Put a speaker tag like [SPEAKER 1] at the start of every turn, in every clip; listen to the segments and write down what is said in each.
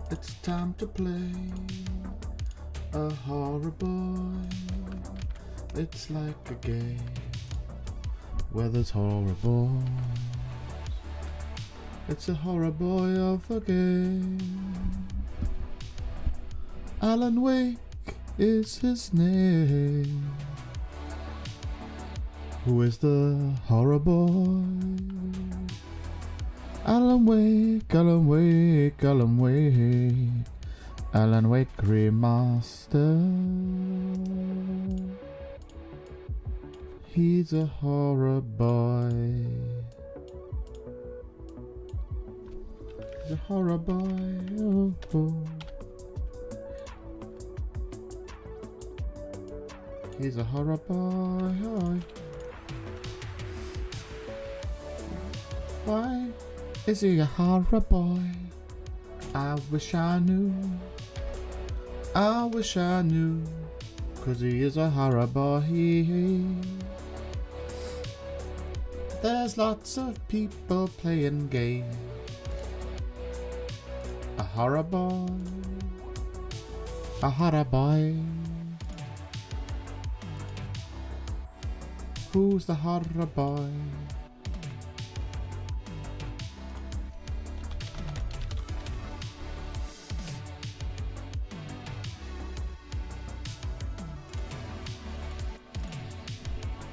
[SPEAKER 1] It's time to play a horror boy. It's like a game where there's horror boys. It's a horror boy of a game. Alan Wake is his name. Who is the horror boy? Alan Wake, Alan Wake, Alan Wake, Alan Wake Remastered. He's a horror boy. He's a horror boy. Oh, oh. He's a horror boy. Why is he a horror boy? I wish I knew. I wish I knew. 'Cause he is a horror boy. There's lots of people playing games. A horror boy. A horror boy. Who's the horror boy?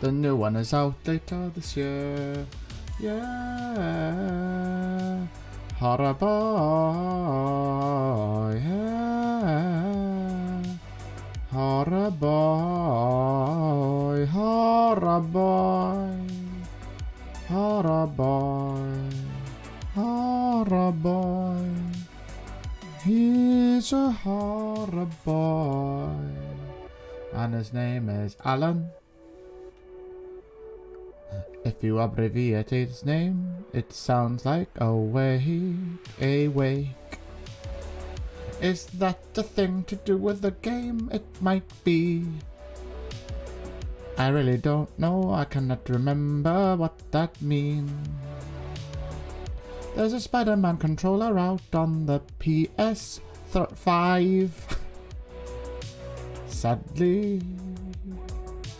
[SPEAKER 1] The new one is out later this year. Yeah. Horror boy. Yeah. Horror boy. Horror boy. Horror boy. Horror boy. He's a horror boy. And his name is Alan. If you abbreviate his name, it sounds like awake. Is that a thing to do with the game? It might be. I really don't know, I cannot remember what that means. There's a Spider-Man controller out on the PS5. Sadly,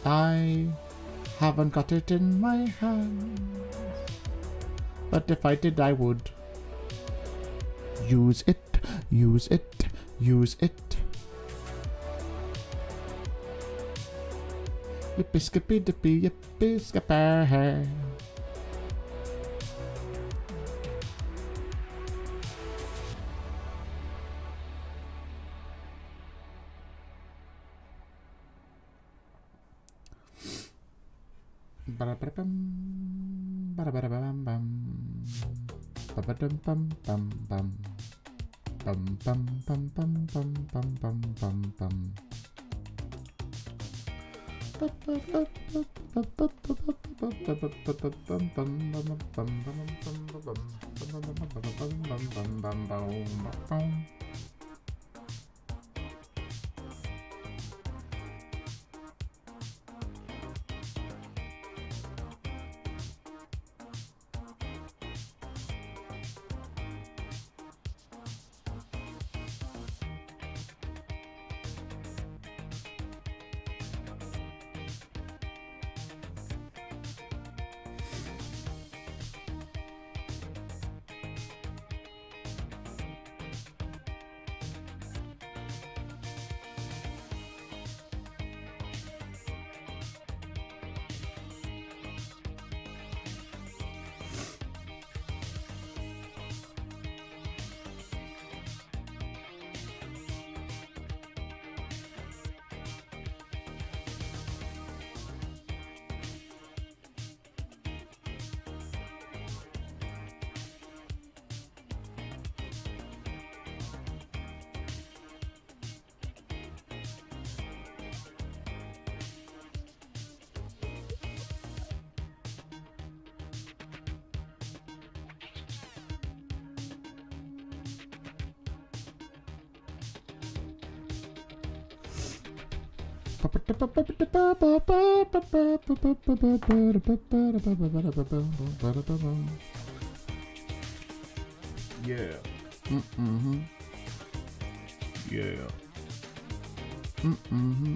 [SPEAKER 1] I haven't got it in my hands, but if I did, I would use it, use it, use it. Yippee skippy dippy, yippee skipper. Ba-da-ba-da-bum, ba-da-ba-da-bam-bam, ba-ba-dum-bum-bum-bum, bum-bum-bum-bum-bum-bum-bum-bum. Yeah. Mm-hmm. Yeah. Mm-hmm.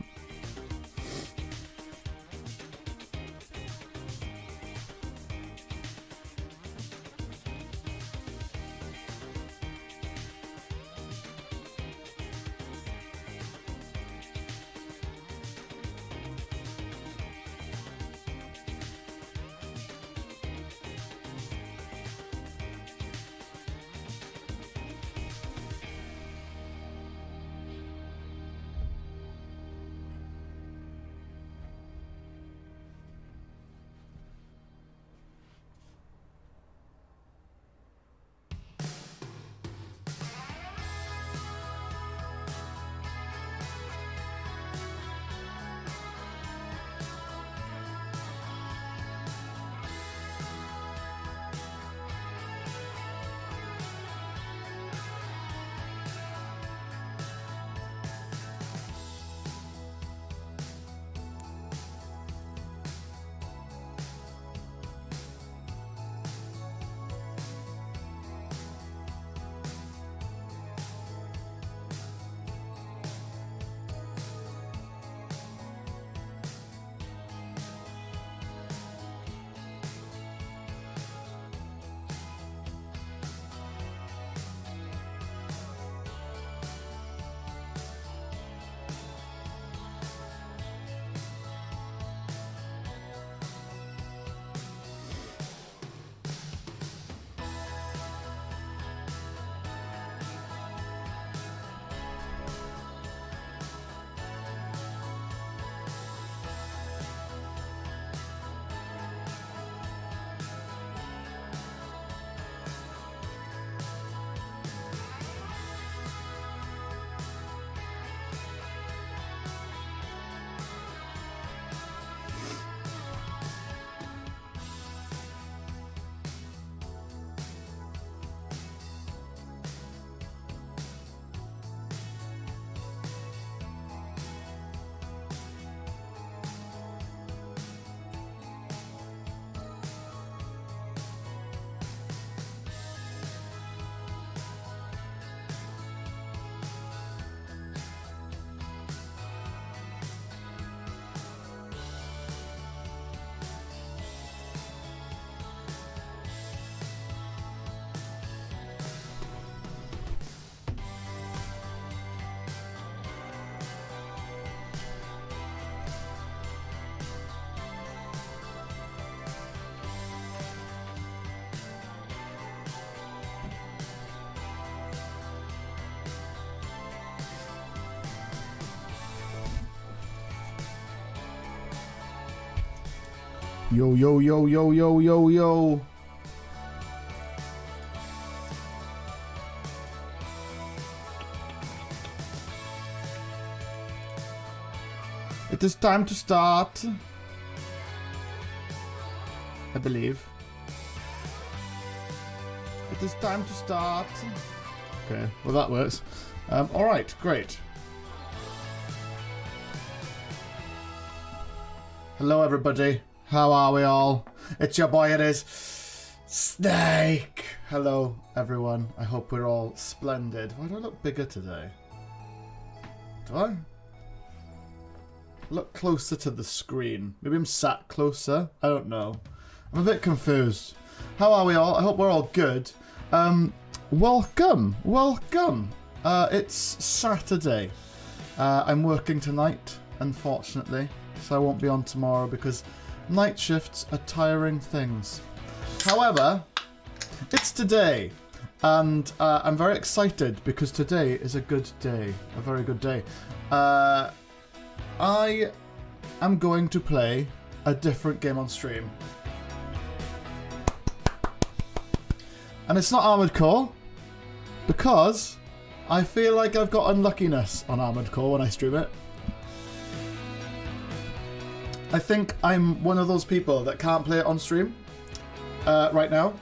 [SPEAKER 1] Yo, yo, yo, yo, yo, yo, yo. It is time to start. I believe. It is time to start. Okay, well that works. Alright, great. Hello everybody. How are we all? It's your boy, it is Snake. Hello everyone. I hope we're all splendid. Why do I look bigger today? Do I? Look closer to the screen. Maybe I'm sat closer. I don't know. I'm a bit confused. How are we all? I hope we're all good. Welcome. Welcome. It's Saturday. I'm working tonight, unfortunately. So I won't be on tomorrow because night shifts are tiring things. However, it's today. And I'm very excited because today is a good day. A very good day. I am going to play a different game on stream. And it's not Armored Core, because I feel like I've got unluckiness on Armored Core when I stream it. I think I'm one of those people that can't play it on stream right now,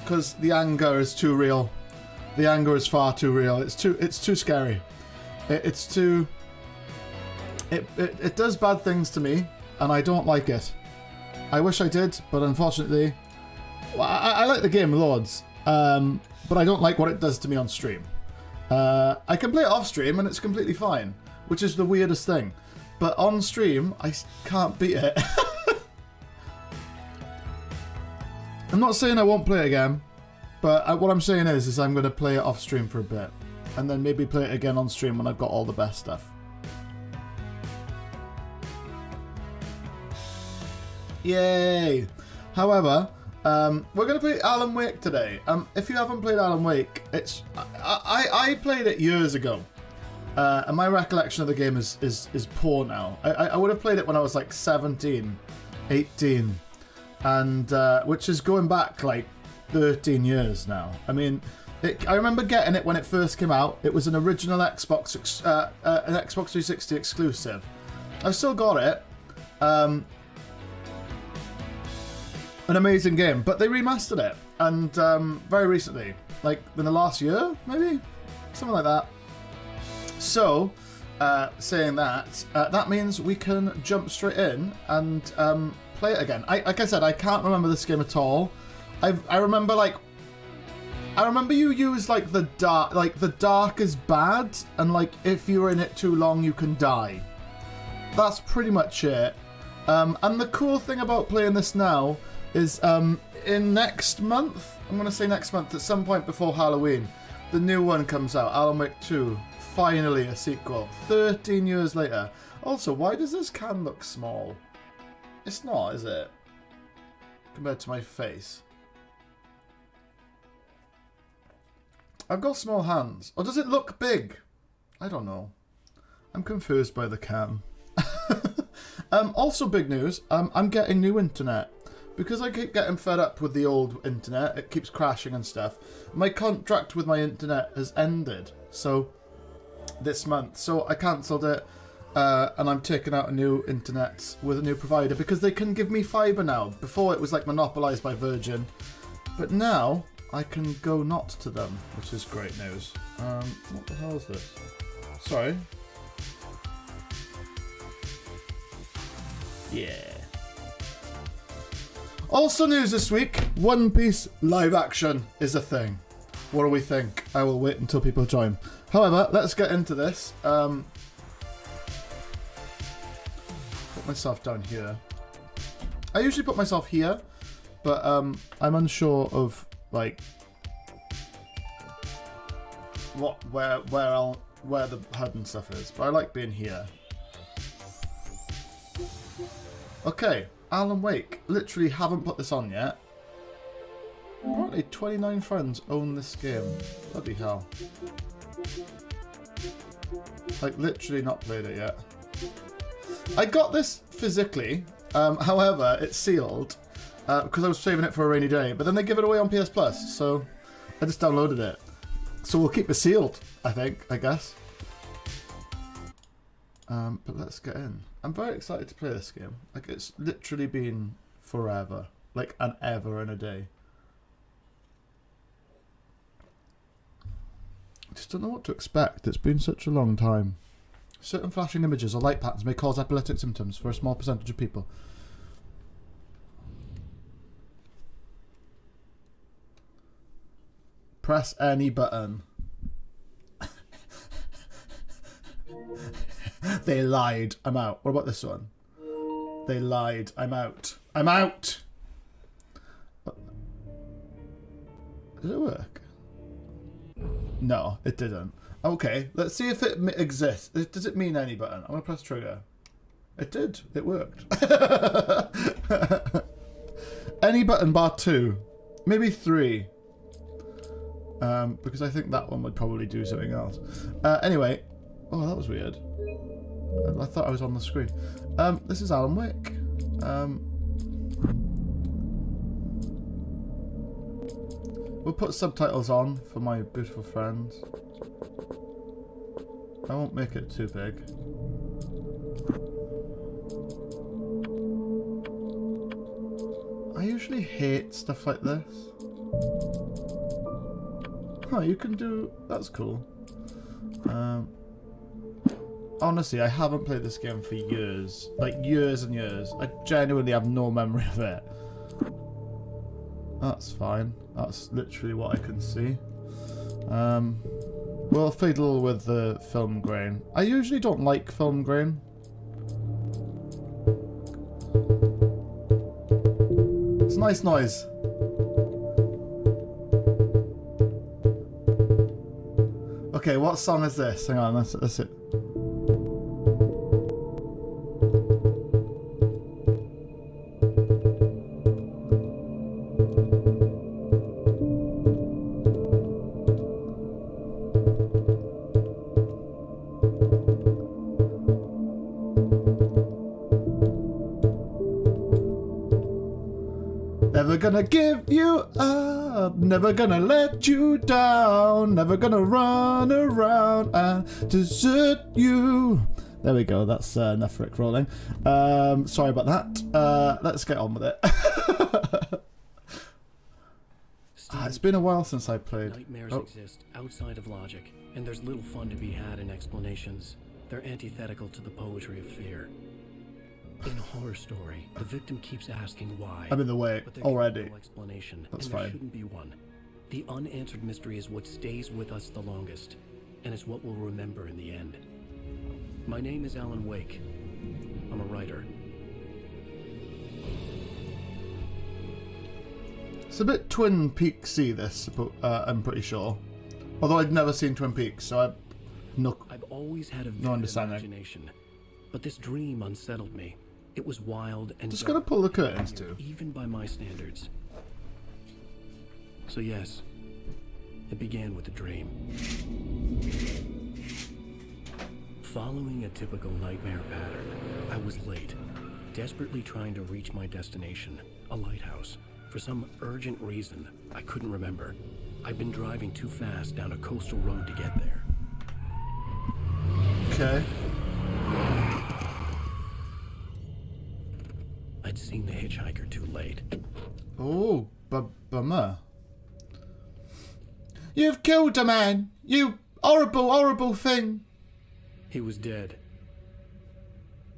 [SPEAKER 1] because the anger is too real. The anger is far too real. It's too scary. It's too It does bad things to me, and I don't like it. I wish I did, but unfortunately, well, I like the game loads, but I don't like what it does to me on stream. I can play it off stream, and it's completely fine, which is the weirdest thing. But on stream, I can't beat it. I'm not saying I won't play it again, but what I'm saying is I'm going to play it off stream for a bit, and then maybe play it again on stream when I've got all the best stuff. Yay! However, we're going to play Alan Wake today. If you haven't played Alan Wake, I played it years ago, and my recollection of the game is poor now. I would have played it when I was like 17, 18, and which is going back like 13 years now. I mean, I remember getting it when it first came out. It was an original Xbox, an Xbox 360 exclusive. I've still got it. An amazing game, but they remastered it, and very recently, like in the last year, maybe? Something like that. So, saying that, that means we can jump straight in and play it again. Like I said, I can't remember this game at all. I remember you use like the dark is bad, and like if you're in it too long, you can die. That's pretty much it. And the cool thing about playing this now is in next month, I'm going to say next month, at some point before Halloween, the new one comes out, Alan Wake 2, finally a sequel, 13 years later. Also, why does this can look small? It's not, is it? Compared to my face. I've got small hands. Or does it look big? I don't know. I'm confused by the cam. Also big news, I'm getting new internet. Because I keep getting fed up with the old internet, it keeps crashing and stuff. My contract with my internet has ended, so this month. So I cancelled it, and I'm taking out a new internet with a new provider because they can give me fibre now. Before it was like monopolised by Virgin, but now I can go not to them, which is great news. What the hell is this? Sorry. Yeah. Also news this week, One Piece live action is a thing. What do we think? I will wait until people join. However, let's get into this. Put myself down here. I usually put myself here, but I'm unsure of like where the HUD and stuff is. But I like being here. Okay. Alan Wake. Literally haven't put this on yet. Apparently 29 friends own this game. Bloody hell. Like literally not played it yet. I got this physically, however it's sealed because I was saving it for a rainy day, but then they give it away on PS Plus, so I just downloaded it. So we'll keep it sealed, I guess. But let's get in. I'm very excited to play this game. Like, it's literally been forever. Like, an ever and a day. I just don't know what to expect. It's been such a long time. Certain flashing images or light patterns may cause epileptic symptoms for a small percentage of people. Press any button. They lied. I'm out. What about this one? They lied. I'm out. I'm out! Did it work? No, it didn't. Okay, let's see if it exists. Does it mean any button? I'm going to press trigger. It did. It worked. Any button bar 2. Maybe 3. Because I think that one would probably do something else. Anyway. Oh, that was weird. I thought I was on the screen. This is Alan Wake. We'll put subtitles on for my beautiful friends. I won't make it too big. I usually hate stuff like this. Huh, you can do... That's cool. honestly, I haven't played this game for years. Like, years and years. I genuinely have no memory of it. That's fine. That's literally what I can see. We'll fiddle with the film grain. I usually don't like film grain. It's a nice noise. Okay, what song is this? Hang on, that's it. Never gonna give you up, never gonna let you down, never gonna run around and desert you. There we go, that's enough Rick rolling. Sorry about that. Let's get on with it. It's been a while since I played.
[SPEAKER 2] Nightmares exist outside of logic, and there's little fun to be had in explanations. They're antithetical to the poetry of fear. In a horror story, the victim keeps asking why.
[SPEAKER 1] I'm in the way already.
[SPEAKER 2] No explanation,
[SPEAKER 1] That's
[SPEAKER 2] and there
[SPEAKER 1] fine.
[SPEAKER 2] shouldn't be one. The unanswered mystery is what stays with us the longest, and it's what we'll remember in the end. My name is Alan Wake. I'm a writer.
[SPEAKER 1] It's a bit Twin Peaks-y, this, I'm pretty sure. Although I'd never seen Twin Peaks, so
[SPEAKER 2] I've always had a vivid imagination, but this dream unsettled me. It was wild and
[SPEAKER 1] just gonna pull the curtains too.
[SPEAKER 2] Even by my standards. So yes, it began with a dream. Following a typical nightmare pattern, I was late, desperately trying to reach my destination, a lighthouse. For some urgent reason, I couldn't remember. I'd been driving too fast down a coastal road to get there.
[SPEAKER 1] Okay.
[SPEAKER 2] I'd seen the hitchhiker too late.
[SPEAKER 1] Oh, bummer. You've killed a man! You horrible, horrible thing!
[SPEAKER 2] He was dead.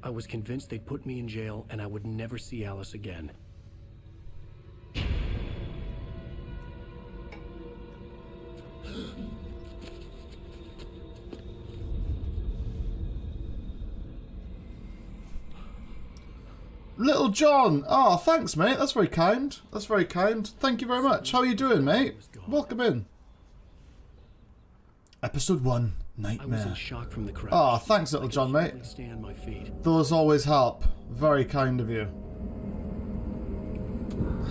[SPEAKER 2] I was convinced they'd put me in jail and I would never see Alice again.
[SPEAKER 1] Little John! Oh, thanks, mate. That's very kind. That's very kind. Thank you very much. How are you doing, mate? Welcome in. Episode 1, Nightmare.
[SPEAKER 2] I was in shock from the crash.
[SPEAKER 1] Oh, thanks, Little John, mate.
[SPEAKER 2] Stay on my feet.
[SPEAKER 1] Those always help. Very kind of you.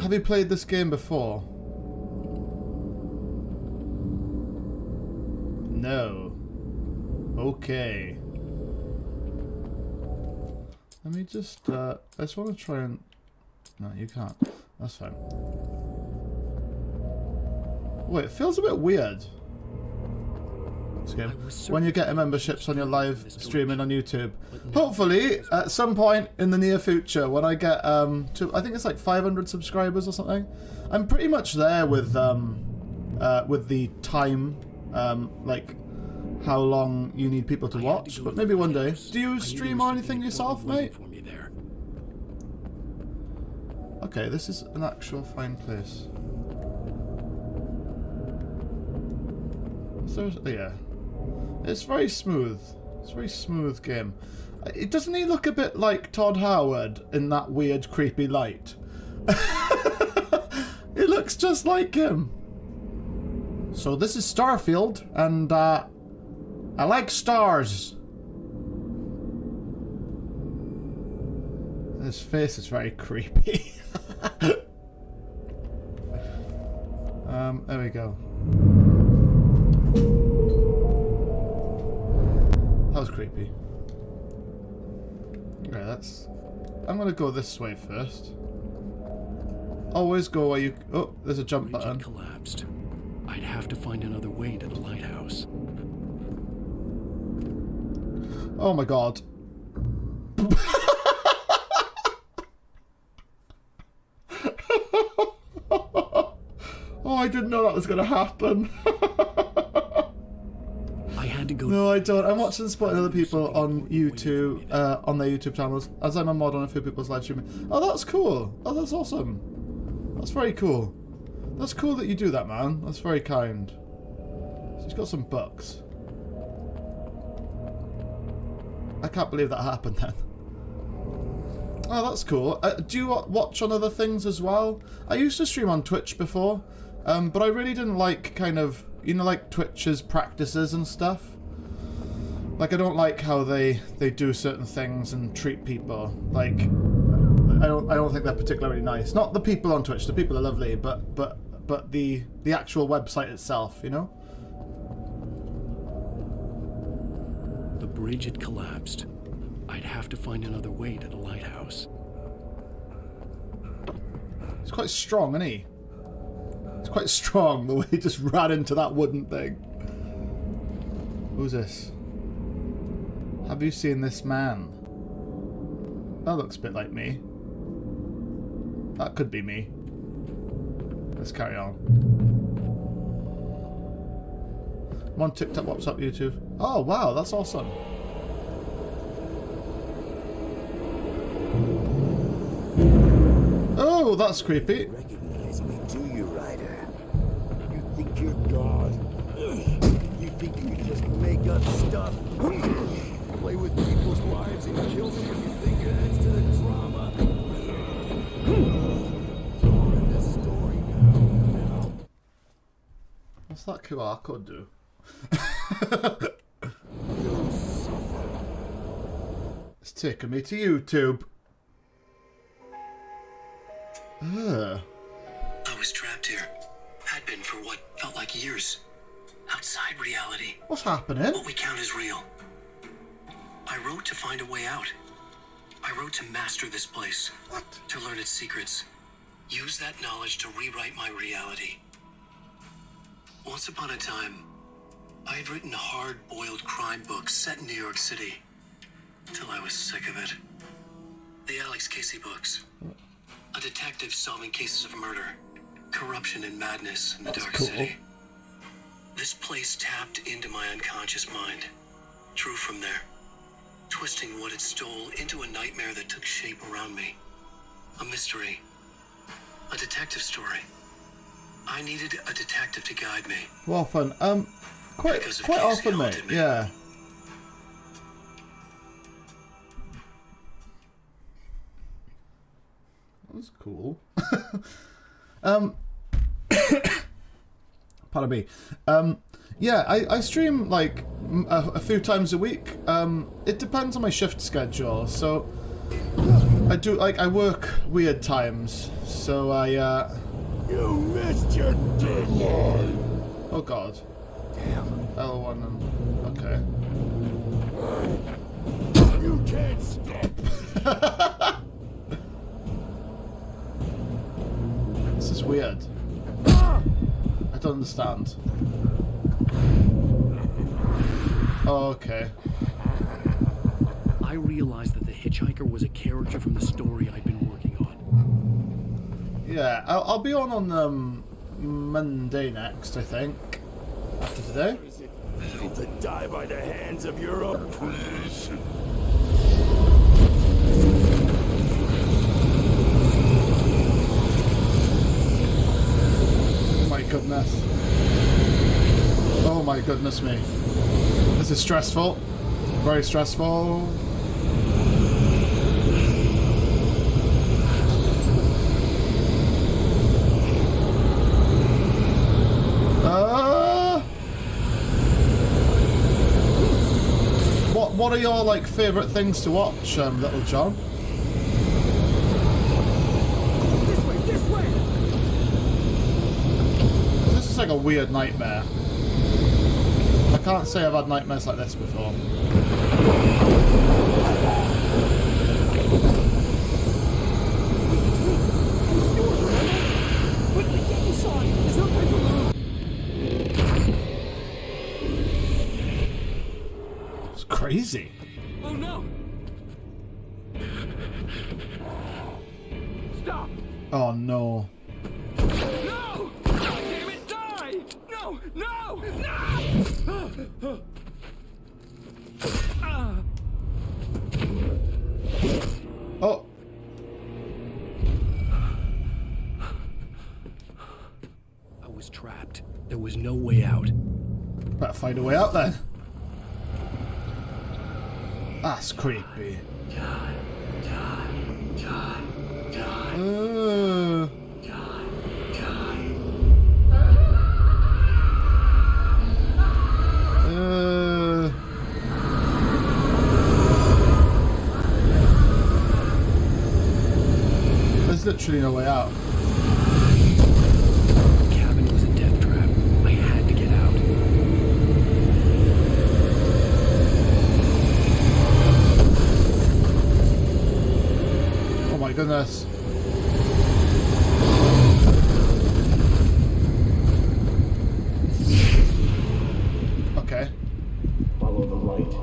[SPEAKER 1] Have you played this game before? No. Okay. Let me just, I just want to try and... No, you can't. That's fine. Wait, it feels a bit weird. This game. When you get memberships on your live streaming on YouTube. Hopefully, at some point in the near future, when I get, to, I think it's like 500 subscribers or something. I'm pretty much there with the time, like... how long you need people to watch, but maybe one day. Do you stream or anything yourself, mate? Okay, this is an actual fine place. So, yeah. It's very smooth. It's a very smooth game. Doesn't he look a bit like Todd Howard in that weird, creepy light? It looks just like him. So this is Starfield, and I like stars. His face is very creepy. There we go. That was creepy. Okay, that's... I'm gonna go this way first. Always go where you... Oh, there's a jump button.
[SPEAKER 2] Collapsed. I'd have to find another way to the lighthouse.
[SPEAKER 1] Oh my god. Oh, I didn't know that was going to happen.
[SPEAKER 2] I had to to go.
[SPEAKER 1] No, I don't. I'm watching supporting other people on YouTube, on their YouTube channels, as I'm a mod on a few people's live streaming. Oh, that's cool. Oh, that's awesome. That's very cool. That's cool that you do that, man. That's very kind. So he's got some bucks. I can't believe that happened then. Oh, that's cool. Do you watch on other things as well? I used to stream on Twitch before, but I really didn't like kind of, you know, like Twitch's practices and stuff. Like, I don't like how they do certain things and treat people. Like, I don't think they're particularly nice. Not the people on Twitch. The people are lovely, but the actual website itself, you know.
[SPEAKER 2] The bridge had collapsed. I'd have to find another way to the lighthouse.
[SPEAKER 1] He's quite strong, isn't he? It's quite strong the way he just ran into that wooden thing. Who's this? Have you seen this man? That looks a bit like me. That could be me. Let's carry on. I'm on TikTok. What's up, YouTube? Oh, wow, that's awesome. Oh, that's creepy.
[SPEAKER 3] Recognize me, do you, Ryder? You think you're God? You think you can just make up stuff? Play with people's lives and kill them if you think it adds to the drama? You're in this story now.
[SPEAKER 1] What's that QR code do?
[SPEAKER 3] You'll suffer.
[SPEAKER 1] It's taking me to YouTube.
[SPEAKER 4] I was trapped here. Had been for what felt like years. Outside reality.
[SPEAKER 1] What's happening?
[SPEAKER 4] What we count as real. I wrote to find a way out. I wrote to master this place.
[SPEAKER 1] What?
[SPEAKER 4] To learn its secrets. Use that knowledge to rewrite my reality. Once upon a time, I had written hard-boiled crime books set in New York City. Till I was sick of it. The Alex Casey books. A detective solving cases of murder, corruption and madness in the dark city. This place tapped into my unconscious mind, drew from there, twisting what it stole into a nightmare that took shape around me. A mystery, a detective story. I needed a detective to guide me.
[SPEAKER 1] Well, often, quite often, mate. Yeah. That's cool. Pardon me. Yeah, I stream like a few times a week. It depends on my shift schedule. So I do I work weird times. So
[SPEAKER 3] You missed your deadline.
[SPEAKER 1] Oh God.
[SPEAKER 3] Damn.
[SPEAKER 1] L1 and okay.
[SPEAKER 3] You can't stop.
[SPEAKER 1] This is weird. I don't understand. Oh, okay.
[SPEAKER 2] I realized that the hitchhiker was a character from the story I'd been working on.
[SPEAKER 1] Yeah, I'll be on Monday next, I think. After today.
[SPEAKER 3] Is it feel to die by the hands of your oppressor?
[SPEAKER 1] My goodness. Oh my goodness me. This is stressful. Very stressful. What are your like favourite things to watch, Little John?
[SPEAKER 3] This way!
[SPEAKER 1] This is like a weird nightmare. I can't say I've had nightmares like this before.
[SPEAKER 3] Quickly, get inside! There's no time to move!
[SPEAKER 1] It's crazy.
[SPEAKER 3] Oh no! Stop!
[SPEAKER 1] Oh no.
[SPEAKER 3] No! God damn it, die! No! No! No!
[SPEAKER 2] trapped. There was no way out.
[SPEAKER 1] Better find a way out then. That's creepy. There's literally no way out.
[SPEAKER 2] The cabin was a death trap. I had to get out.
[SPEAKER 1] Oh my goodness. Okay.
[SPEAKER 3] Follow the light.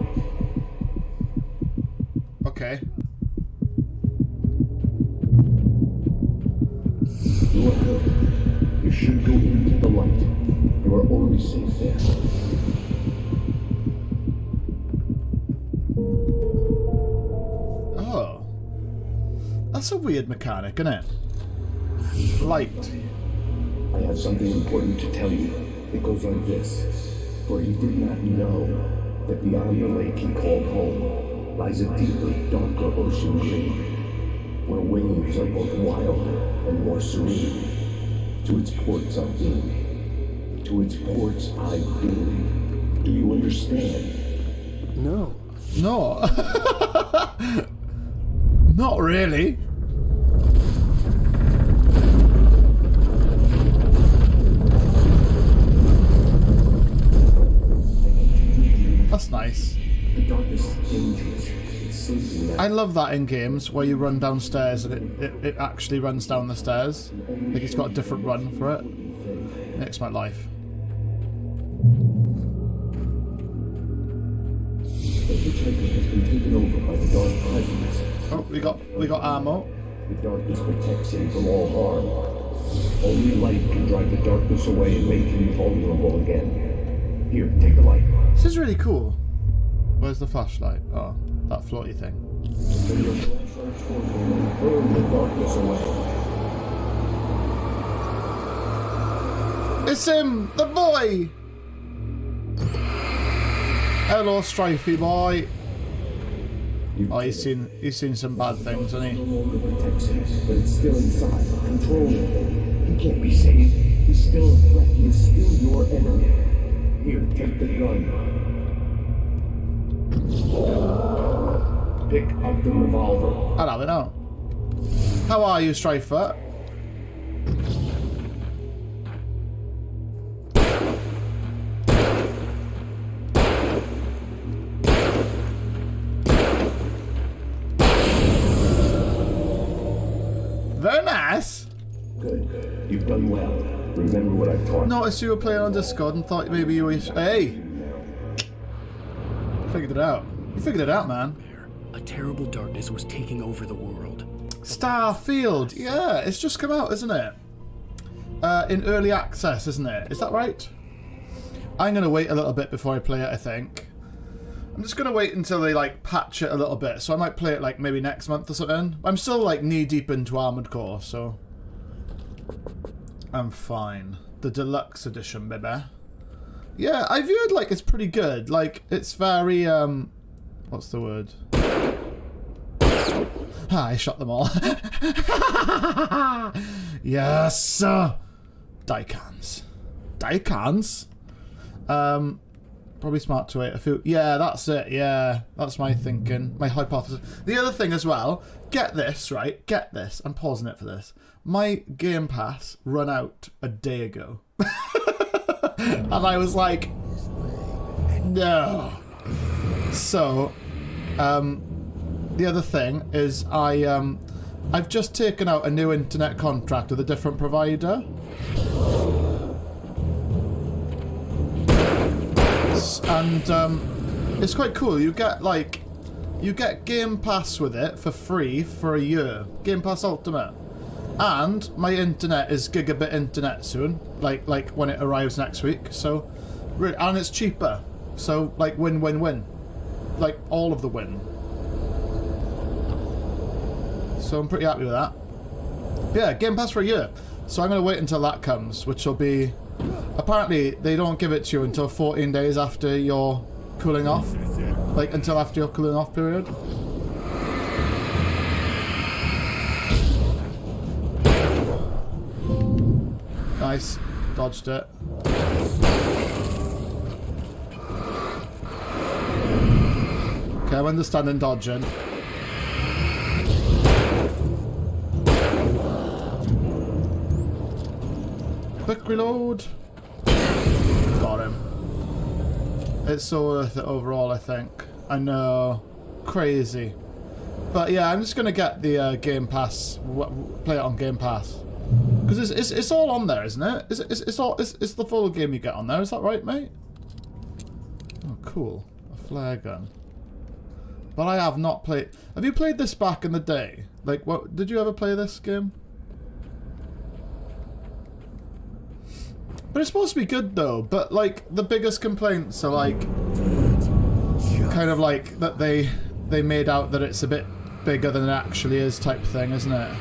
[SPEAKER 1] Okay.
[SPEAKER 3] You are hurt. You should go into the light. You are only safe there.
[SPEAKER 1] Oh. That's a weird mechanic, isn't it? Light.
[SPEAKER 3] I have something important to tell you. It goes like this. For he did not know that beyond the lake he called home lies a deeper, darker ocean green, where waves are both wilder and more serene. To its ports I've been. To its ports I've been. Do you understand?
[SPEAKER 2] No.
[SPEAKER 1] No. Not really. That's nice.
[SPEAKER 3] The darkness is dangerous. It's sleeping now.
[SPEAKER 1] I love that in games where you run downstairs and it actually runs down the stairs. Like it's got a different run for it. Makes my life.
[SPEAKER 3] The hitchhiker has been taken over by the dark presence.
[SPEAKER 1] Oh, we got ammo.
[SPEAKER 3] The darkness protects him from all harm. Only light can drive the darkness away and make him vulnerable again. Here, take the light.
[SPEAKER 1] This is really cool. Where's the flashlight? Oh, that floaty thing.
[SPEAKER 3] Bring your flashlight toward him and burn the darkness away.
[SPEAKER 1] It's him, the boy. Hello, Strifey boy. Oh, he's seen some bad things, hasn't he?
[SPEAKER 3] No longer protects him, but it's still inside, controlling him. He can't be saved. He's still a threat. He is still your enemy. Here, take the gun. Pick up the revolver.
[SPEAKER 1] I'll have it now. How are you, Strifer? Very nice.
[SPEAKER 3] Good. You've done well. Remember what I taught you.
[SPEAKER 1] Noticed you were playing on Discord and thought maybe you were... Hey! Figured it out. You figured it out, man.
[SPEAKER 2] A terrible darkness was taking over the world.
[SPEAKER 1] Starfield! Yeah, it's just come out, isn't it? In early access, isn't it? Is that right? I'm going to wait a little bit before I play it, I think. I'm just going to wait until they, like, patch it a little bit. So I might play it, like, maybe next month or something. I'm still, like, knee-deep into Armored Core, so... I'm fine. The deluxe edition, baby. Yeah, I've heard, like, it's pretty good. Like, it's very, what's the word? Ah, I shot them all. Yes! Daikans. Daikans? Probably smart to wait a few... Yeah, that's it, yeah. That's my thinking. My hypothesis. The other thing as well, get this, right? Get this. I'm pausing it for this. My Game Pass run out a day ago. And I was like, no. So, the other thing is I've just taken out a new internet contract with a different provider. And it's quite cool. You get Game Pass with it for free for a year. Game Pass Ultimate. And my internet is gigabit internet soon, like when it arrives next week. So, and it's cheaper. So, like, win-win-win. Like, all of the win. So I'm pretty happy with that. But yeah, Game Pass for a year. So I'm going to wait until that comes, which will be Apparently, they don't give it to you until 14 days after your cooling off. Like, until after your cooling off period. Nice. Dodged it. Okay, I'm understanding dodging. Quick reload. Got him. It's so worth it overall, I think. I know. Crazy. But yeah, I'm just going to get the Game Pass. Play it on Game Pass. Because it's all on there, isn't it? It's the full game you get on there. Is that right, mate? Oh, cool. A flare gun. But I have not played... Have you played this back in the day? Like, what? Did you ever play this game? But it's supposed to be good, though. But, like, the biggest complaints are, like... kind of like that they made out that it's a bit bigger than it actually is type thing, isn't it?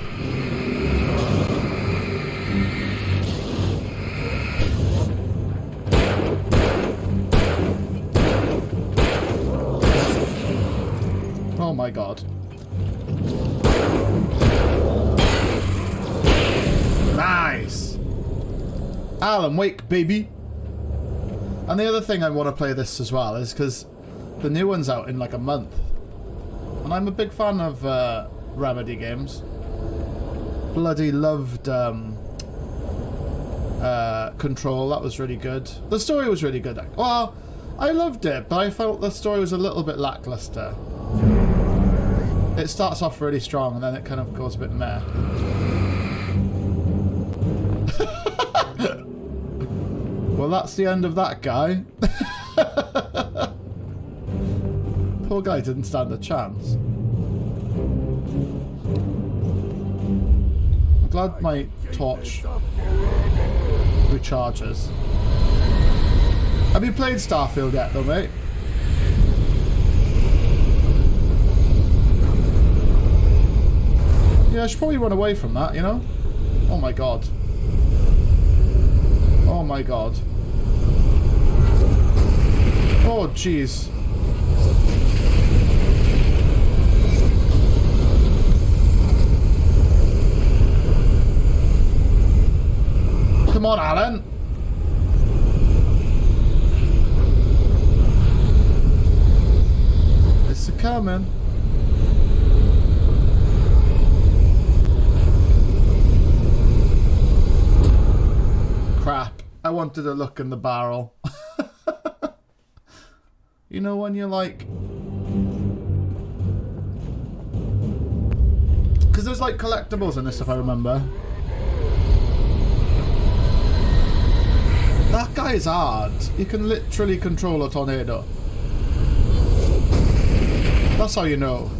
[SPEAKER 1] Oh my god. Nice! Alan Wake, baby! And the other thing I want to play this as well is because the new one's out in like a month. And I'm a big fan of Remedy games. Bloody loved Control, that was really good. The story was really good. Well, I loved it, but I felt the story was a little bit lackluster. It starts off really strong and then it kind of goes a bit meh. Well, that's the end of that guy. Poor guy didn't stand a chance. I'm glad my torch recharges. Have you played Starfield yet, though, mate? Yeah, I should probably run away from that, you know? Oh my god. Oh my god. Oh, jeez. Come on, Alan. It's a coming. Crap. I wanted to look in the barrel. You know when you're like... Because there's like collectibles in this, if I remember. That guy is hard. You can literally control a tornado. That's how you know.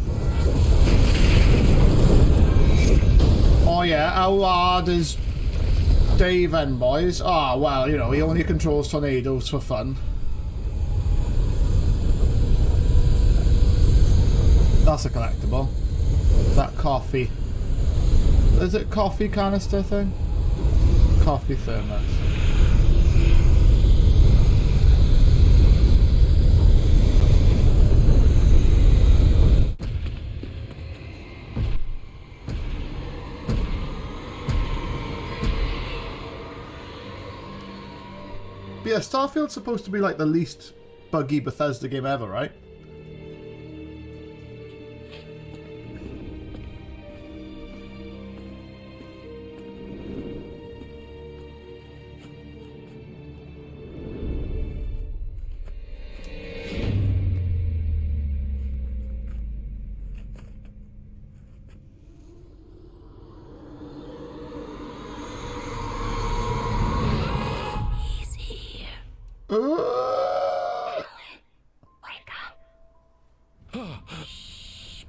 [SPEAKER 1] Oh yeah, how hard is Dave then, boys? Ah, well, you know, he only controls tornadoes for fun. That's a collectible. That coffee. Is it coffee canister thing? Coffee thermos. But yeah, Starfield's supposed to be like the least buggy Bethesda game ever, right?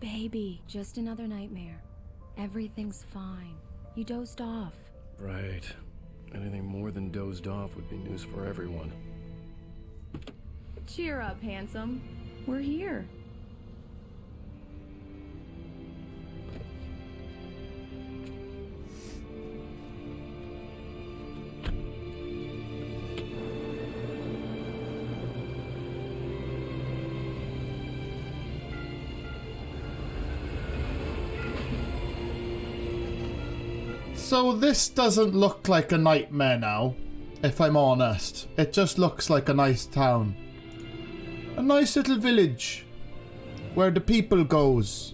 [SPEAKER 5] Baby, just another nightmare. Everything's fine. You dozed off.
[SPEAKER 2] Right. Anything more than dozed off would be news for everyone.
[SPEAKER 5] Cheer up, handsome. We're here.
[SPEAKER 1] So this doesn't look like a nightmare now, if I'm honest. It just looks like a nice town. A nice little village where the people goes.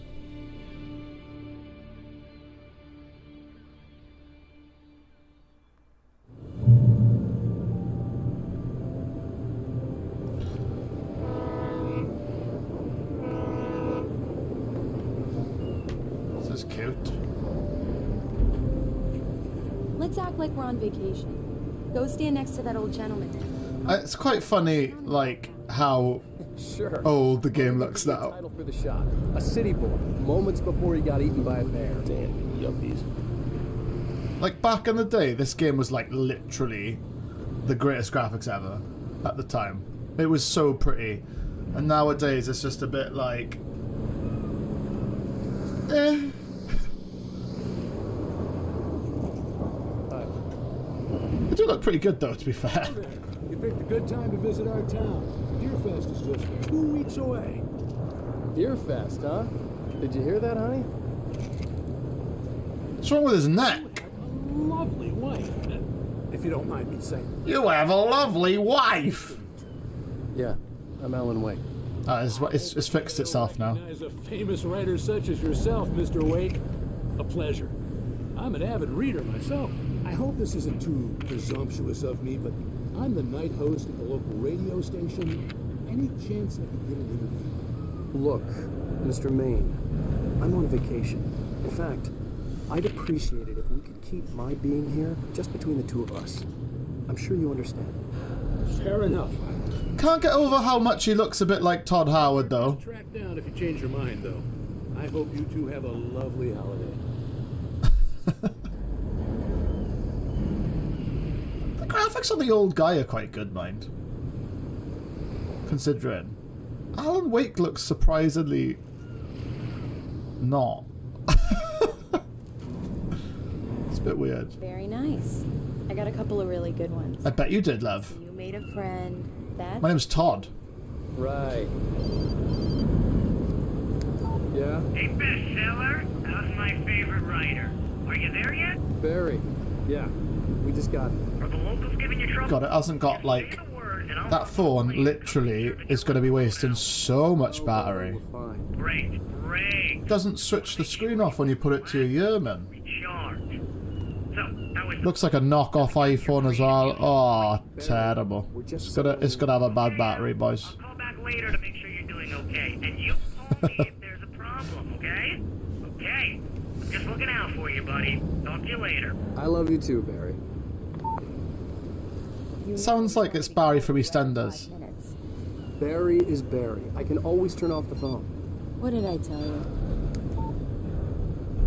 [SPEAKER 1] This is cute.
[SPEAKER 5] Let's act like we're on vacation. Go stand next to that old gentleman.
[SPEAKER 1] It's quite funny, like, how
[SPEAKER 6] Sure.
[SPEAKER 1] old the game looks now.
[SPEAKER 6] Title for the shot. A city boy, moments before he got eaten by a bear.
[SPEAKER 2] Damn, yuppies.
[SPEAKER 1] Like, back in the day, this game was, like, literally the greatest graphics ever at the time. It was so pretty. And nowadays, it's just a bit like... eh. They do look pretty good, though, to be fair.
[SPEAKER 7] You picked a good time to visit our town. Deerfest is just 2 weeks away.
[SPEAKER 6] Deerfest, huh? Did you hear that, honey?
[SPEAKER 1] What's wrong with his neck?
[SPEAKER 7] Lovely wife, if you don't mind me saying.
[SPEAKER 1] You have a lovely wife!
[SPEAKER 6] Yeah, I'm Alan Wake.
[SPEAKER 1] It's fixed itself now.
[SPEAKER 7] As a famous writer such as yourself, Mr. Wake, a pleasure. I'm an avid reader myself. I hope this isn't too presumptuous of me, but I'm the night host at the local radio station. Any chance I could get an interview?
[SPEAKER 6] Look, Mr. Maine, I'm on vacation. In fact, I'd appreciate it if we could keep my being here just between the two of us. I'm sure you understand.
[SPEAKER 7] Fair enough.
[SPEAKER 1] Can't get over how much he looks a bit like Todd Howard, though.
[SPEAKER 7] Track down if you change your mind, though. I hope you two have a lovely holiday.
[SPEAKER 1] The graphics on the old guy are quite good, mind. Considering. Alan Wake looks surprisingly... not. It's a bit weird.
[SPEAKER 5] Very nice. I got a couple of really good ones.
[SPEAKER 1] I bet you did, love.
[SPEAKER 5] You made a friend. That's
[SPEAKER 1] My name's Todd.
[SPEAKER 6] Right. Yeah?
[SPEAKER 8] Hey, bestseller, how's my favorite writer? Are you there yet?
[SPEAKER 6] Barry. Yeah. We just got it.
[SPEAKER 8] Are the locals giving you trouble?
[SPEAKER 1] God, it hasn't got, like... That phone, literally, is going to be wasting so much battery.
[SPEAKER 6] We're fine.
[SPEAKER 8] Great.
[SPEAKER 1] Doesn't switch the screen off when you put it to your ear, man.
[SPEAKER 8] Recharged. So, how is
[SPEAKER 1] Looks like a knockoff iPhone as well. Oh, terrible. It's gonna have a bad battery, boys.
[SPEAKER 8] I'll call back later to make sure you're doing okay. And you call me if there's a problem, okay? Okay. I'm just looking out for you, buddy. Talk to you later.
[SPEAKER 6] I love you too, Barry.
[SPEAKER 1] Sounds like it's Barry from EastEnders.
[SPEAKER 5] 5 minutes.
[SPEAKER 6] Barry is Barry. I can always turn off the phone.
[SPEAKER 5] What did I tell you?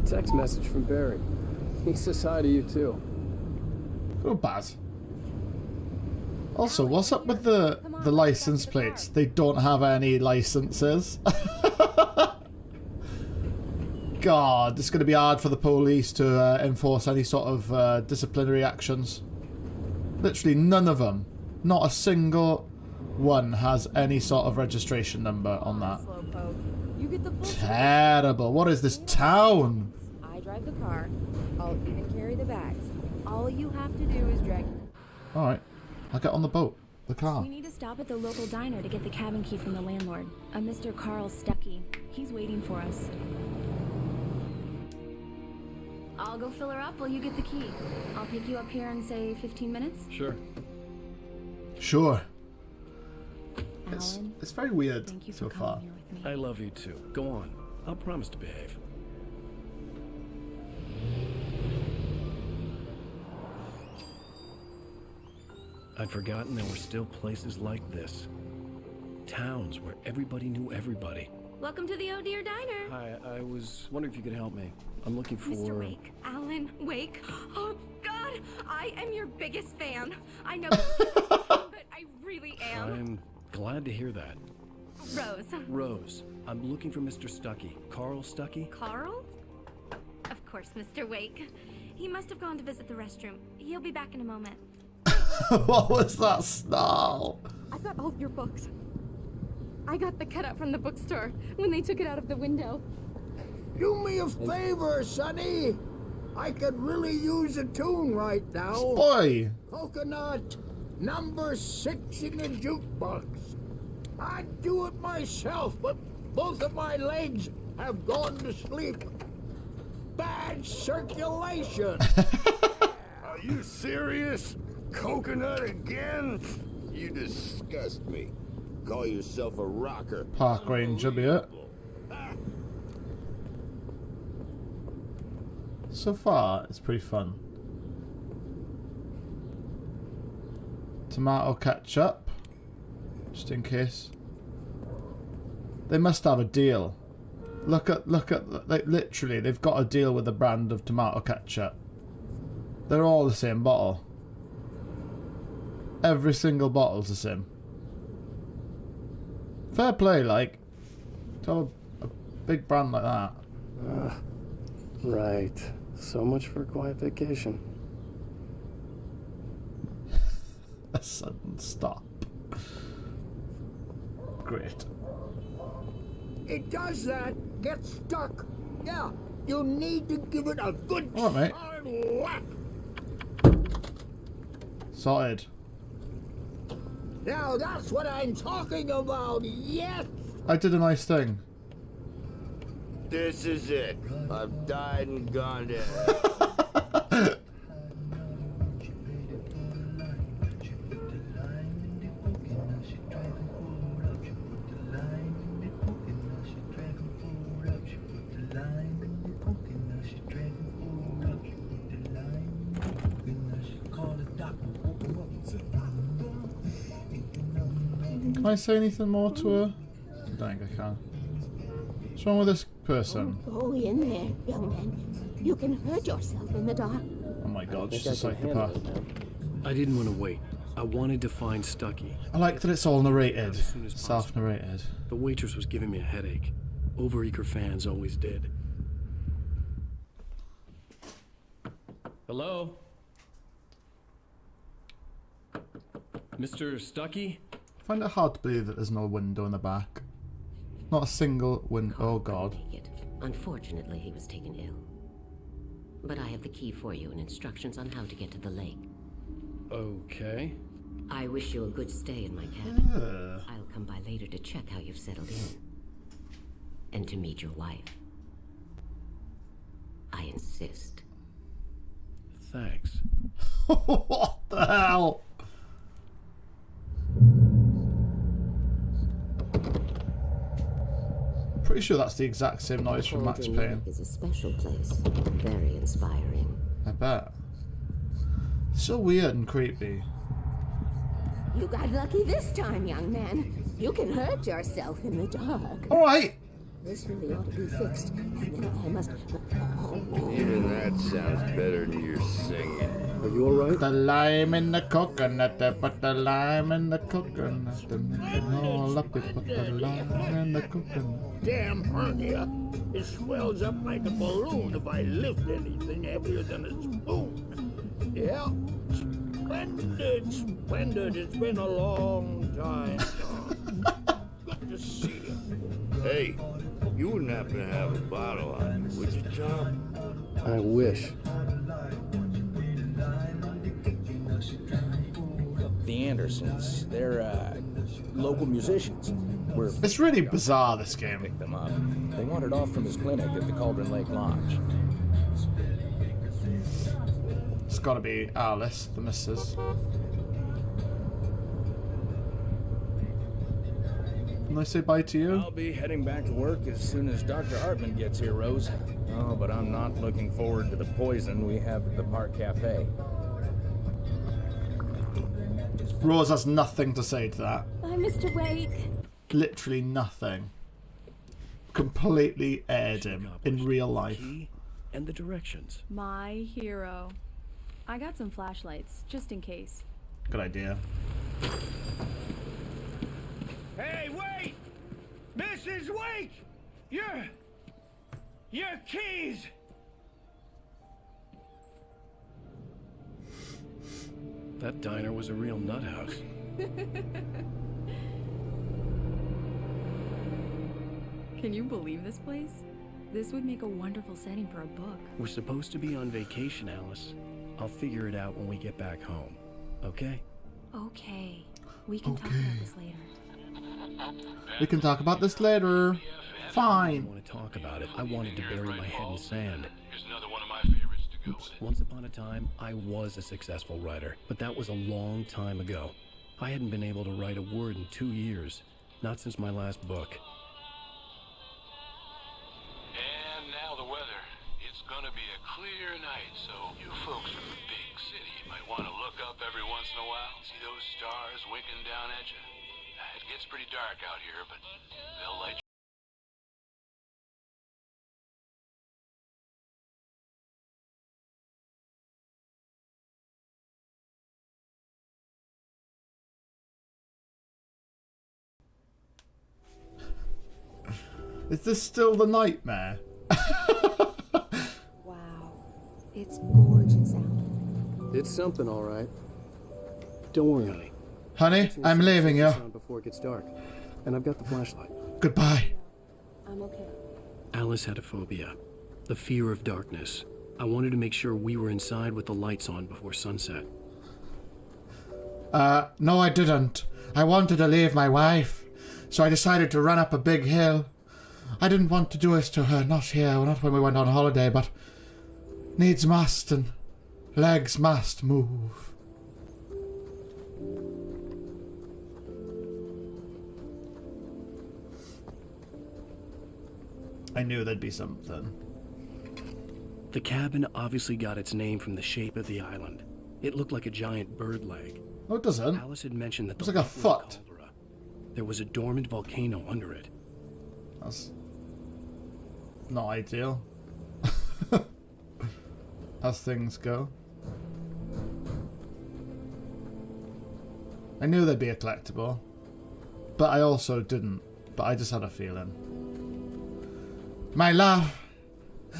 [SPEAKER 6] Text message from Barry. He says hi to you too.
[SPEAKER 1] Oh, bad. Also, what's up with the license plates? They don't have any licenses. God, it's going to be hard for the police to enforce any sort of disciplinary actions. Literally none of them. Not a single one has any sort of registration number on that.
[SPEAKER 5] You get the full
[SPEAKER 1] Terrible. What is this town?
[SPEAKER 5] I drive the car. I'll even carry the bags. All you have to do is drag.
[SPEAKER 1] Alright. I'll get on the boat. The car.
[SPEAKER 5] We need to stop at the local diner to get the cabin key from the landlord. A Mr. Carl Stuckey. He's waiting for us. I'll go fill her up while you get the key. I'll pick you up here in, say, 15 minutes.
[SPEAKER 2] Sure.
[SPEAKER 1] Sure.
[SPEAKER 5] Alan,
[SPEAKER 1] It's very weird
[SPEAKER 5] thank you
[SPEAKER 1] so
[SPEAKER 5] for
[SPEAKER 1] far.
[SPEAKER 5] coming here with me.
[SPEAKER 2] I love you too. Go on. I'll promise to behave. I'd forgotten there were still places like this. Towns where everybody knew everybody.
[SPEAKER 5] Welcome to the Oh Dear Diner.
[SPEAKER 2] Hi, I was wondering if you could help me. I'm looking for...
[SPEAKER 9] Mr. Wake, Alan Wake. Oh, God, I am your biggest fan. I know, but I really am.
[SPEAKER 2] I'm glad to hear that.
[SPEAKER 9] Rose.
[SPEAKER 2] Rose, I'm looking for Mr. Stuckey. Carl Stuckey?
[SPEAKER 9] Carl? Of course, Mr. Wake. He must have gone to visit the restroom. He'll be back in a moment.
[SPEAKER 1] What was that snarl?
[SPEAKER 9] I've got all of your books. I got the cutout from the bookstore when they took it out of the window.
[SPEAKER 3] Do me a favor, Sonny. I could really use a tune right now.
[SPEAKER 1] Boy!
[SPEAKER 3] Coconut, number 6 in the jukebox. I'd do it myself, but both of my legs have gone to sleep. Bad circulation.
[SPEAKER 10] Are you serious? Coconut again? You disgust me. Call yourself a rocker.
[SPEAKER 1] Park ranger be it. So far, it's pretty fun. Tomato ketchup. Just in case. They must have a deal. Look at, like, literally, they've got a deal with the brand of tomato ketchup. They're all the same bottle. Every single bottle's the same. Fair play, like, to have a big brand like that.
[SPEAKER 6] Right. So much for a quiet vacation.
[SPEAKER 1] A sudden stop. Great.
[SPEAKER 3] It does that. Get stuck. Yeah, you need to give it a good
[SPEAKER 1] All right, mate.
[SPEAKER 3] hard whack.
[SPEAKER 1] Sorted.
[SPEAKER 3] Now that's what I'm talking about. Yes.
[SPEAKER 1] I did a nice thing.
[SPEAKER 10] This is it. I've died and gone to hell.
[SPEAKER 1] Can I say anything more to her? I don't think I can. What's wrong with this person?
[SPEAKER 11] Go in there, young man. You can hurt yourself in the dark.
[SPEAKER 1] Oh my god, she's
[SPEAKER 6] I
[SPEAKER 1] a
[SPEAKER 6] think I can handle
[SPEAKER 1] psychopath.
[SPEAKER 6] it now.
[SPEAKER 2] I didn't want to wait. I wanted to find Stucky.
[SPEAKER 1] I like that it's all narrated.
[SPEAKER 2] As soon as possible.
[SPEAKER 1] Self-narrated.
[SPEAKER 2] The waitress was giving me a headache. Overeager fans always did. Hello? Mr. Stucky?
[SPEAKER 1] I find it hard to believe that there's no window in the back. Not a single window. Oh god.
[SPEAKER 12] Make it. Unfortunately, he was taken ill. But I have the key for you and instructions on how to get to the lake.
[SPEAKER 2] Okay.
[SPEAKER 12] I wish you a good stay in my cabin. I'll come by later to check how you've settled in. And to meet your wife. I insist.
[SPEAKER 2] Thanks.
[SPEAKER 1] What the hell? Pretty sure that's the exact same noise from Max
[SPEAKER 12] Cauldron
[SPEAKER 1] Payne.
[SPEAKER 12] Lake is a special place. Very inspiring.
[SPEAKER 1] I bet. So weird and creepy.
[SPEAKER 11] You got lucky this time, young man. You can hurt yourself in the dark.
[SPEAKER 1] Alright!
[SPEAKER 11] This really ought to be fixed. And then I must...
[SPEAKER 10] Even that sounds better than your singing.
[SPEAKER 6] Are you alright?
[SPEAKER 1] The lime in the coconut, they put the lime in the coconut, and make it all up, they put the lime in the coconut.
[SPEAKER 3] Damn hernia. It swells up like a balloon if I lift anything heavier than a spoon. Yeah. Splendid, splendid. It's been a long time, Tom. Good to see you.
[SPEAKER 10] Hey, you wouldn't happen to have a bottle on you, would you, Tom?
[SPEAKER 6] I wish.
[SPEAKER 13] The Andersons, they're local musicians.
[SPEAKER 1] It's really bizarre, this game.
[SPEAKER 13] Picked them up. They wandered off from his clinic at the Cauldron Lake Lodge.
[SPEAKER 1] It's gotta be Alice, the missus. Can I say bye to you?
[SPEAKER 13] I'll be heading back to work as soon as Dr. Hartman gets here, Rose. Oh, but I'm not looking forward to the poison we have at the Park Cafe.
[SPEAKER 1] Rose has nothing to say to that.
[SPEAKER 11] Bye, Mr. Wake.
[SPEAKER 1] Literally nothing. Completely aired him in real life.
[SPEAKER 2] Key and the directions.
[SPEAKER 14] My hero. I got some flashlights, just in case.
[SPEAKER 1] Good idea.
[SPEAKER 8] Hey, wait! Mrs. Wake! Your keys!
[SPEAKER 2] That diner was a real nut house.
[SPEAKER 14] Can you believe this place? This would make a wonderful setting for a book.
[SPEAKER 2] We're supposed to be on vacation, Alice. I'll figure it out when we get back home. Okay?
[SPEAKER 5] Okay. We can talk about this later.
[SPEAKER 1] We can talk about this later.
[SPEAKER 2] I
[SPEAKER 1] Fine.
[SPEAKER 2] didn't want to talk about it. I wanted to bury my head in sand.
[SPEAKER 15] Here's another one of my favorites to go with.
[SPEAKER 2] Once upon a time, I was a successful writer, but that was a long time ago. I hadn't been able to write a word in 2 years, not since my last book.
[SPEAKER 15] And now the weather. It's gonna be a clear night, so you folks from the big city might want to look up every once in a while. See those stars winking down at you? It gets pretty dark out here, but they'll light you.
[SPEAKER 1] Is this still the nightmare?
[SPEAKER 11] Wow. It's gorgeous out.
[SPEAKER 6] It's something, all right. Don't worry, honey.
[SPEAKER 1] Honey, I'm leaving you.
[SPEAKER 6] Before it gets dark, and I've got the flashlight.
[SPEAKER 1] Goodbye.
[SPEAKER 11] I'm okay.
[SPEAKER 2] Alice had a phobia, the fear of darkness. I wanted to make sure we were inside with the lights on before sunset.
[SPEAKER 1] No I didn't. I wanted to leave my wife, so I decided to run up a big hill. I didn't want to do this to her, not here, not when we went on holiday, but needs must and legs must move. I knew there'd be something.
[SPEAKER 2] The cabin obviously got its name from the shape of the island. It looked like a giant bird leg.
[SPEAKER 1] No, it doesn't.
[SPEAKER 2] Alice had mentioned that
[SPEAKER 1] it's like a foot.
[SPEAKER 2] There was a dormant volcano under it.
[SPEAKER 1] That's not ideal. As things go. I knew there'd be a collectible, but I also didn't. But I just had a feeling. My love,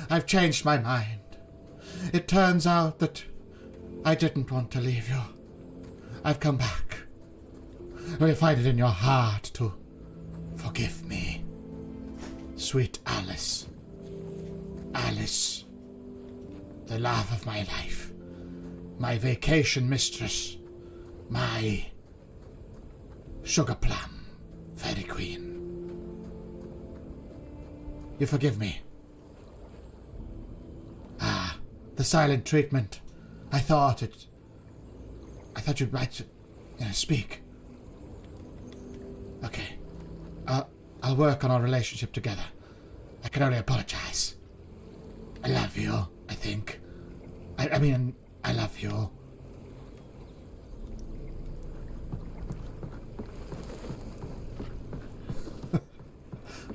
[SPEAKER 1] I've changed my mind. It turns out that I didn't want to leave you. I've come back. Will you find it in your heart to forgive me? Sweet Alice. Alice. The love of my life. My vacation mistress. My sugar plum. Fairy queen. You forgive me? Ah, the silent treatment. I thought you'd like to speak. Okay. I'll work on our relationship together. I can only apologize. I love you, I think. I mean, I love you.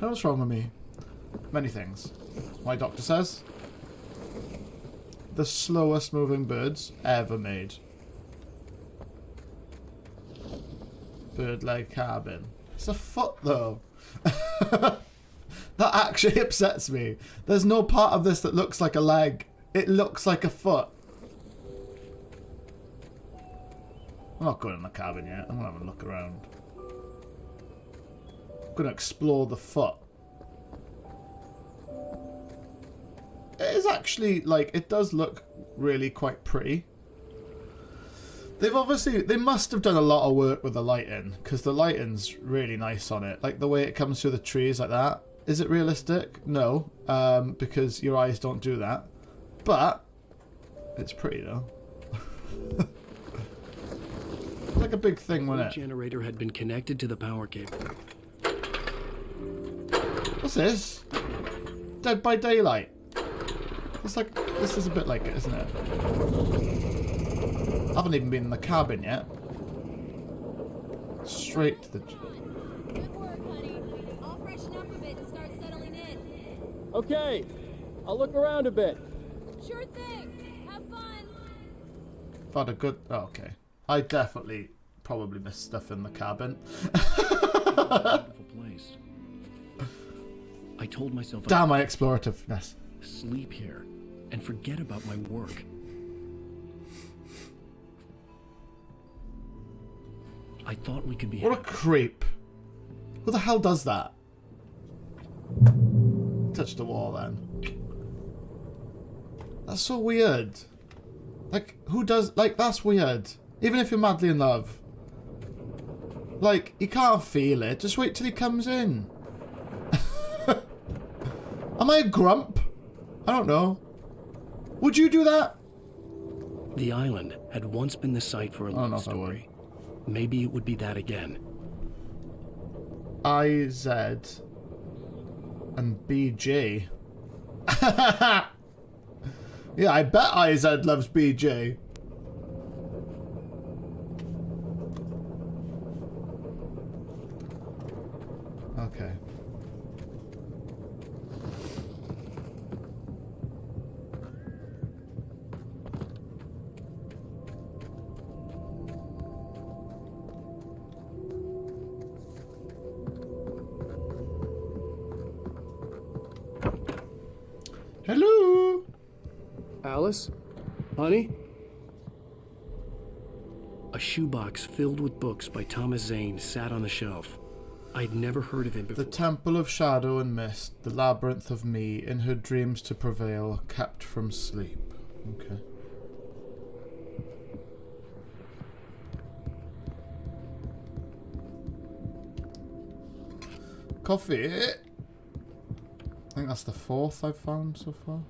[SPEAKER 1] What's wrong with me? Many things. My doctor says. The slowest moving birds ever made. Bird-leg cabin. It's a foot, though. That actually upsets me. There's no part of this that looks like a leg. It looks like a foot. I'm not going in the cabin yet. I'm going to have a look around. I'm going to explore the foot. It is actually, like, it does look really quite pretty. They must have done a lot of work with the lighting, because the lighting's really nice on it. Like, the way it comes through the trees like that. Is it realistic? No, because your eyes don't do that. But, it's pretty, though. It's like a big thing, wasn't it?
[SPEAKER 2] The generator had been connected to the power cable.
[SPEAKER 1] What's this? Dead by Daylight. It's like, this is a bit like it, isn't it? I haven't even been in the cabin yet. Straight to the...
[SPEAKER 16] Good work, honey. I'll freshen up a bit and start settling in.
[SPEAKER 6] Okay, I'll look around a bit.
[SPEAKER 16] Sure thing. Have fun.
[SPEAKER 1] Thought a good... Oh, okay. I definitely probably missed stuff in the cabin.
[SPEAKER 2] Beautiful place. I told myself...
[SPEAKER 1] Damn my explorativeness.
[SPEAKER 2] Sleep here and forget about my work. I thought we could be
[SPEAKER 1] What a creep. Who the hell does that? To touched the wall then. That's so weird. Like, who does... Like, that's weird. Even if you're madly in love. Like, you can't feel it. Just wait till he comes in. Am I a grump? I don't know. Would you do that?
[SPEAKER 2] The island had once been the site for a love story. Maybe it would be that again.
[SPEAKER 1] IZ and BJ. Yeah, I bet IZ loves BJ. Okay. Hello?
[SPEAKER 6] Alice? Honey?
[SPEAKER 2] A shoebox filled with books by Thomas Zane sat on the shelf. I'd never heard of him before.
[SPEAKER 1] The Temple of Shadow and Mist, the Labyrinth of Me, in her dreams to prevail, kept from sleep. Okay. Coffee. I think that's the 4th I've found so far.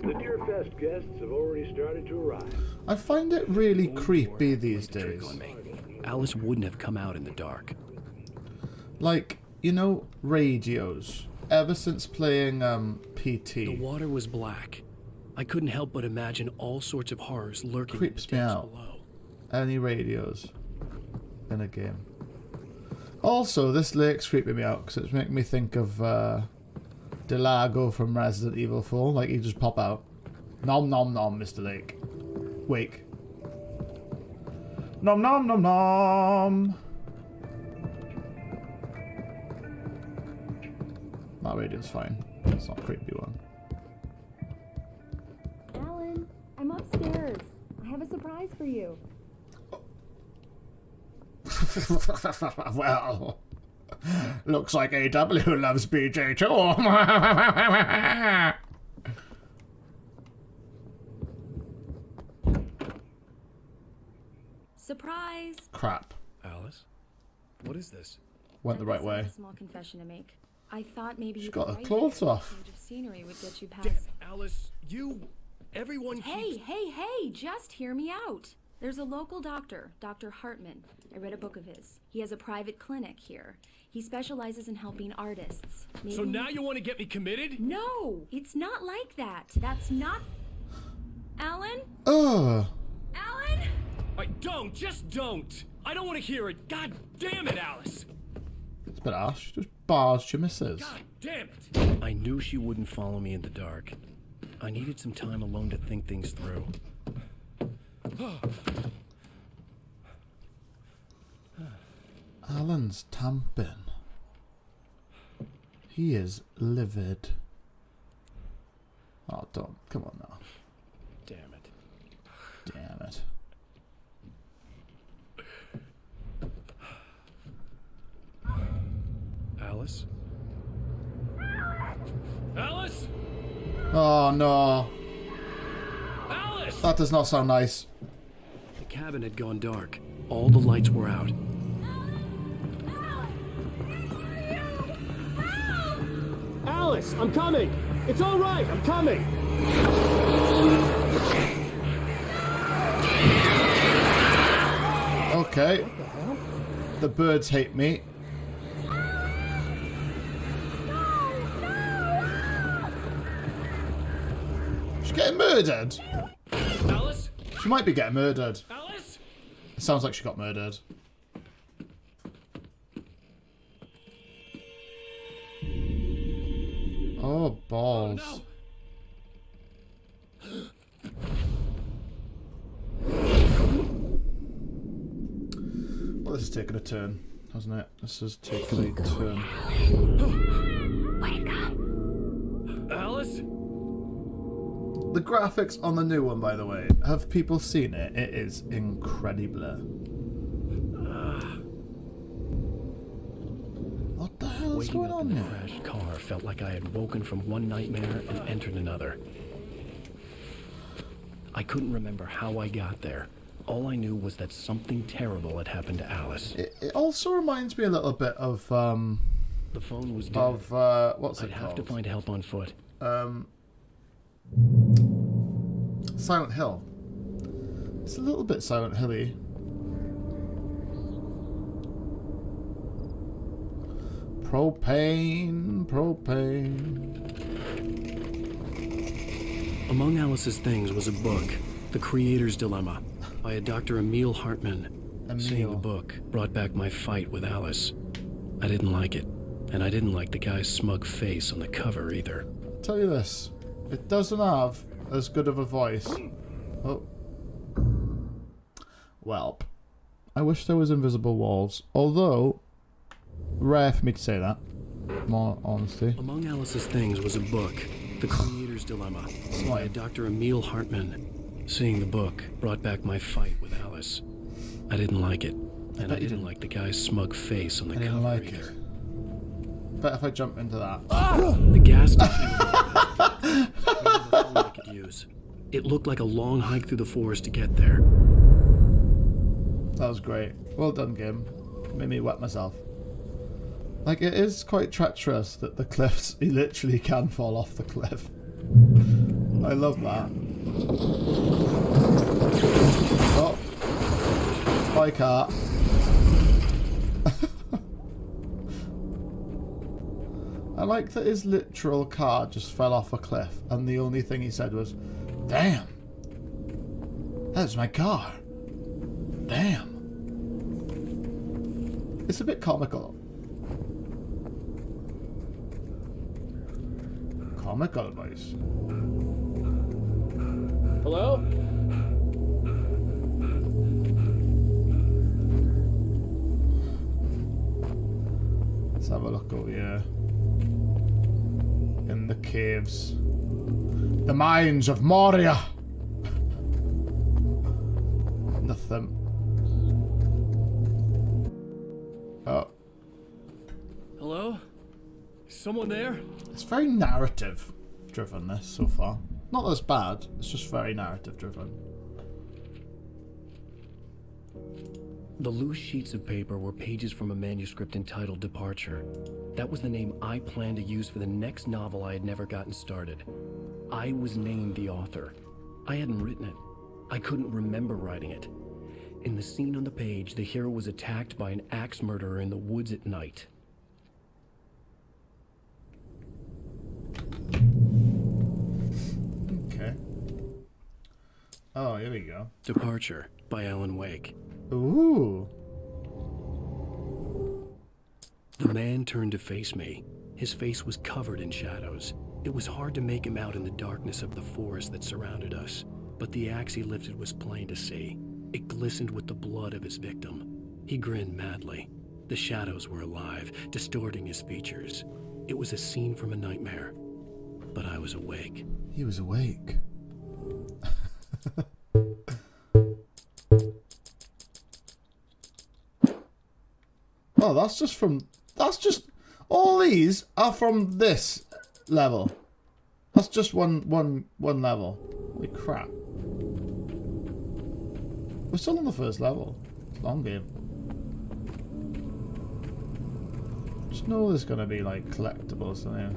[SPEAKER 7] The Deerfest guests have already started to arrive.
[SPEAKER 1] I find it really creepy these days.
[SPEAKER 2] Alice wouldn't have come out in the dark.
[SPEAKER 1] Like, you know, radios. Ever since playing PT.
[SPEAKER 2] The water was black. I couldn't help but imagine all sorts of horrors lurking
[SPEAKER 1] Creeps
[SPEAKER 2] in the
[SPEAKER 1] me
[SPEAKER 2] depths
[SPEAKER 1] out.
[SPEAKER 2] below.
[SPEAKER 1] Any radios in a game. Also, this lake's creeping me out because it's making me think of Delago from Resident Evil 4. Like, he just pop out. Nom nom nom, Mr. Lake. Wake. Nom nom nom nom. That radio's fine. It's not a creepy one.
[SPEAKER 14] Alan, I'm upstairs. I have a surprise for you.
[SPEAKER 1] Well, looks like AW loves BJ too.
[SPEAKER 5] Surprise!
[SPEAKER 1] Crap.
[SPEAKER 2] Alice? What is this?
[SPEAKER 1] Went the right way.
[SPEAKER 5] A small confession to make. I thought maybe
[SPEAKER 1] She's
[SPEAKER 5] you
[SPEAKER 1] got
[SPEAKER 5] could
[SPEAKER 1] her
[SPEAKER 5] write
[SPEAKER 1] clothes
[SPEAKER 5] it.
[SPEAKER 1] off.
[SPEAKER 5] A change of scenery would get you past.
[SPEAKER 2] Alice, everyone
[SPEAKER 5] Hey, just hear me out. There's a local doctor, Dr. Hartman. I read a book of his. He has a private clinic here. He specializes in helping artists.
[SPEAKER 2] So now you want to get me committed?
[SPEAKER 5] No, it's not like that. That's not... Alan?
[SPEAKER 1] Ugh.
[SPEAKER 5] Alan?
[SPEAKER 2] Just don't. I don't want to hear it. God damn it, Alice.
[SPEAKER 1] It's a bit harsh. Just barged your missus.
[SPEAKER 2] God damn it. I knew she wouldn't follow me in the dark. I needed some time alone to think things through.
[SPEAKER 1] Alan's tamping. He is livid. Oh, don't. Come on now.
[SPEAKER 2] Damn it.
[SPEAKER 1] Damn it.
[SPEAKER 2] Alice? Alice?
[SPEAKER 1] Oh, no.
[SPEAKER 2] Alice!
[SPEAKER 1] That does not sound nice.
[SPEAKER 2] The cabin had gone dark. All the lights were out.
[SPEAKER 6] Alice, I'm coming! It's all right, I'm coming!
[SPEAKER 1] Okay. What the hell? The birds hate me. She's getting murdered.
[SPEAKER 2] Alice?
[SPEAKER 1] She might be getting murdered.
[SPEAKER 2] Alice?
[SPEAKER 1] It sounds like she got murdered. Oh, balls.
[SPEAKER 2] Oh,
[SPEAKER 1] Well, this is taking a turn, hasn't it? This is taking a turn.
[SPEAKER 11] Wake up.
[SPEAKER 2] Alice?
[SPEAKER 1] The graphics on the new one, by the way, have people seen it? It is incredible. hell's going on
[SPEAKER 2] Waking up in
[SPEAKER 1] here?
[SPEAKER 2] the crashed car felt like I had woken from one nightmare and entered another. I couldn't remember how I got there. All I knew was that something terrible had happened to Alice.
[SPEAKER 1] It also reminds me a little bit of
[SPEAKER 2] the phone was dead.
[SPEAKER 1] Of what's it
[SPEAKER 2] I'd
[SPEAKER 1] called?
[SPEAKER 2] have to find help on foot.
[SPEAKER 1] Silent Hill. It's a little bit Silent Hilly. Propane.
[SPEAKER 2] Among Alice's things was a book, The Creator's Dilemma, by a Dr. Emil Hartman. Seeing the book brought back my fight with Alice. I didn't like it, and I didn't like the guy's smug face on the cover either.
[SPEAKER 1] I'll tell you this, it doesn't have as good of a voice. Oh. Welp. I wish there was invisible walls, although rare for me to say that. More honesty.
[SPEAKER 2] Among Alice's things was a book, The Creator's Dilemma, by a Dr. Emil Hartman. Seeing the book brought back my fight with Alice. I didn't like it, and I didn't like the guy's smug face on the cover
[SPEAKER 1] like
[SPEAKER 2] either.
[SPEAKER 1] Bet if I jump into that.
[SPEAKER 2] The gas station was the phone I could use. It looked like a long hike through the forest to get there.
[SPEAKER 1] That was great. Well done, game. Made me wet myself. Like, it is quite treacherous that the cliffs, he literally can fall off the cliff. I love that. Oh. Bye, car. I like that his literal car just fell off a cliff and the only thing he said was, "Damn. That's my car. Damn." It's a bit comical. Comical voice.
[SPEAKER 7] Hello?
[SPEAKER 1] Let's have a look over here. In the caves. The mines of Moria. Nothing. Oh.
[SPEAKER 2] Hello? Someone there?
[SPEAKER 1] It's very narrative driven, this, so far. Not that it's bad, it's just very narrative driven.
[SPEAKER 2] The loose sheets of paper were pages from a manuscript entitled Departure. That was the name I planned to use for the next novel I had never gotten started. I was named the author. I hadn't written it. I couldn't remember writing it. In the scene on the page, the hero was attacked by an axe murderer in the woods at night.
[SPEAKER 1] Okay. Oh, here we go.
[SPEAKER 2] Departure by Alan Wake.
[SPEAKER 1] Ooh.
[SPEAKER 2] The man turned to face me. His face was covered in shadows. It was hard to make him out in the darkness of the forest that surrounded us, but the axe he lifted was plain to see. It glistened with the blood of his victim. He grinned madly. The shadows were alive, distorting his features. It was a scene from a nightmare, but I was awake.
[SPEAKER 1] He was awake. Oh, that's just all these are from this level. That's just one level. Holy crap. We're still on the first level. It's a long game. Just know there's gonna be like collectibles in here.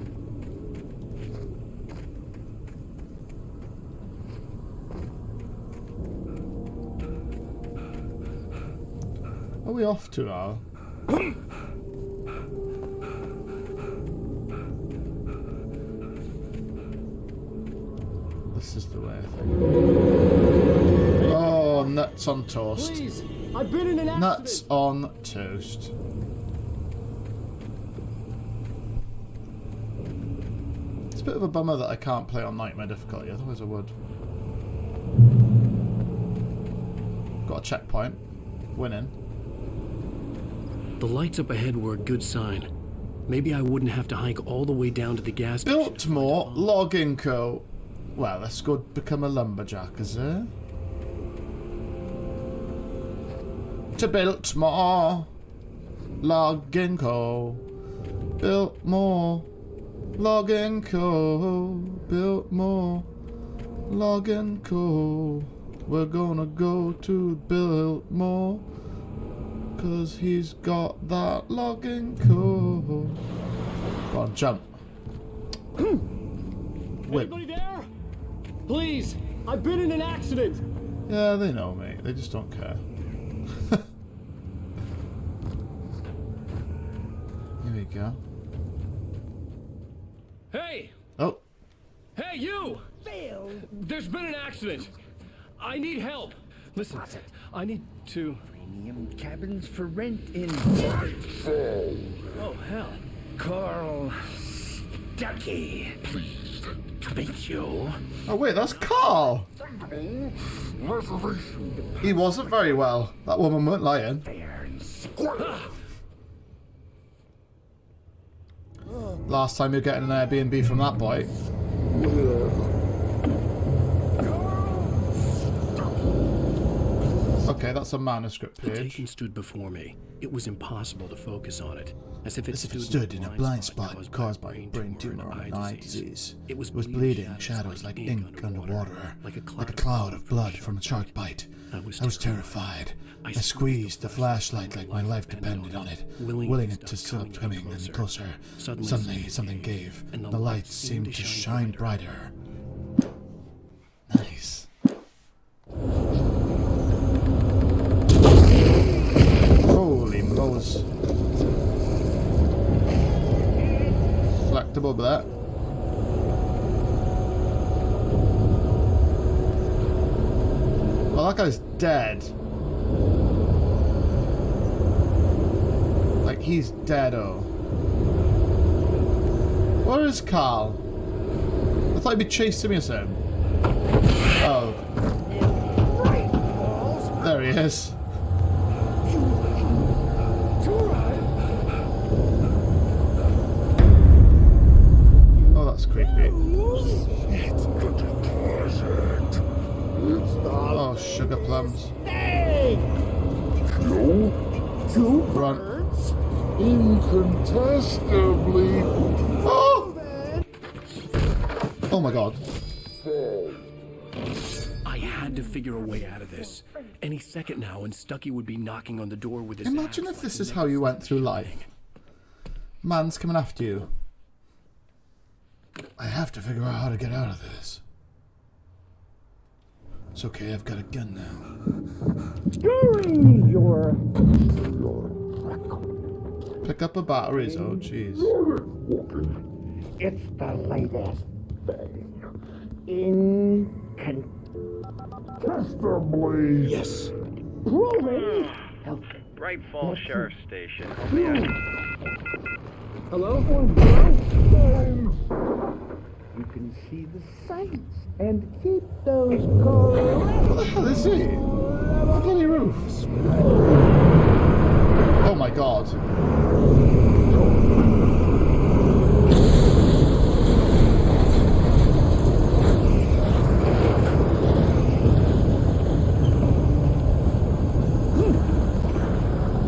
[SPEAKER 1] Are we off to now? This is the way, I think. Oh, nuts on toast.
[SPEAKER 6] Please, I've been in an accident.
[SPEAKER 1] Nuts on toast. It's a bit of a bummer that I can't play on Nightmare difficulty, otherwise I would. Got a checkpoint. Winning.
[SPEAKER 2] The lights up ahead were a good sign. Maybe I wouldn't have to hike all the way down to the gas station.
[SPEAKER 1] Biltmore Logging Co. Well, let's go become a lumberjack, is it? To Biltmore Logging Co. Built more. Logging coal. Built more. Logging coal. We're gonna go to Biltmore, 'cause he's got that logging coal. Go on, jump.
[SPEAKER 6] Anybody there? Please, I've been in an accident.
[SPEAKER 1] Yeah, they know, mate. They just don't care. Here we go.
[SPEAKER 17] Hey!
[SPEAKER 1] Oh.
[SPEAKER 17] Hey, you!
[SPEAKER 3] Phil!
[SPEAKER 17] There's been an accident. I need help. Listen, I need to...
[SPEAKER 3] Premium cabins for rent in...
[SPEAKER 17] Oh, hell.
[SPEAKER 3] Carl Stucky. Pleased to meet you.
[SPEAKER 1] Oh, wait, that's Carl! He wasn't very well. That woman weren't lying. Last time you're getting an Airbnb from that boy. Okay, that's a manuscript
[SPEAKER 2] The
[SPEAKER 1] page.
[SPEAKER 2] Taken stood before me. It was impossible to focus on it, as if it
[SPEAKER 1] stood in a blind spot caused by brain tumor and eye disease. It was bleeding shadows like ink underwater, like a cloud of blood from a shark bite. I was terrified. I squeezed the flashlight like my life depended on it, willing it to stop coming any closer. Suddenly, something gave, and the light seemed to shine brighter. Nice. Holy moles. Collectible that. Well, that guy's dead. Like, he's dead-o. Where is Carl? I thought he'd be chasing me or something. Oh. There he is. Oh, that's creepy. Oh, sugar plums. Run.
[SPEAKER 3] Incontestably.
[SPEAKER 1] Oh! Oh my god.
[SPEAKER 2] I had to figure a way out of this. Any second now, and Stucky would be knocking on the door with his
[SPEAKER 1] Imagine
[SPEAKER 2] axe
[SPEAKER 1] if this
[SPEAKER 2] like
[SPEAKER 1] is how you went through life. Man's coming after you. I have to figure out how to get out of this. It's okay, I've got a gun now.
[SPEAKER 3] During your
[SPEAKER 1] Pick up a batteries, oh jeez.
[SPEAKER 3] It's the latest thing. Incontestably.
[SPEAKER 6] Yes.
[SPEAKER 3] Proving.
[SPEAKER 8] Bright Falls Sheriff Station.
[SPEAKER 6] Hello?
[SPEAKER 3] You can see the sights and keep those cars.
[SPEAKER 1] What the hell is he? The bloody roof. Oh my god.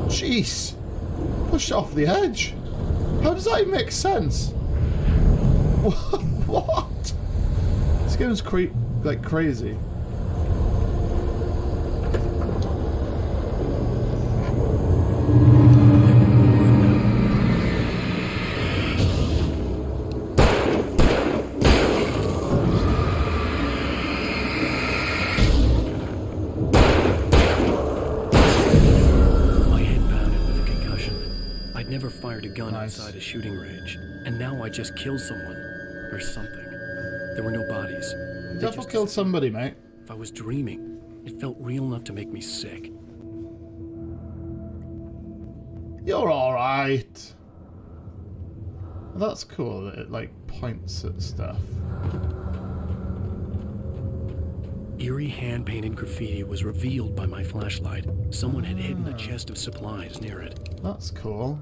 [SPEAKER 1] Jeez. Pushed off the edge. How does that even make sense? What? This game's like crazy.
[SPEAKER 2] Never fired a gun outside a shooting range, and now I just killed someone, or something. There were no bodies.
[SPEAKER 1] You definitely killed somebody, mate.
[SPEAKER 2] If I was dreaming, it felt real enough to make me sick.
[SPEAKER 1] You're alright. That's cool that it, like, points at stuff.
[SPEAKER 2] Eerie hand-painted graffiti was revealed by my flashlight. Someone had hidden a chest of supplies near it.
[SPEAKER 1] That's cool.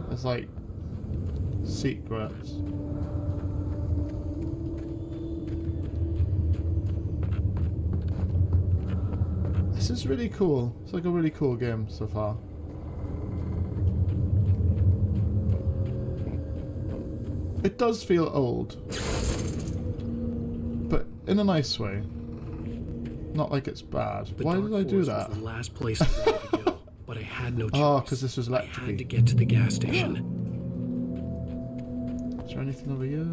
[SPEAKER 1] There's like secrets. This is really cool. It's like a really cool game so far. It does feel old. But in a nice way. Not like it's bad. Why did I do that?
[SPEAKER 2] Was the last place I wanted to go, but I had no choice.
[SPEAKER 1] Oh, because this was
[SPEAKER 2] I
[SPEAKER 1] electric.
[SPEAKER 2] had to get to the gas station.
[SPEAKER 1] Is there anything over here?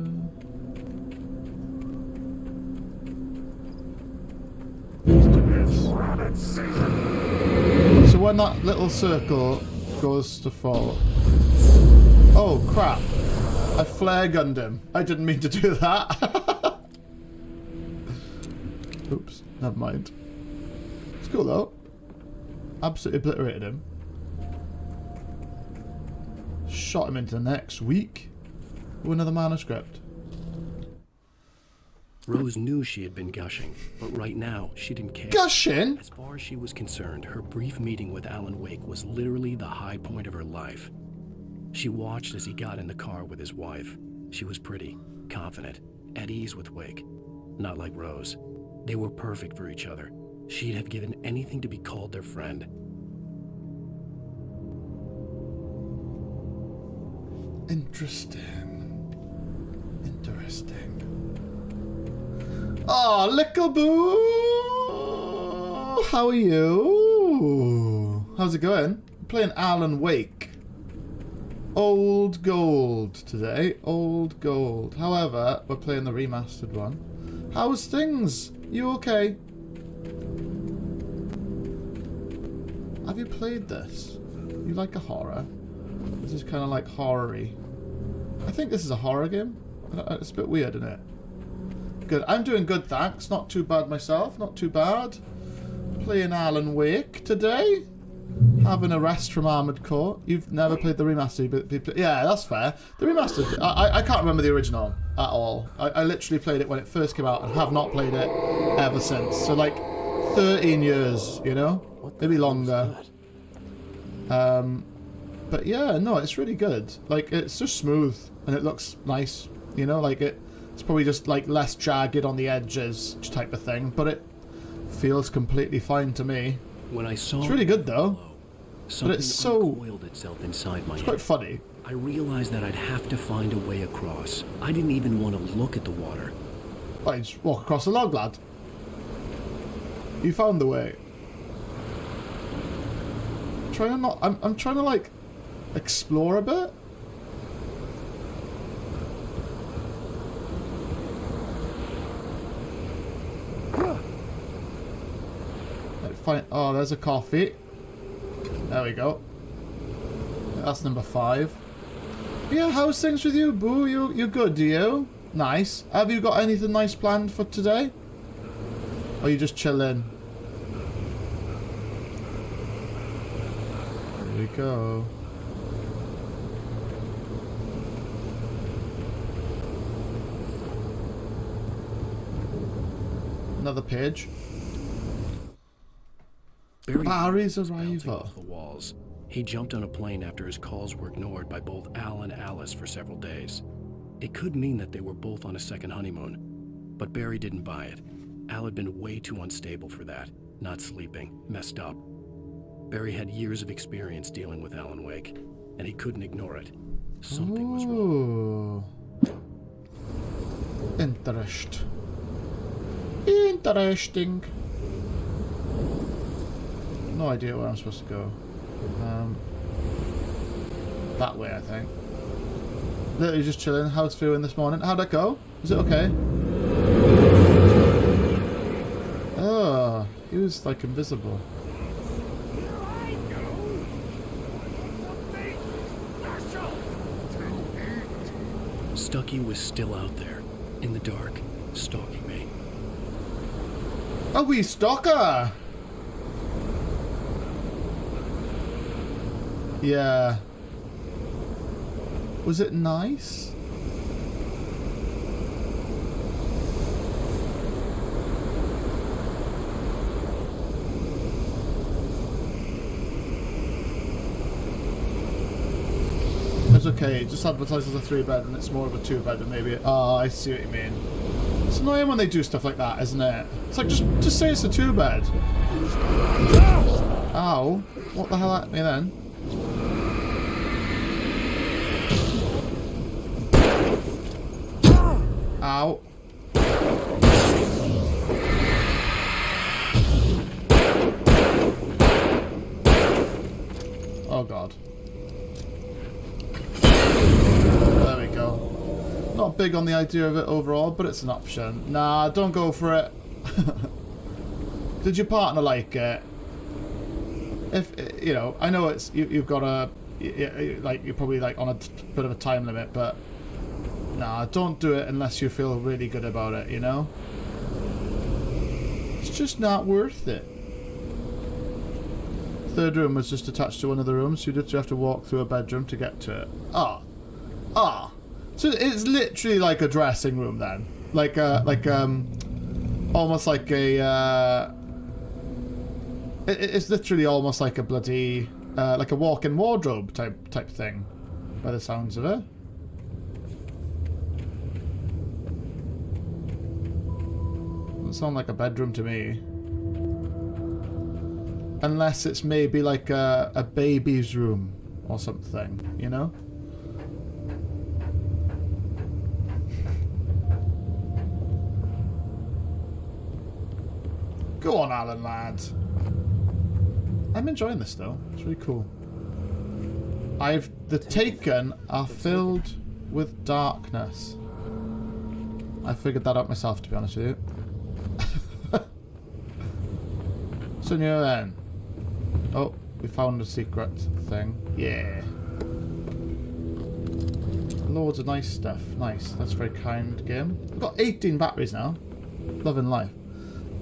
[SPEAKER 1] Let's do this. So when that little circle goes to fall... Oh, crap. I flare gunned him. I didn't mean to do that. Oops, never mind. It's cool though. Absolutely obliterated him. Shot him into the next week. With another manuscript.
[SPEAKER 2] Rose knew she had been gushing, but right now she didn't care.
[SPEAKER 1] Gushing?
[SPEAKER 2] As far as she was concerned, her brief meeting with Alan Wake was literally the high point of her life. She watched as he got in the car with his wife. She was pretty, confident, at ease with Wake. Not like Rose. They were perfect for each other. She'd have given anything to be called their friend.
[SPEAKER 1] Interesting. Interesting. Oh, Little Boo! How are you? How's it going? I'm playing Alan Wake. Old Gold today. Old Gold. However, we're playing the remastered one. How's things? You okay? Have you played this? You like a horror? This is kind of like horror-y. I think this is a horror game. It's a bit weird, isn't it? Good. I'm doing good, thanks. Not too bad myself. Not too bad. Playing Alan Wake today. Having a rest from Armored Core. You've never played the remastered, but yeah, that's fair. The remastered, I can't remember the original at all. I literally played it when it first came out and have not played it ever since. So like 13 years, you know? Maybe longer. But yeah, no, it's really good. Like, it's just smooth and it looks nice, you know? Like, it's probably just like less jagged on the edges type of thing, but it feels completely fine to me.
[SPEAKER 2] When I saw
[SPEAKER 1] it's really good though, but it's so
[SPEAKER 2] uncoiled itself inside my
[SPEAKER 1] it's
[SPEAKER 2] head.
[SPEAKER 1] quite funny.
[SPEAKER 2] I realized that I'd have to find a way across. I didn't even want to look at the water.
[SPEAKER 1] Well, you just walk across the log, lad. You found the way. I'm trying to like explore a bit. Oh, there's a coffee. There we go. That's number 5. Yeah, how's things with you, Boo? You're good, do you? Nice. Have you got anything nice planned for today? Or are you just chilling? Here we go. Another page. Barry's arrival.
[SPEAKER 2] Off the walls. He jumped on a plane after his calls were ignored by both Al and Alice for several days. It could mean that they were both on a second honeymoon, but Barry didn't buy it. Al had been way too unstable for that, not sleeping, messed up. Barry had years of experience dealing with Alan Wake, and he couldn't ignore it. Something was wrong.
[SPEAKER 1] Interesting. No idea where I'm supposed to go. That way, I think. Literally just chilling. How's it feeling this morning? How'd that go? Is it okay? Oh, he was like invisible.
[SPEAKER 2] Stucky was still out there, in the dark, stalking me.
[SPEAKER 1] A wee stalker! Yeah. Was it nice? It's okay, it just advertises a 3-bed and it's more of a 2-bed and maybe... Oh, I see what you mean. It's annoying when they do stuff like that, isn't it? It's like, just say it's a 2-bed. Ow. What the hell at me then? Ow. Oh god. There we go. Not big on the idea of it overall, but it's an option. Nah, don't go for it. Did your partner like it? If, you know, I know it's, you've got a, like, you're probably like on a bit of a time limit, but nah, don't do it unless you feel really good about it, you know? It's just not worth it. Third room was just attached to one of the rooms, so you just have to walk through a bedroom to get to it. So it's literally like a dressing room then, almost like a. It's literally almost like a bloody like a walk-in wardrobe type thing, by the sounds of it. Doesn't sound like a bedroom to me. Unless it's maybe like a baby's room or something, you know? Go on, Alan, lad. I'm enjoying this though. It's really cool. The taken are filled with darkness. I figured that out myself, to be honest with you. So near then. Oh, we found a secret thing. Yeah. Loads of nice stuff. Nice. That's very kind, game. I've got 18 batteries now. Loving life.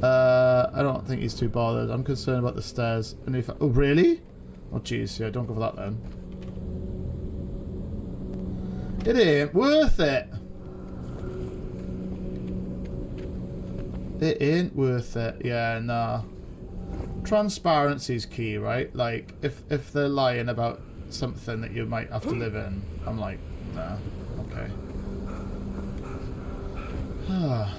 [SPEAKER 1] I don't think he's too bothered. I'm concerned about the stairs. And if oh, really? Oh, jeez. Yeah, don't go for that then. It ain't worth it. It ain't worth it. Yeah, nah. Transparency is key, right? Like, if they're lying about something that you might have to live in, I'm like, nah, okay.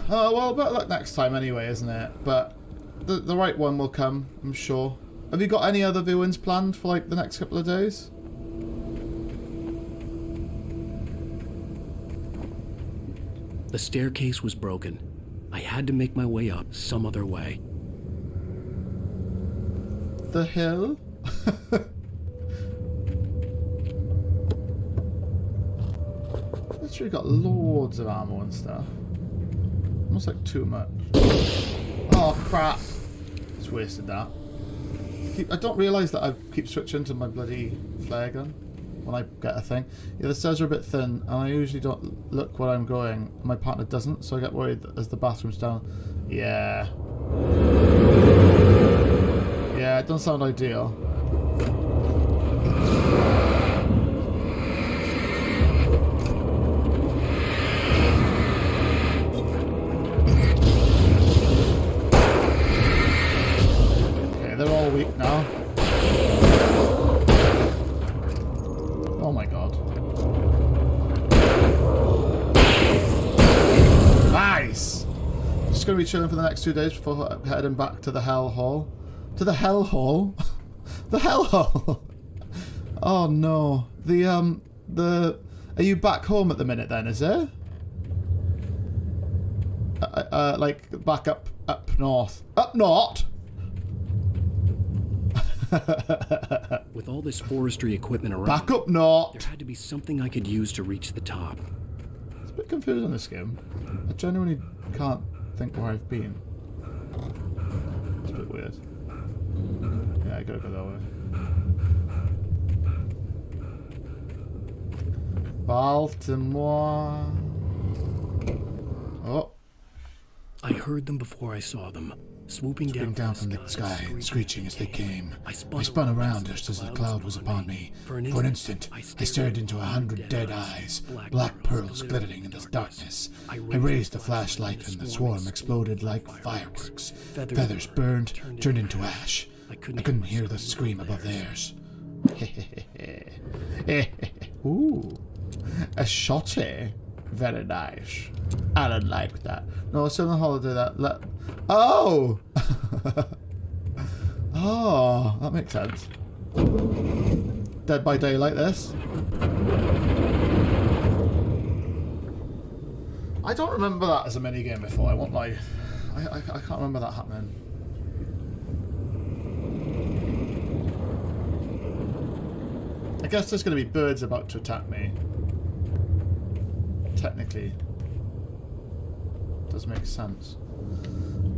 [SPEAKER 1] Oh, well, better luck next time anyway, isn't it? But the right one will come, I'm sure. Have you got any other viewings planned for, like, the next couple of days?
[SPEAKER 2] The staircase was broken. I had to make my way up some other way.
[SPEAKER 1] The hill? Literally got loads of ammo and stuff. Almost like too much. Oh crap! Just wasted that. I don't realise that I keep switching to my bloody flare gun when I get a thing. Yeah, the stairs are a bit thin, and I usually don't look where I'm going. My partner doesn't, so I get worried as the bathroom's down. Yeah. Yeah, it doesn't sound ideal. Okay, they're all weak now. Oh my god. Nice! Just gonna be chilling for the next 2 days before heading back to the Hell Hall. To the Hell Hall? The Hell Hall? Oh no. Are you back home at the minute then, is it? Like, back up north. Up north?
[SPEAKER 2] With all this forestry equipment around,
[SPEAKER 1] back up north!
[SPEAKER 2] There had to be something I could use to reach the top.
[SPEAKER 1] It's a bit confusing, this game. I genuinely can't think where I've been. It's a bit weird. Yeah, I gotta go that way. Baltimore. Oh.
[SPEAKER 2] I heard them before I saw them, swooping down
[SPEAKER 18] from the sky, screeching as they came. I spun around just as the cloud was upon me. For an instant, I stared into 100 dead eyes, black pearls glittering in the darkness. I raised the flashlight and the swarm exploded like fireworks. Feathers burned, turned into ash. I couldn't hear the scream above theirs.
[SPEAKER 1] Ooh, a shotty. Very nice. I don't like that. No, it's on the holiday that. Oh! Oh, that makes sense. Dead by Daylight, this. I don't remember that as a minigame before, I won't lie. I can't remember that happening. I guess there's going to be birds about to attack me. Technically. Does make sense.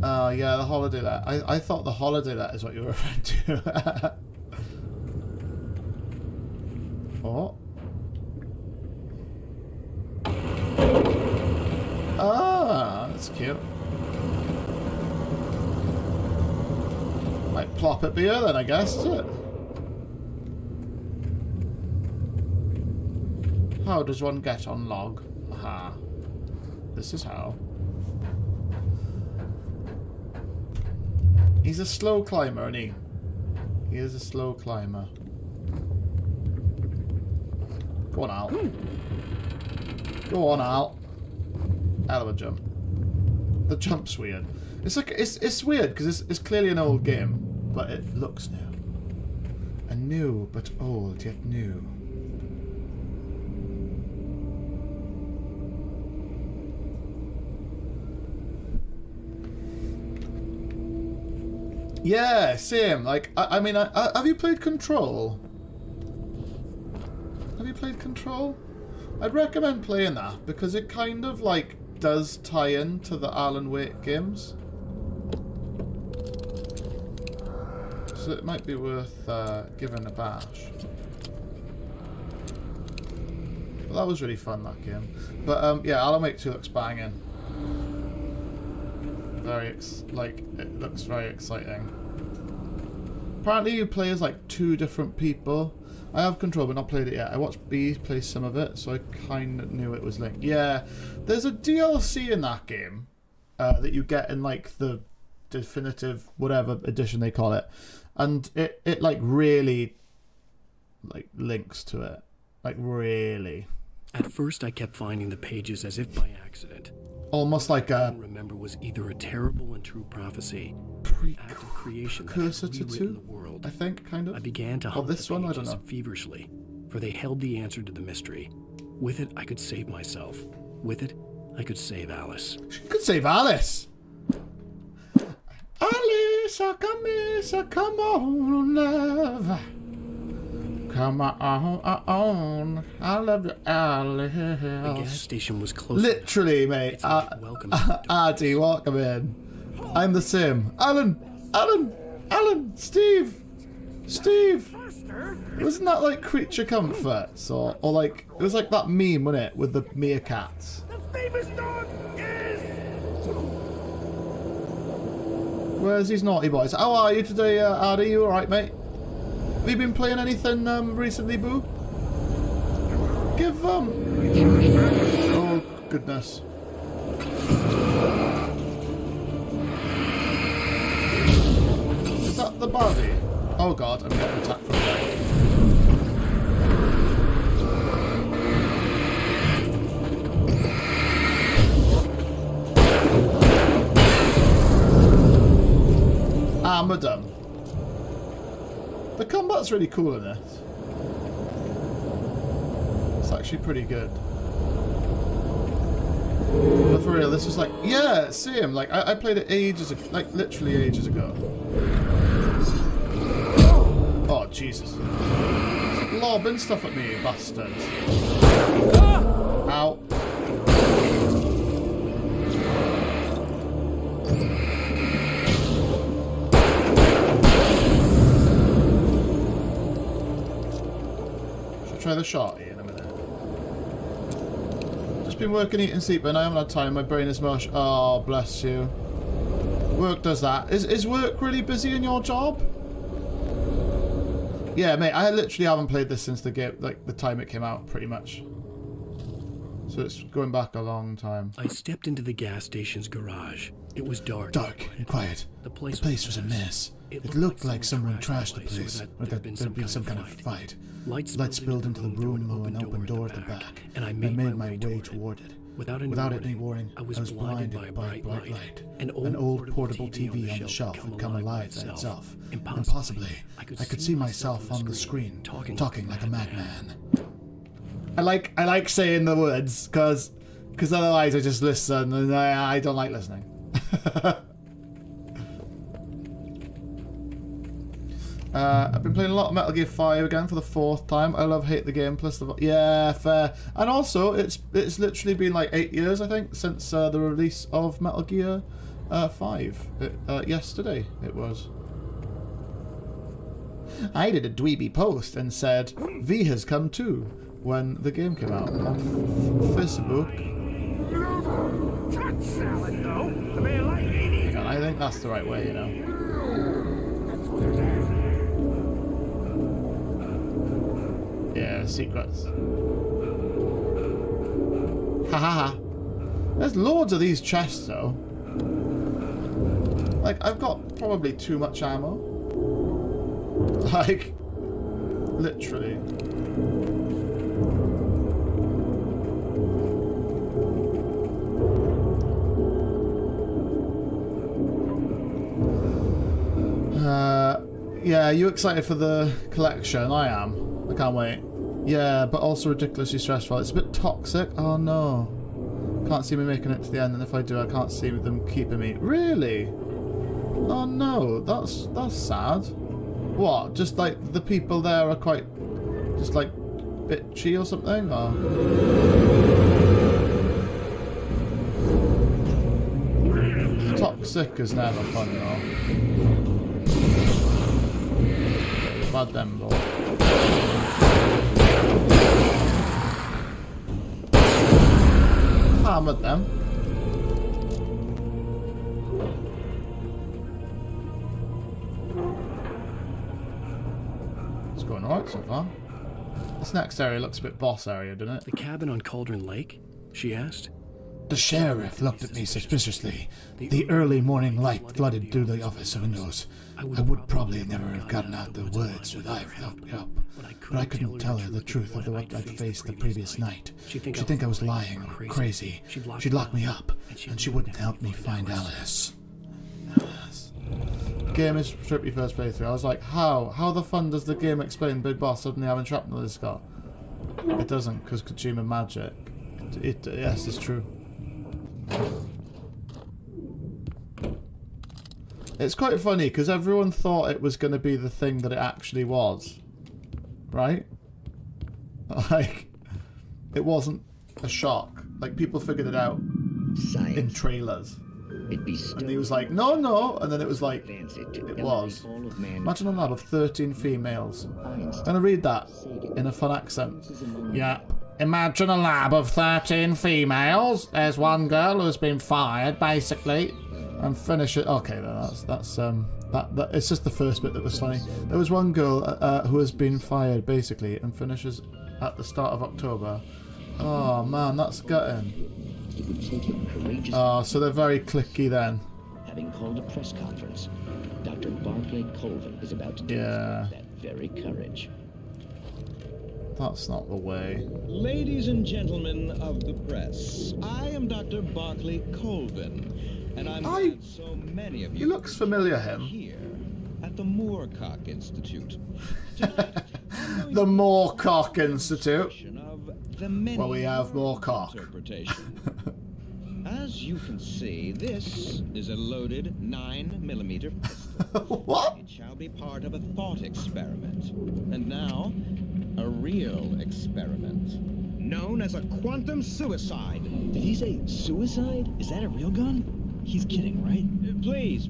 [SPEAKER 1] Yeah, the holiday let. I thought the holiday let is what you were referring to. Oh. Ah, that's cute. Might plop it here then, I guess, is it? How does one get on log? Aha. This is how. He's a slow climber, isn't he? He is a slow climber. Go on out. Go on out. Hell of a jump. The jump's weird. It's like it's weird because it's clearly an old game, but it looks new. A new but old yet new. Yeah, same. Like, I mean, have you played Control? Have you played Control? I'd recommend playing that because it kind of like does tie in to the Alan Wake games. So it might be worth giving a bash. Well, that was really fun, that game. But yeah, Alan Wake 2 looks banging. It looks very exciting. Apparently you play as like 2 different people. I have Control but not played it yet. I watched B play some of it, so I kind of knew it was linked. Yeah, there's a DLC in that game that you get in like the definitive whatever edition they call it, and it like really like links to it, like really.
[SPEAKER 2] At first I kept finding the pages as if by accident.
[SPEAKER 1] Almost like a...
[SPEAKER 2] I remember was either a terrible and true prophecy, act of creation that
[SPEAKER 1] precursor
[SPEAKER 2] had
[SPEAKER 1] to
[SPEAKER 2] rewritten
[SPEAKER 1] 2,
[SPEAKER 2] the world.
[SPEAKER 1] I think, kind of.
[SPEAKER 2] I began to hunt
[SPEAKER 1] this
[SPEAKER 2] the
[SPEAKER 1] one, I
[SPEAKER 2] pages
[SPEAKER 1] don't know.
[SPEAKER 2] feverishly, for they held the answer to the mystery. With it, I could save myself. With it, I could save Alice.
[SPEAKER 1] She could save Alice. Alice, come on, love. Come on, I love you, Alice.
[SPEAKER 2] The gas station was close.
[SPEAKER 1] Literally, mate. Addy, welcome in. I'm the same. Alan, Steve. Wasn't that like Creature Comforts or like it was like that meme, wasn't it, with the meerkats?
[SPEAKER 3] The famous dog is.
[SPEAKER 1] Where's these naughty boys? How are you today, Addy? You all right, mate? Have you been playing anything recently, Boo? Give oh goodness. Is that the body? Oh god, I'm getting attacked from there. I'm done. The combat's really cool in this. It's actually pretty good. But for real, this is like, yeah, same. Like, I played it ages ago, like literally ages ago. Oh, Jesus. It's lobbing stuff at me, you bastards. Ow. Try the shotty in a minute. Just been working, eating, sleeping. I haven't had time. My brain is mush. Oh, bless you. Work does that. Is work really busy in your job? Yeah, mate. I literally haven't played this since the game, like the time it came out, pretty much. So it's going back a long time.
[SPEAKER 2] I stepped into the gas station's garage. It was dark.
[SPEAKER 18] Dark and quiet.
[SPEAKER 2] The place
[SPEAKER 18] was a mess. It looked like someone trashed the place, or that there'd been some kind of fight. Lights spilled into the room through an open door at the back, and I made my way toward it. Without any warning, I was blinded by a bright light. An old portable TV on the shelf had come alive by itself, and possibly I could see myself on the screen, talking like a madman.
[SPEAKER 1] I like saying the words, because Because otherwise I just listen, and I don't like listening. I've been playing a lot of Metal Gear 5 again for the 4th time. I love hate the game plus the... Yeah, fair. And also, it's literally been like 8 years, I think, since the release of Metal Gear 5. Yesterday, it was. I did a dweeby post and said, V has come too, when the game came out on Facebook. Hang on, I think that's the right way, you know. Yeah, secrets. Ha ha ha. There's loads of these chests though. Like, I've got probably too much ammo. Like, literally. Yeah, you excited for the collection? I am. I can't wait. Yeah, but also ridiculously stressful. It's a bit toxic. Oh no. Can't see me making it to the end, and if I do, I can't see them keeping me. Really? Oh no, that's sad. What? Just like the people there are quite, just like bitchy or something? Or? Toxic is never fun though. Bad them though. Hammered them. It's going alright so far. This next area looks a bit boss area, doesn't it?
[SPEAKER 2] The cabin on Cauldron Lake? She asked.
[SPEAKER 18] The sheriff looked at me suspiciously. The early morning light flooded through the office windows. I would probably never have gotten out the words should I have looked up. But I couldn't tell her the truth of what I'd faced the previous night. She'd think I was lying or crazy. She'd lock me up, and she wouldn't help me find Alice.
[SPEAKER 1] Game is trippy first playthrough. I was like, how? How the fun does the game explain Big Boss suddenly having shrapnel in his skull? It doesn't, because Kojima magic. Yes, it's true. It's quite funny because everyone thought it was going to be the thing that it actually was, right? Like, it wasn't a shock. Like, people figured it out in trailers, and he was like, no, and then it was like, it was. Imagine a lab of 13 females. I'm gonna read that in a fun accent. Yeah. Imagine a lab of 13 females. There's one girl who's been fired, basically, and finish it. Okay, that's it's just the first bit that was funny. There was one girl who has been fired, basically, and finishes at the start of October. Oh man, that's gutting. Oh, so they're very clicky then.
[SPEAKER 19] Having called a press conference, Dr. Barclay Colvin is about to demonstrate that very courage.
[SPEAKER 1] That's not the way.
[SPEAKER 20] Ladies and gentlemen of the press, I am Dr. Barclay Colvin, and I'm glad so many of you.
[SPEAKER 1] He looks familiar, him.
[SPEAKER 20] Here at the Moorcock Institute.
[SPEAKER 1] The Moorcock Institute. Well, we have Moorcock.
[SPEAKER 20] As you can see, this is a loaded 9mm pistol.
[SPEAKER 1] What?
[SPEAKER 20] It shall be part of a thought experiment. And now, a real experiment. Known as a quantum suicide.
[SPEAKER 19] Did he say suicide? Is that a real gun? He's kidding, right?
[SPEAKER 20] Please,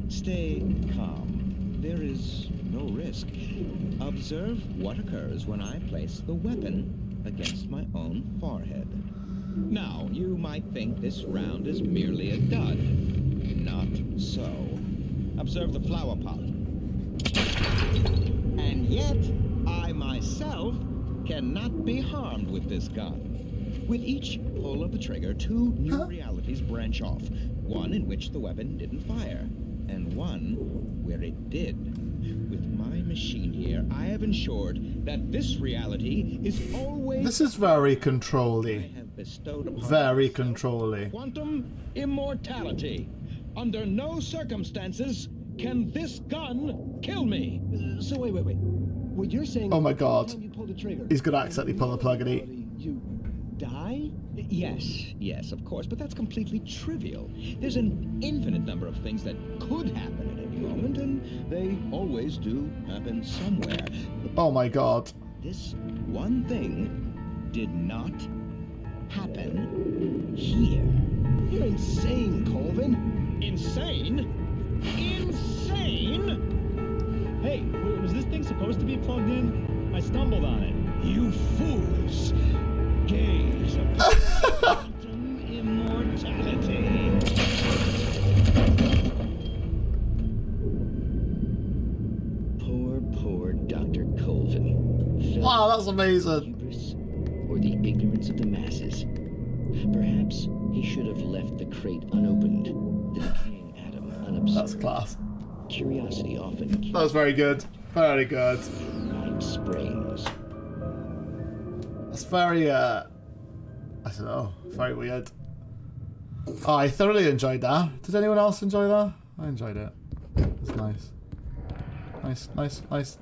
[SPEAKER 20] stay calm. There is no risk. Observe what occurs when I place the weapon against my own forehead. Now, you might think this round is merely a dud. Not so. Observe the flower pot. And yet, I myself cannot be harmed with this gun. With each pull of the trigger, two new realities branch off. One in which the weapon didn't fire, and one where it did. With my machine here, I have ensured that this reality is always...
[SPEAKER 1] This is very control-y. Very control-y.
[SPEAKER 20] Quantum immortality. Under no circumstances can this gun kill me.
[SPEAKER 6] So wait. What you're saying...
[SPEAKER 1] Oh my god.
[SPEAKER 6] You pull the trigger,
[SPEAKER 1] He's gonna accidentally pull the plug and eat.
[SPEAKER 6] You
[SPEAKER 20] die? Yes, of course, but that's completely trivial. There's an infinite number of things that could happen at any moment, and they always do happen somewhere.
[SPEAKER 1] Oh my god.
[SPEAKER 20] This one thing did not happen here. You're insane, Colvin. Insane? Insane?
[SPEAKER 21] Hey, was this thing supposed to be plugged in? I stumbled on it.
[SPEAKER 20] You fools! Gaze of quantum immortality.
[SPEAKER 19] Poor Dr. Colvin.
[SPEAKER 1] Wow, that's amazing.
[SPEAKER 19] Hubris or the ignorance of the masses. Perhaps he should have left the crate unopened, the decaying atom unobserved.
[SPEAKER 1] That's class.
[SPEAKER 19] Curiosity often.
[SPEAKER 1] That was very good. Very good.
[SPEAKER 19] Night springs.
[SPEAKER 1] That's very, I don't know, very weird. Oh, I thoroughly enjoyed that. Did anyone else enjoy that? I enjoyed it. It was nice.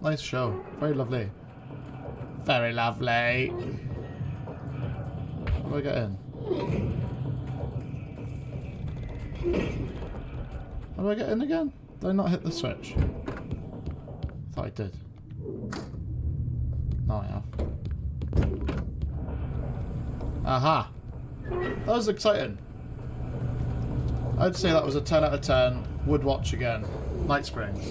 [SPEAKER 1] Nice show. Very lovely. Very lovely. How do I get in? How do I get in again? Did I not hit the switch? I thought I did. No, I have. Aha! That was exciting. I'd say that was a 10 out of 10. Would watch again. Night Springs.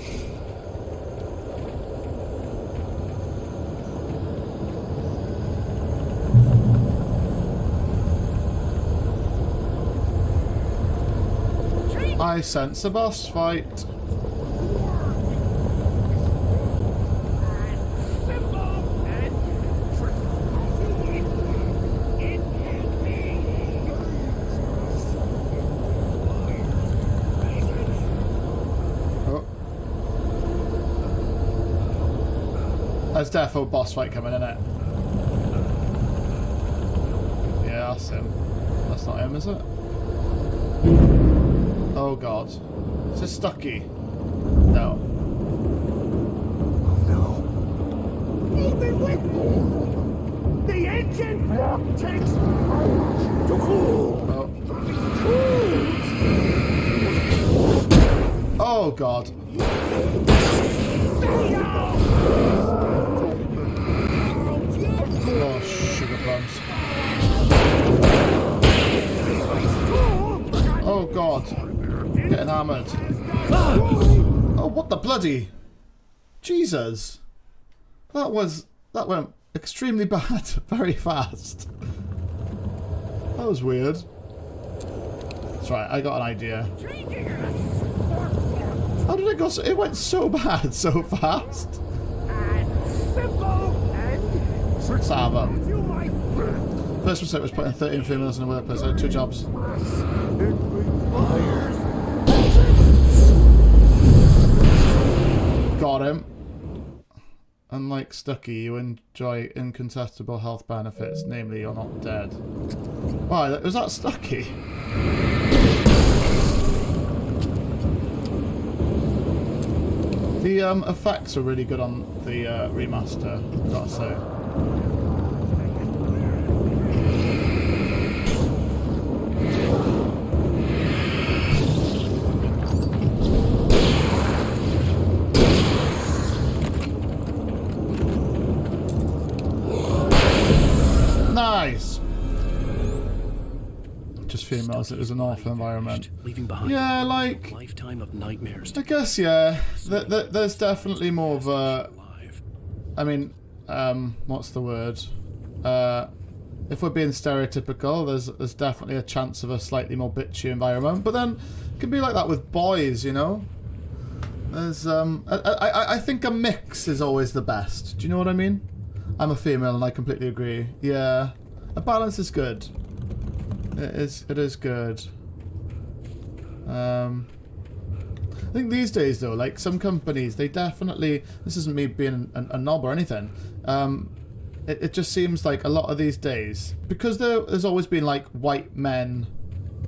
[SPEAKER 1] I sense a boss fight. There's definitely a boss fight coming in it. Yeah, that's him. That's not him, is it? Oh god. Is this Stucky? No.
[SPEAKER 3] The engine block takes to cool.
[SPEAKER 1] Oh god. Oh, sugar plums. Oh god. Getting hammered. Oh, what the bloody... Jesus. That went extremely bad very fast. That was weird. That's right, I got an idea. How did it go so... It went so bad so fast. Sava. First mistake was putting 13 females in the workplace. I had 2 jobs. Got him. Unlike Stucky, you enjoy incontestable health benefits, namely you're not dead. Why, was that Stucky? The effects are really good on the remaster, I've got to say. Nice! Just females, it was an awful environment.
[SPEAKER 2] Leaving behind
[SPEAKER 1] yeah, like...
[SPEAKER 2] a lifetime of nightmares.
[SPEAKER 1] I guess, yeah. There's definitely more of a... I mean, what's the word? If we're being stereotypical, there's definitely a chance of a slightly more bitchy environment. But then, it can be like that with boys, you know? There's, I think a mix is always the best. Do you know what I mean? I'm a female and I completely agree. Yeah. A balance is good. It is good. I think these days though, like some companies, they definitely, this isn't me being a knob or anything, it just seems like a lot of these days, because there's always been like white men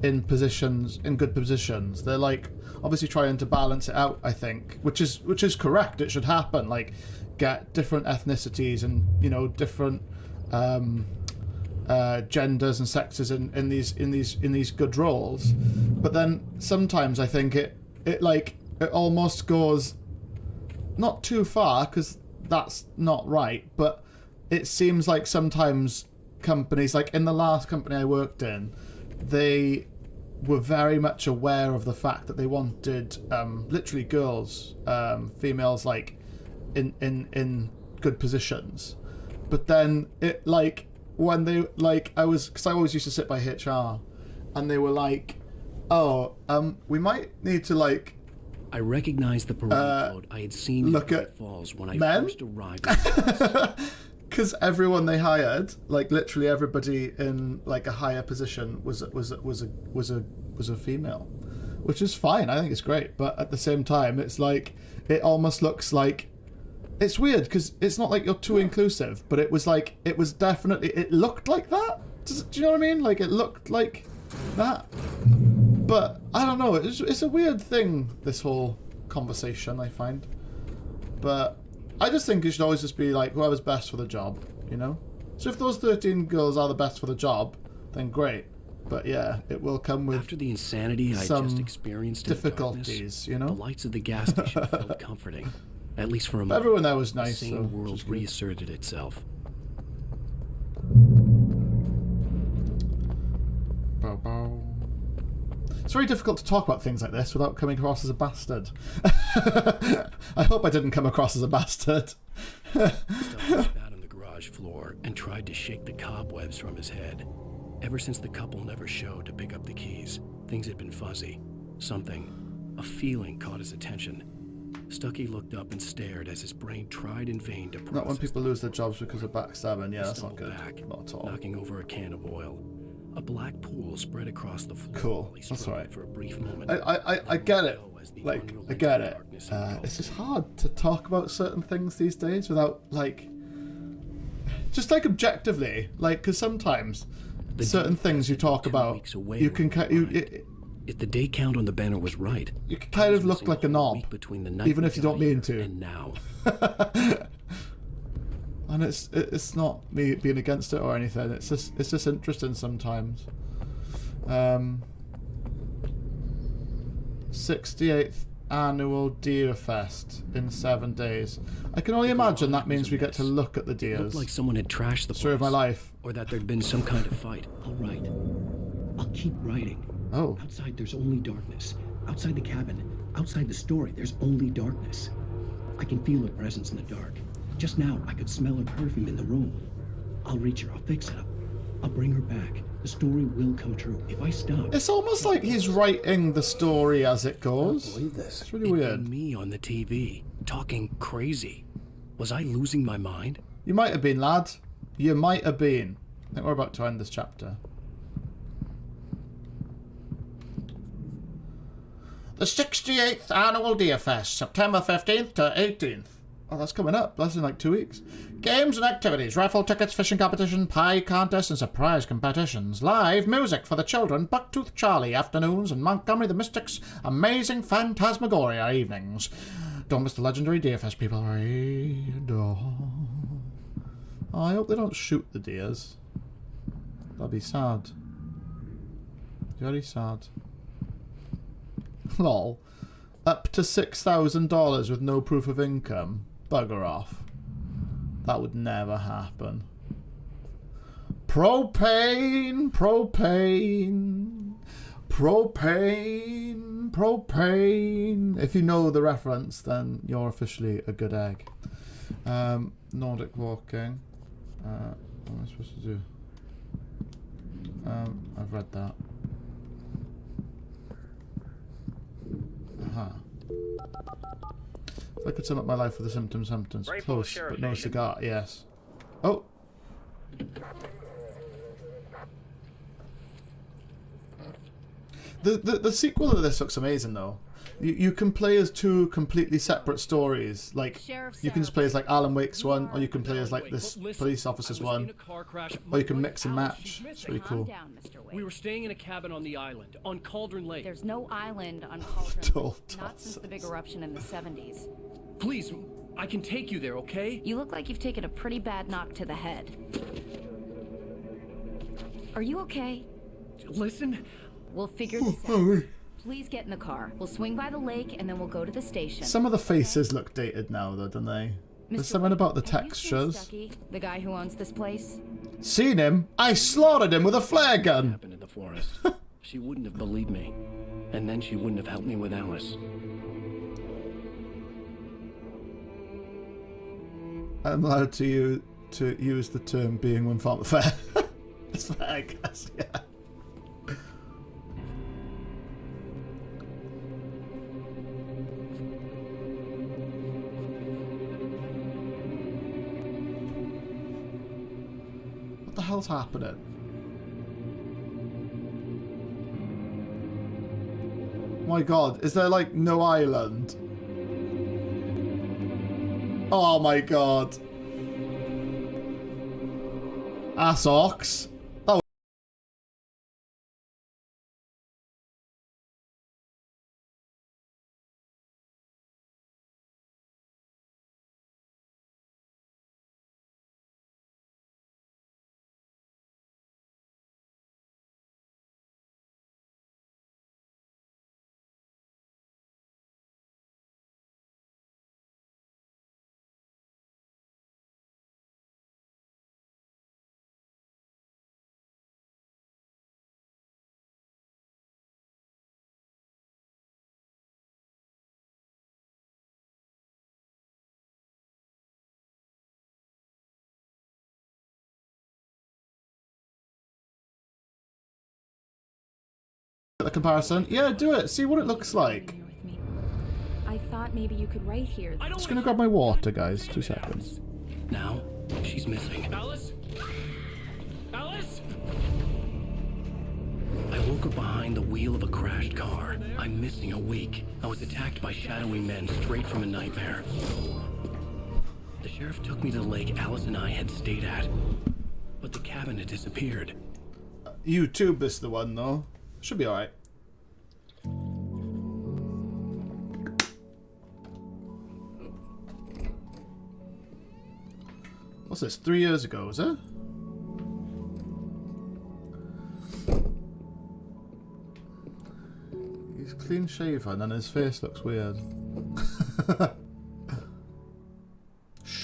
[SPEAKER 1] in positions, in good positions, they're like obviously trying to balance it out, I think, which is correct, it should happen, like get different ethnicities and, you know, different genders and sexes in these good roles, but then sometimes I think it almost goes not too far, because that's not right, but it seems like sometimes companies, like in the last company I worked in, they were very much aware of the fact that they wanted literally girls, females, like in good positions. But then it when they because I always used to sit by HR, and they were like, oh, we might need to
[SPEAKER 2] I recognized the parade float I had seen in Great Falls when I first arrived.
[SPEAKER 1] Because everyone they hired, literally everybody in a higher position was a female, which is fine. I think it's great, but at the same time, it's it almost looks like it's weird because it's not like you're too inclusive, but it was definitely, it looked like that. Do you know what I mean? It looked like that. But I don't know. It's a weird thing, this whole conversation, I find. But I just think it should always just be whoever's best for the job, you know? So if those 13 girls are the best for the job, then great. But yeah, it will come with
[SPEAKER 2] after the insanity I just experienced
[SPEAKER 1] difficulties,
[SPEAKER 2] in darkness,
[SPEAKER 1] you know?
[SPEAKER 2] The lights of the gas station felt comforting, at least for a moment.
[SPEAKER 1] Everyone there was nice.
[SPEAKER 2] The sane world reasserted itself.
[SPEAKER 1] Bow, bow. It's very difficult to talk about things like this without coming across as a bastard. I hope I didn't come across as a bastard.
[SPEAKER 2] Stubbs spat on the garage floor and tried to shake the cobwebs from his head. Ever since the couple never showed to pick up the keys, things had been fuzzy. A feeling caught his attention. Stucky looked up and stared as his brain tried in vain to process.
[SPEAKER 1] Not when people lose their jobs because of backstabbing. Yeah, that's not good.
[SPEAKER 2] Back,
[SPEAKER 1] not at all.
[SPEAKER 2] Knocking over a can of oil. A black pool spread across the floor.
[SPEAKER 1] Cool. That's all right.
[SPEAKER 2] For a brief moment.
[SPEAKER 1] I get it. I get it. It's just hard to talk about certain things these days without just objectively, because sometimes certain things you talk about, you can
[SPEAKER 2] if the day count on the banner was right,
[SPEAKER 1] you can kind of look like a knob, even if you don't mean to.
[SPEAKER 2] And now.
[SPEAKER 1] And it's not me being against it or anything. It's just interesting sometimes. 68th annual Deer Fest in 7 days. I can only imagine that means we get to look at the deers.
[SPEAKER 2] It looked like someone had trashed the
[SPEAKER 1] story of my life,
[SPEAKER 2] or that there'd been some kind of fight.
[SPEAKER 19] I'll write. I'll keep writing.
[SPEAKER 1] Oh.
[SPEAKER 19] Outside, there's only darkness. Outside the cabin, outside the story, there's only darkness. I can feel her presence in the dark. Just now, I could smell her perfume in the room. I'll reach her. I'll fix it up. I'll bring her back. The story will come true. If I stop...
[SPEAKER 1] It's almost like he's writing the story as it goes. I can't believe this. It's really weird.
[SPEAKER 2] Me on the TV, talking crazy. Was I losing my mind?
[SPEAKER 1] You might have been, lad. You might have been. I think we're about to end this chapter. The 68th Annual Deer Fest, September 15th to 18th. Oh, that's coming up. That's in 2 weeks. Games and activities, raffle tickets, fishing competition, pie contest, and surprise competitions. Live music for the children, Bucktooth Charlie afternoons, and Montgomery the Mystics' amazing Phantasmagoria evenings. Don't miss the legendary Deerfest, people. Oh, I hope they don't shoot the deers. That'd be sad. Very sad. Lol. Up to $6,000 with no proof of income. Bugger off. That would never happen. Propane, propane, propane, propane. If you know the reference, then you're officially a good egg. Nordic walking. What am I supposed to do? I've read that. Aha. If I could sum up my life with the symptoms. Close, but no cigar. Yes. Oh. The sequel to this looks amazing, though. You can play as two completely separate stories. You can just play as Alan Wake's one, or you can play as this police officer's one, or you can mix and match. It's really cool.
[SPEAKER 17] We were staying in a cabin on the island, on Cauldron Lake.
[SPEAKER 5] There's no island on Cauldron Lake, not since the big eruption in the 70s.
[SPEAKER 17] Please, I can take you there, okay?
[SPEAKER 5] You look like you've taken a pretty bad knock to the head. Are you okay?
[SPEAKER 17] Listen.
[SPEAKER 5] We'll figure this out. Please get in the car. We'll swing by the lake and then we'll go to the station.
[SPEAKER 1] Some of the faces look dated now, though, don't they? There's something about the textures.
[SPEAKER 5] Stucky, the guy who owns this place?
[SPEAKER 1] Seen him? I slaughtered him with a flare gun.
[SPEAKER 2] Happened in the forest. She wouldn't have believed me, and then she wouldn't have helped me with Alice.
[SPEAKER 1] I'm allowed to use the term being one form of fair. It's fair, I guess, yeah. What the hell's happening? My god, is there like no island? Oh my god. Ass ox. Oh. The comparison? Yeah, do it. See what it looks like.
[SPEAKER 5] I thought maybe you could write here.
[SPEAKER 1] Just gonna grab my water, guys. 2 seconds.
[SPEAKER 2] Now, she's missing.
[SPEAKER 17] Alice? Alice?
[SPEAKER 2] I woke up behind the wheel of a crashed car. I'm missing a week. I was attacked by shadowy men straight from a nightmare. The sheriff took me to the lake Alice and I had stayed at, but the cabin had disappeared.
[SPEAKER 1] YouTube is the one, though. Should be alright. What's this? 3 years ago, is it? He's clean shaven and his face looks weird.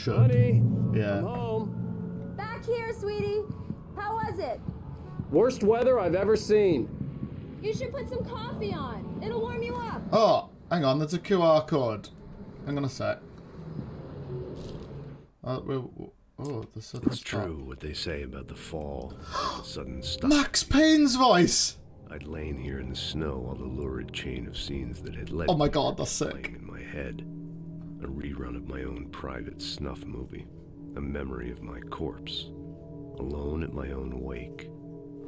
[SPEAKER 7] Honey,
[SPEAKER 1] yeah.
[SPEAKER 7] I'm home.
[SPEAKER 16] Back here, sweetie. How was it?
[SPEAKER 7] Worst weather I've ever seen.
[SPEAKER 16] You should put some coffee on. It'll warm you up.
[SPEAKER 1] Oh, hang on, there's a QR code. Hang on a sec. The sudden
[SPEAKER 3] It's
[SPEAKER 1] stop.
[SPEAKER 3] true what they say about the fall, the sudden stop.
[SPEAKER 1] Max Payne's voice!
[SPEAKER 3] I'd lain here in the snow while the lurid chain of scenes that had led
[SPEAKER 1] oh my god, that's sick.
[SPEAKER 3] in my head. A rerun of my own private snuff movie. A memory of my corpse. Alone at my own wake.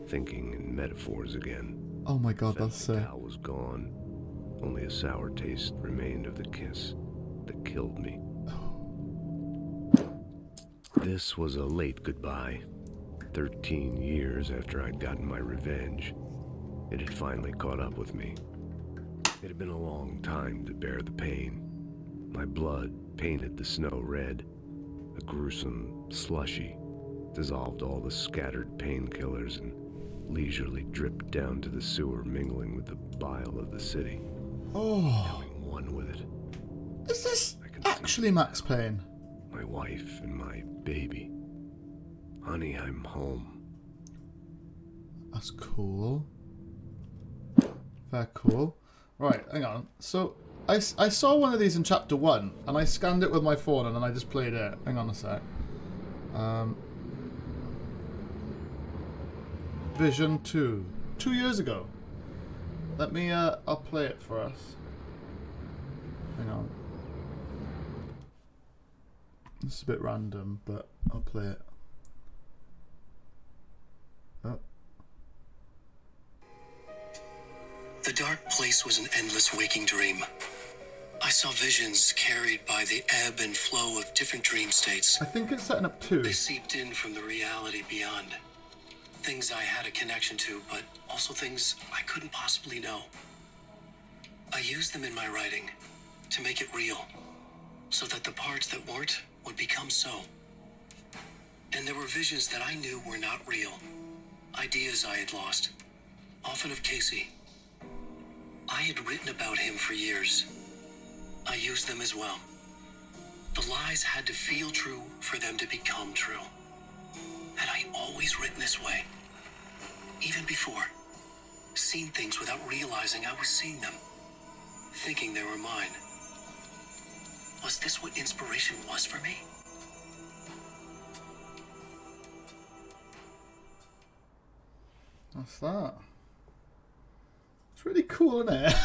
[SPEAKER 3] Thinking in metaphors again.
[SPEAKER 1] Oh my god, that's sick.
[SPEAKER 3] The cow was gone. Only a sour taste remained of the kiss that killed me. This was a late goodbye. 13 years after I'd gotten my revenge. It had finally caught up with me. It had been a long time to bear the pain. My blood painted the snow red. A gruesome slushy dissolved all the scattered painkillers and leisurely dripped down to the sewer, mingling with the bile of the city.
[SPEAKER 1] Oh.
[SPEAKER 3] Becoming one with it.
[SPEAKER 1] Is this actually Max Payne?
[SPEAKER 3] My wife and my baby. Honey, I'm home.
[SPEAKER 1] That's cool. Very cool. Right, hang on. So, I saw one of these in chapter 1, and I scanned it with my phone, and then I just played it. Hang on a sec. Vision 2. 2 years ago. Let me, I'll play it for us. Hang on. This is a bit random, but I'll play it. Oh.
[SPEAKER 2] The dark place was an endless waking dream. I saw visions carried by the ebb and flow of different dream states.
[SPEAKER 1] I think it's setting up 2.
[SPEAKER 2] They seeped in from the reality beyond. Things I had a connection to, but also things I couldn't possibly know. I used them in my writing to make it real, so that the parts that weren't would become so. And there were visions that I knew were not real. Ideas I had lost, often of Casey. I had written about him for years. I used them as well. The lies had to feel true for them to become true. Had I always written this way? Even before? Seen things without realizing I was seeing them, thinking they were mine. Was this what inspiration was for me?
[SPEAKER 1] What's that? It's really cool, isn't it?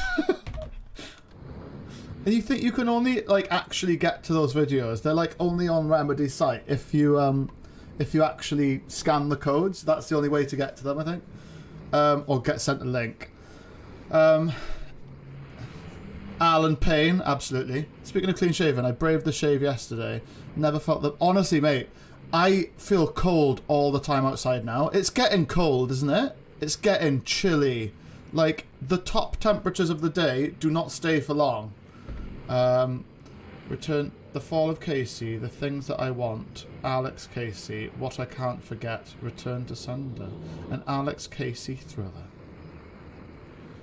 [SPEAKER 1] And you think you can only like actually get to those videos? They're like only on Remedy's site if you actually scan the codes. That's the only way to get to them, I think. Or get sent a link. Alan Payne, absolutely. Speaking of clean shaven, I braved the shave yesterday. Never felt that. Honestly, mate, I feel cold all the time outside now. It's getting cold, isn't it? It's getting chilly. Like, the top temperatures of the day do not stay for long. Return The Fall of Casey, The Things That I Want, Alex Casey, What I Can't Forget, Return to Sender, an Alex Casey thriller.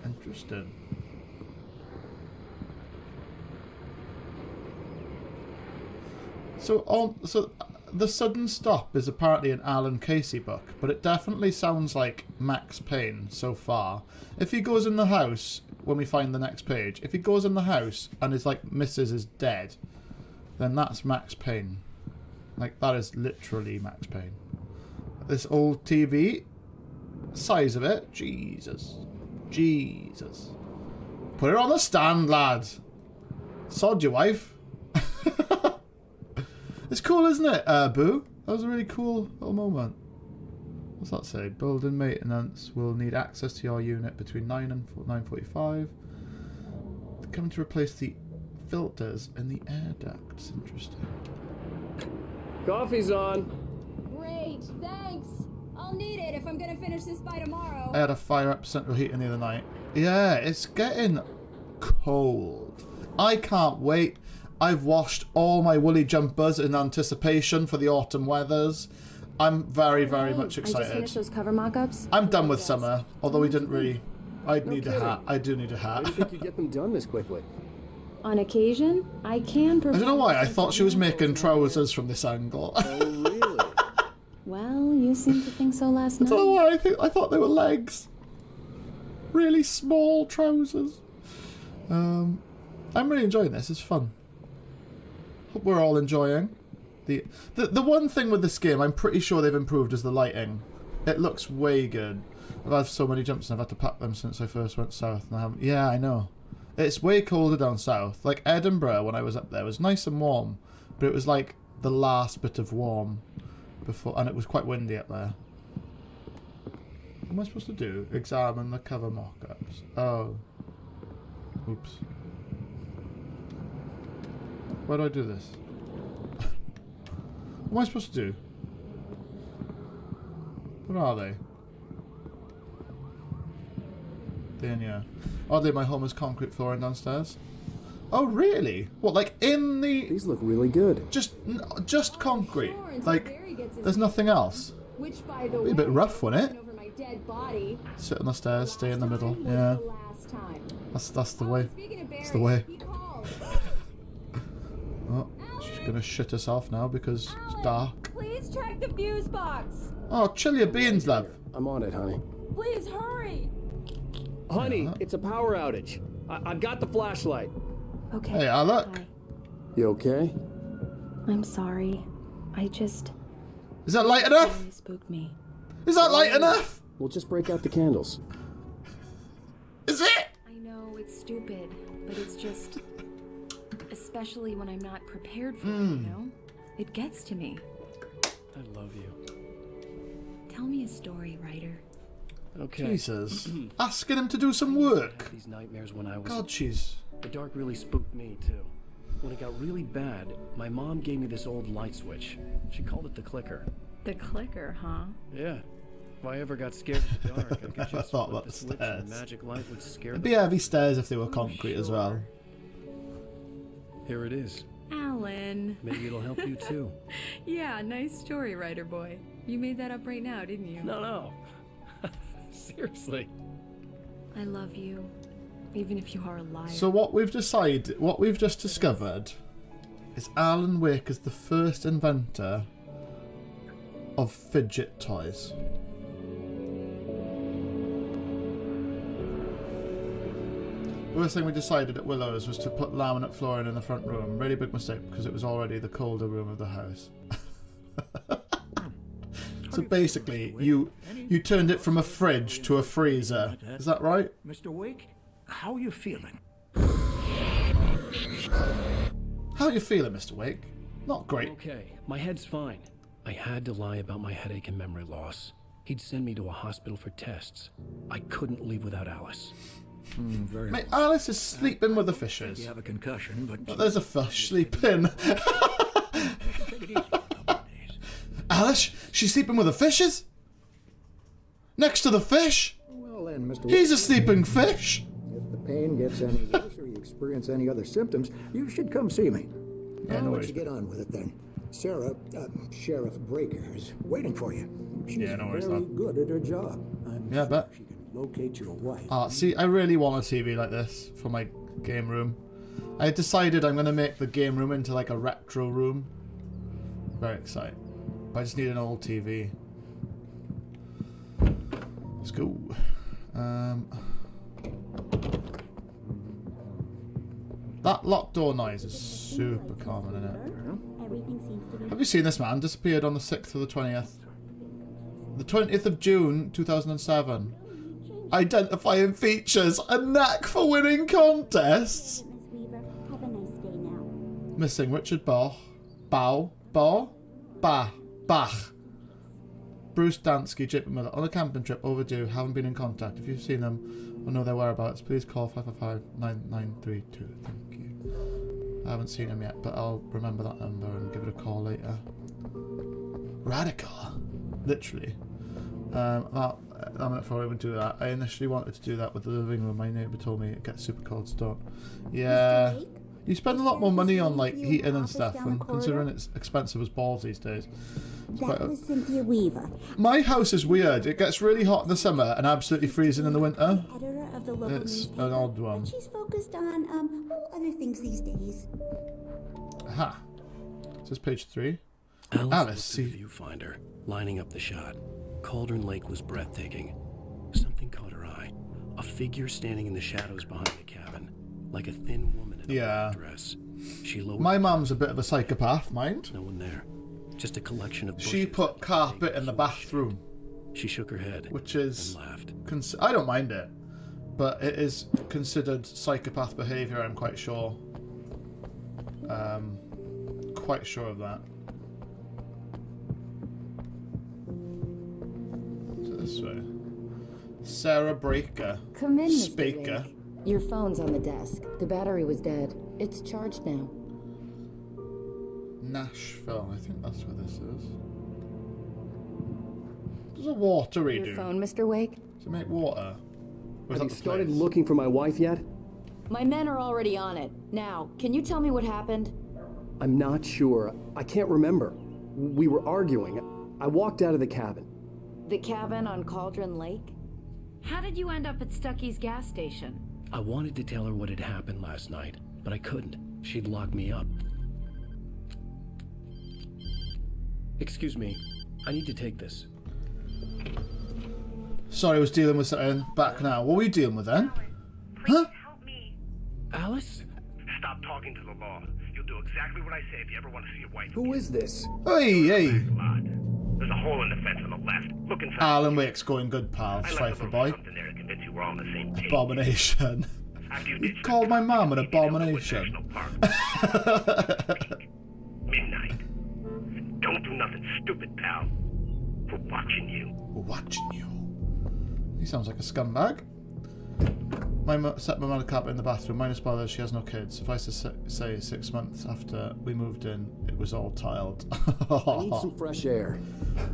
[SPEAKER 1] Interesting. So The Sudden Stop is apparently an Alan Casey book, but it definitely sounds like Max Payne so far. If he goes in the house, when we find the next page, if he goes in the house and his like missus is dead, then that's Max Payne. Like, that is literally Max Payne. This old TV, size of it, Jesus. Jesus. Put it on the stand, lad. Sod your wife. It's cool, isn't it, Boo? That was a really cool little moment. What's that say? Building maintenance will need access to your unit between 9 and 9:45. They're coming to replace the filters in the air ducts. Interesting.
[SPEAKER 7] Coffee's on.
[SPEAKER 16] Great, thanks. I'll need it if I'm gonna finish this by tomorrow.
[SPEAKER 1] I had a fire up central heating the other night. Yeah, it's getting cold. I can't wait. I've washed all my woolly jumpers in anticipation for the autumn weathers. I'm very, very much excited.
[SPEAKER 5] I just finished those cover mock-ups.
[SPEAKER 1] I'm done with summer, although we didn't really... I'd need a hat. I do need a hat.
[SPEAKER 6] How do you think you get them done this quickly?
[SPEAKER 5] On occasion, I can perform...
[SPEAKER 1] I don't know why, I thought she was making trousers from this angle.
[SPEAKER 6] Oh, really?
[SPEAKER 5] Well, you seemed to think so last
[SPEAKER 1] I
[SPEAKER 5] night.
[SPEAKER 1] don't know why, I thought they were legs. Really small trousers. I'm really enjoying this, it's fun. Hope we're all enjoying. The one thing with this game I'm pretty sure they've improved is the lighting. It looks way good. I've had so many jumps and I've had to pack them since I first went south and I haven't... Yeah, I know. It's way colder down south. Like Edinburgh when I was up there was nice and warm, but it was like the last bit of warm before, and it was quite windy up there. What am I supposed to do? Examine the cover mock-ups. Oh. Oops. Why do I do this? What am I supposed to do? What are they? Yeah. Are they my home as concrete flooring downstairs? Oh, really? What, like in the...
[SPEAKER 6] These look really good.
[SPEAKER 1] Just concrete? Like, there's nothing else?
[SPEAKER 16] Which, by the
[SPEAKER 1] Be
[SPEAKER 16] way,
[SPEAKER 1] a bit rough, wouldn't it?
[SPEAKER 16] over my dead body.
[SPEAKER 1] Sit on the stairs, stay in the middle. Yeah. That's the way. That's the way. Oh, she's gonna shit herself now because it's dark.
[SPEAKER 16] Please check the fuse box.
[SPEAKER 1] Oh, chill your beans, love.
[SPEAKER 6] I'm on it, honey.
[SPEAKER 16] Please hurry.
[SPEAKER 7] Honey, it's a power outage. I've got the flashlight.
[SPEAKER 5] Okay.
[SPEAKER 1] Hey, look.
[SPEAKER 5] Hi.
[SPEAKER 6] You okay?
[SPEAKER 5] I'm sorry. I just...
[SPEAKER 1] Is that light enough?
[SPEAKER 5] Really spooked me.
[SPEAKER 1] Is that light enough?
[SPEAKER 6] We'll just break out the candles.
[SPEAKER 1] Is it?
[SPEAKER 5] I know, it's stupid, but it's just... Especially when I'm not prepared for it, you know? It gets to me.
[SPEAKER 2] I love you.
[SPEAKER 5] Tell me a story, writer.
[SPEAKER 2] Okay.
[SPEAKER 1] Jesus. Asking him to do some work.
[SPEAKER 2] I had these nightmares when I was...
[SPEAKER 1] God, she's...
[SPEAKER 2] The dark really spooked me, too. When it got really bad, my mom gave me this old light switch. She called it the clicker.
[SPEAKER 5] The clicker, huh?
[SPEAKER 2] Yeah. If I ever got scared of the dark, I could just
[SPEAKER 1] I thought
[SPEAKER 2] flip
[SPEAKER 1] about
[SPEAKER 2] the
[SPEAKER 1] the
[SPEAKER 2] switch
[SPEAKER 1] stairs.
[SPEAKER 2] and the magic light would scare
[SPEAKER 1] It'd
[SPEAKER 2] them.
[SPEAKER 1] be heavy stairs if they were concrete as well.
[SPEAKER 2] Here it is.
[SPEAKER 5] Alan.
[SPEAKER 2] Maybe it'll help you, too.
[SPEAKER 5] Yeah, nice story, writer boy. You made that up right now, didn't you?
[SPEAKER 2] No.
[SPEAKER 17] Seriously.
[SPEAKER 14] I love you, even if you are a liar.
[SPEAKER 1] So what we've just discovered is Alan Wake is the first inventor of fidget toys. First thing we decided at Willow's was to put laminate flooring in the front room. Really big mistake because it was already the colder room of the house. So basically, you turned it from a fridge to a freezer. Is that right?
[SPEAKER 4] Mr. Wake, how are you feeling?
[SPEAKER 1] How are you feeling, Mr. Wake? Not great.
[SPEAKER 2] Okay, my head's fine. I had to lie about my headache and memory loss. He'd send me to a hospital for tests. I couldn't leave without Alice.
[SPEAKER 1] Mate, Alice is sleeping with the fishes.
[SPEAKER 4] You have a concussion, but
[SPEAKER 1] there's a fish sleeping. Alice, she's sleeping with the fishes? Next to the fish?
[SPEAKER 3] Well then, Mr.
[SPEAKER 1] He's a sleeping fish.
[SPEAKER 3] If the pain gets any worse or you experience any other symptoms, you should come see me.
[SPEAKER 1] Yeah,
[SPEAKER 3] I'll
[SPEAKER 1] no
[SPEAKER 3] let
[SPEAKER 1] worries.
[SPEAKER 3] you get on with it then. Sarah, Sheriff Breaker, is waiting for you. She's very good at her job.
[SPEAKER 1] Yeah, I bet.
[SPEAKER 3] She can locate your wife.
[SPEAKER 1] See, I really want a TV like this for my game room. I decided I'm going to make the game room into like a retro room. Very excited. But I just need an old TV. Let's go. That locked door noise is super common, isn't it? Have you seen this man? Disappeared on the 6th to the 20th. The 20th of June, 2007. Identifying features. A knack for winning contests. Missing Richard Bach. Bach. Bruce Dansky, JP Miller. On a camping trip, overdue. Haven't been in contact. If you've seen them or know their whereabouts, please call 555-9932. Thank you. I haven't seen him yet, but I'll remember that number and give it a call later. Radical. Literally. I'm not sure I would do that. I initially wanted to do that with the living room. My neighbour told me it gets super cold start. Yeah. You spend a lot more money on like heating and stuff, and considering it's expensive as balls these days.
[SPEAKER 11] That was Cynthia Weaver.
[SPEAKER 1] My house is weird. It gets really hot in the summer and absolutely freezing in the winter.
[SPEAKER 11] Editor of the local
[SPEAKER 1] It's
[SPEAKER 11] newspaper,
[SPEAKER 1] an odd one.
[SPEAKER 11] but she's focused on other things these days.
[SPEAKER 1] Aha. This is page 3.
[SPEAKER 2] Alice see the viewfinder, lining up the shot. Cauldron Lake was breathtaking. Something caught her eye. A figure standing in the shadows behind the cabin, like a thin woman in a black dress. She lowered.
[SPEAKER 1] My mum's a bit of a psychopath, mind.
[SPEAKER 2] No one there. Just a collection of bushes.
[SPEAKER 1] She put carpet in the bathroom.
[SPEAKER 2] She shook her head,
[SPEAKER 1] which is
[SPEAKER 2] and laughed.
[SPEAKER 1] I don't mind it, but it is considered psychopath behaviour. I'm quite sure. Quite sure of that. So this way. Sarah Breaker.
[SPEAKER 22] Come in, Mr.
[SPEAKER 1] Speaker.
[SPEAKER 22] Wake. Your phone's on the desk. The battery was dead. It's charged now.
[SPEAKER 1] Nashville. I think that's where this is. Does a water redo?
[SPEAKER 22] Your phone, Mr. Wake?
[SPEAKER 1] Does it make water? Or is
[SPEAKER 6] Have
[SPEAKER 1] that
[SPEAKER 6] you
[SPEAKER 1] the
[SPEAKER 6] started
[SPEAKER 1] place?
[SPEAKER 6] looking for my wife yet?
[SPEAKER 22] My men are already on it. Now, can you tell me what happened?
[SPEAKER 6] I'm not sure. I can't remember. We were arguing. I walked out of the cabin.
[SPEAKER 22] The cabin on Cauldron Lake?
[SPEAKER 14] How did you end up at Stucky's gas station?
[SPEAKER 2] I wanted to tell her what had happened last night, but I couldn't. She'd lock me up. Excuse me. I need to take this.
[SPEAKER 1] Sorry, I was dealing with something. Back now. What were you dealing with then? Huh?
[SPEAKER 2] Alice?
[SPEAKER 8] Stop talking to the law. You'll do exactly what I say if you ever want to see your wife.
[SPEAKER 6] Who is this?
[SPEAKER 1] Hey.
[SPEAKER 8] There's a hole in the fence on the left. Look inside.
[SPEAKER 1] Alan Wake's going good, pal. Strifer boy.
[SPEAKER 8] Something there to convince you we're all on the same page.
[SPEAKER 1] Abomination.
[SPEAKER 8] After you
[SPEAKER 1] You called my mum an abomination.
[SPEAKER 8] Midnight. Don't do nothing stupid, pal. We're watching you.
[SPEAKER 1] We're watching you. He sounds like a scumbag. Set my mother carpet in the bathroom. Minus bothers, she has no kids. Suffice to say, 6 months after we moved in, it was all tiled.
[SPEAKER 6] I need some fresh air.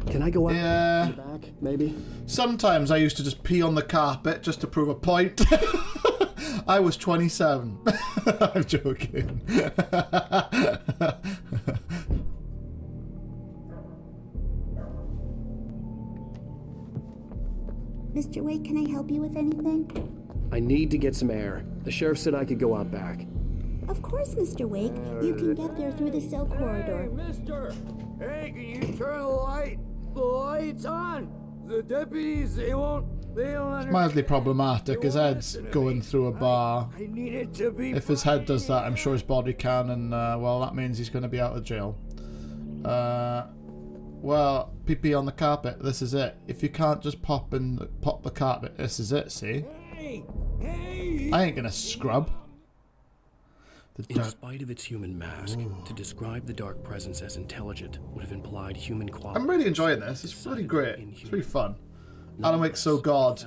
[SPEAKER 6] Can I go out in the back, maybe?
[SPEAKER 1] Sometimes I used to just pee on the carpet just to prove a point. I was 27. I'm joking.
[SPEAKER 9] Mr. Wake, can I help you with anything?
[SPEAKER 6] I need to get some air. The sheriff said I could go out back.
[SPEAKER 9] Of course, Mr. Wake. You can get there through the cell corridor.
[SPEAKER 3] Hey, mister! Hey, can you turn the light? The light's on! The deputies, they don't
[SPEAKER 1] It's mildly problematic. His head's going through a bar.
[SPEAKER 3] I need it to be
[SPEAKER 1] If his head does that, I'm sure his body can, and well, that means he's going to be out of jail. Well, pee-pee on the carpet. This is it. If you can't just pop the carpet, this is it. See?
[SPEAKER 3] Hey!
[SPEAKER 1] I ain't gonna scrub.
[SPEAKER 2] In spite of its human mask, to describe the dark presence as intelligent would have implied human quality.
[SPEAKER 1] I'm really enjoying this. It's really great. It's really fun. Alan Wake's so good.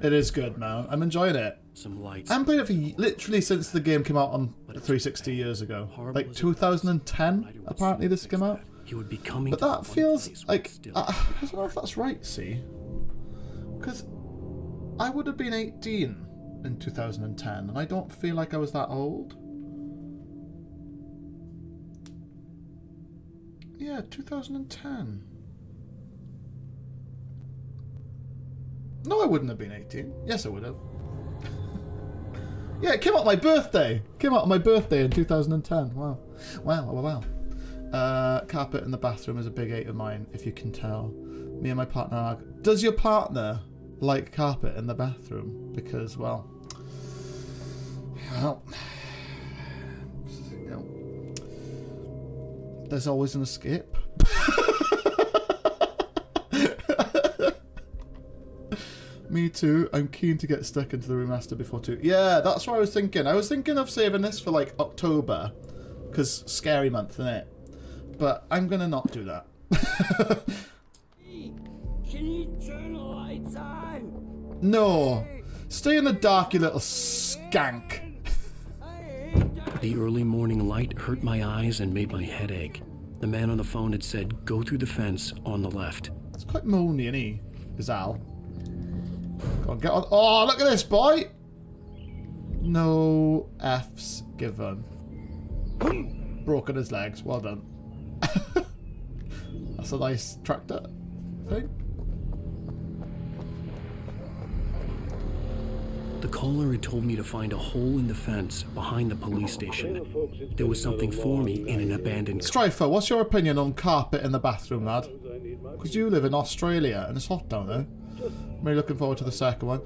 [SPEAKER 1] It is good, man. I'm enjoying it. I haven't played it for literally since the game came out on 360 years ago. Like 2010, apparently this came out. But that feels like... I don't know if that's right, see? Because I would have been 18 in 2010, and I don't feel like I was that old. Yeah, 2010. No, I wouldn't have been 18. Yes, I would have. Yeah, it came out on my birthday. Came out on my birthday in 2010. Wow. Wow. Carpet in the bathroom is a big 8 of mine, if you can tell. Me and my partner are... Does your partner like carpet in the bathroom? Because, well... You know, there's always an escape. Me too. I'm keen to get stuck into the remaster before 2. Yeah, that's what I was thinking. I was thinking of saving this for like October, because scary month, isn't it? But I'm gonna not do that.
[SPEAKER 3] Can you turn the lights on?
[SPEAKER 1] No. Stay in the dark, you little skank.
[SPEAKER 2] The early morning light hurt my eyes and made my head ache. The man on the phone had said, go through the fence on the left.
[SPEAKER 1] It's quite moany, isn't he? Is Al? Go on, get on. Oh, look at this, boy! No F's given. Broken his legs. Well done. That's a nice tractor thing.
[SPEAKER 2] The caller had told me to find a hole in the fence behind the police station. There was something for me in an abandoned...
[SPEAKER 1] Strifer, what's your opinion on carpet in the bathroom, lad? Because you live in Australia and it's hot down there. I'm really looking forward to the second one.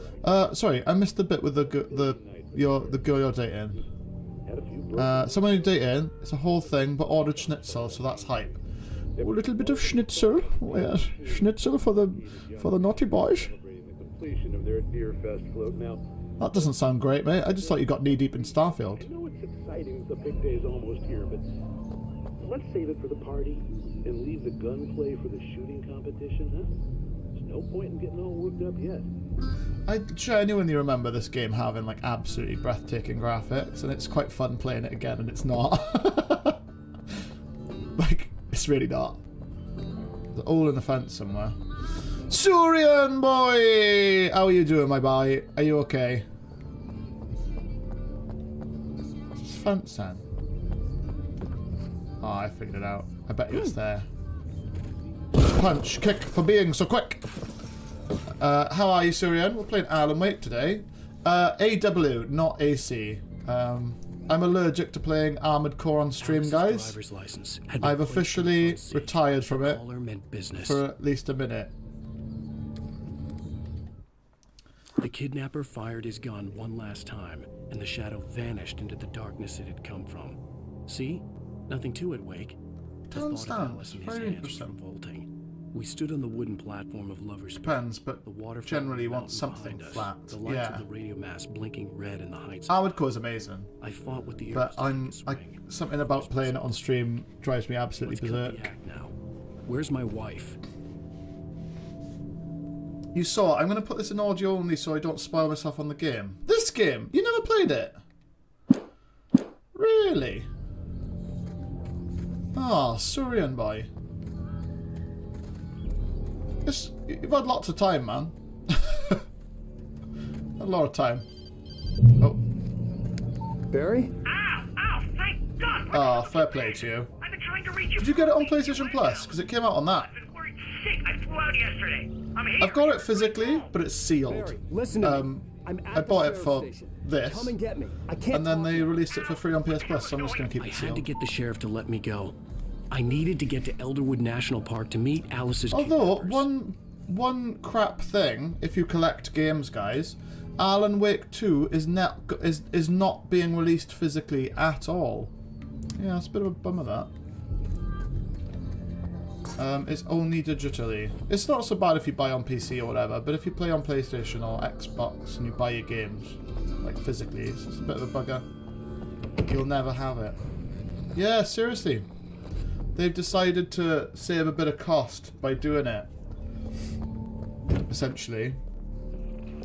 [SPEAKER 1] Sorry, I missed the bit with the girl you're dating. Someone you're dating, it's a whole thing, but ordered schnitzel, so that's hype. A little bit of schnitzel, oh, yes. Schnitzel for the naughty boys. That doesn't sound great, mate. I just thought you got knee deep in Starfield.
[SPEAKER 7] I know it's exciting. The big day's almost here, but let's save it for the party and leave the gunplay for the shooting competition, huh? There's no point in getting all worked up yet.
[SPEAKER 1] I genuinely remember this game having like absolutely breathtaking graphics, and it's quite fun playing it again, and it's not. Like, it's really not. It's all in the fence somewhere. Surian boy! How are you doing, my boy? Are you okay? What's this fence then? Oh, I figured it out. I bet it's there. Punch, kick for being so quick. How are you, Surian? We're playing Alan Wake today. AW, not AC. I'm allergic to playing Armored Core on stream, guys. I've officially retired from it for at least a minute.
[SPEAKER 2] The kidnapper fired his gun one last time, and the shadow vanished into the darkness it had come from. See? Nothing to it, Wake. The thought of Alice in his hands was revolting. We stood on the wooden platform of Lover's Peak.
[SPEAKER 1] Depends, but
[SPEAKER 2] the water
[SPEAKER 1] generally you want something flat.
[SPEAKER 2] The lights of the radio mast blinking red in the heights.
[SPEAKER 1] Armored Core is amazing.
[SPEAKER 2] I fought with the
[SPEAKER 1] but something about playing it on stream drives me absolutely berserk.
[SPEAKER 2] Now. Where's my wife?
[SPEAKER 1] You saw it. I'm going to put this in audio only so I don't spoil myself on the game. This game? You never played it? Really? Ah, Surian boy. You've had lots of time, man. A lot of time. Oh.
[SPEAKER 6] Barry?
[SPEAKER 8] Ow! Thank God!
[SPEAKER 1] Ah, fair play to you.
[SPEAKER 8] I've been trying to reach you.
[SPEAKER 1] Did you get it on PlayStation Plus? Because it came out on that.
[SPEAKER 8] Sick. I flew out yesterday. I'm here.
[SPEAKER 1] I've got it physically, but it's sealed.
[SPEAKER 6] Barry, listen to me. I'm at
[SPEAKER 1] I bought
[SPEAKER 6] the
[SPEAKER 1] it for
[SPEAKER 6] sheriff's station.
[SPEAKER 1] this,
[SPEAKER 6] Come and get me. I can't
[SPEAKER 1] and then
[SPEAKER 6] talk
[SPEAKER 1] they
[SPEAKER 6] to you.
[SPEAKER 1] released it for free on PS Plus, so I'm just going to keep
[SPEAKER 2] I
[SPEAKER 1] it
[SPEAKER 2] had to
[SPEAKER 1] sealed.
[SPEAKER 2] get the sheriff to let me go. I needed to get to Elderwood National Park to meet Alice's
[SPEAKER 1] Although,
[SPEAKER 2] kidnappers.
[SPEAKER 1] one crap thing, if you collect games, guys, Alan Wake 2 is not being released physically at all. Yeah, it's a bit of a bummer, that. It's only digitally. It's not so bad if you buy on PC or whatever, but if you play on PlayStation or Xbox and you buy your games, like physically, it's just a bit of a bugger. You'll never have it. Yeah, seriously. They've decided to save a bit of cost by doing it. Essentially.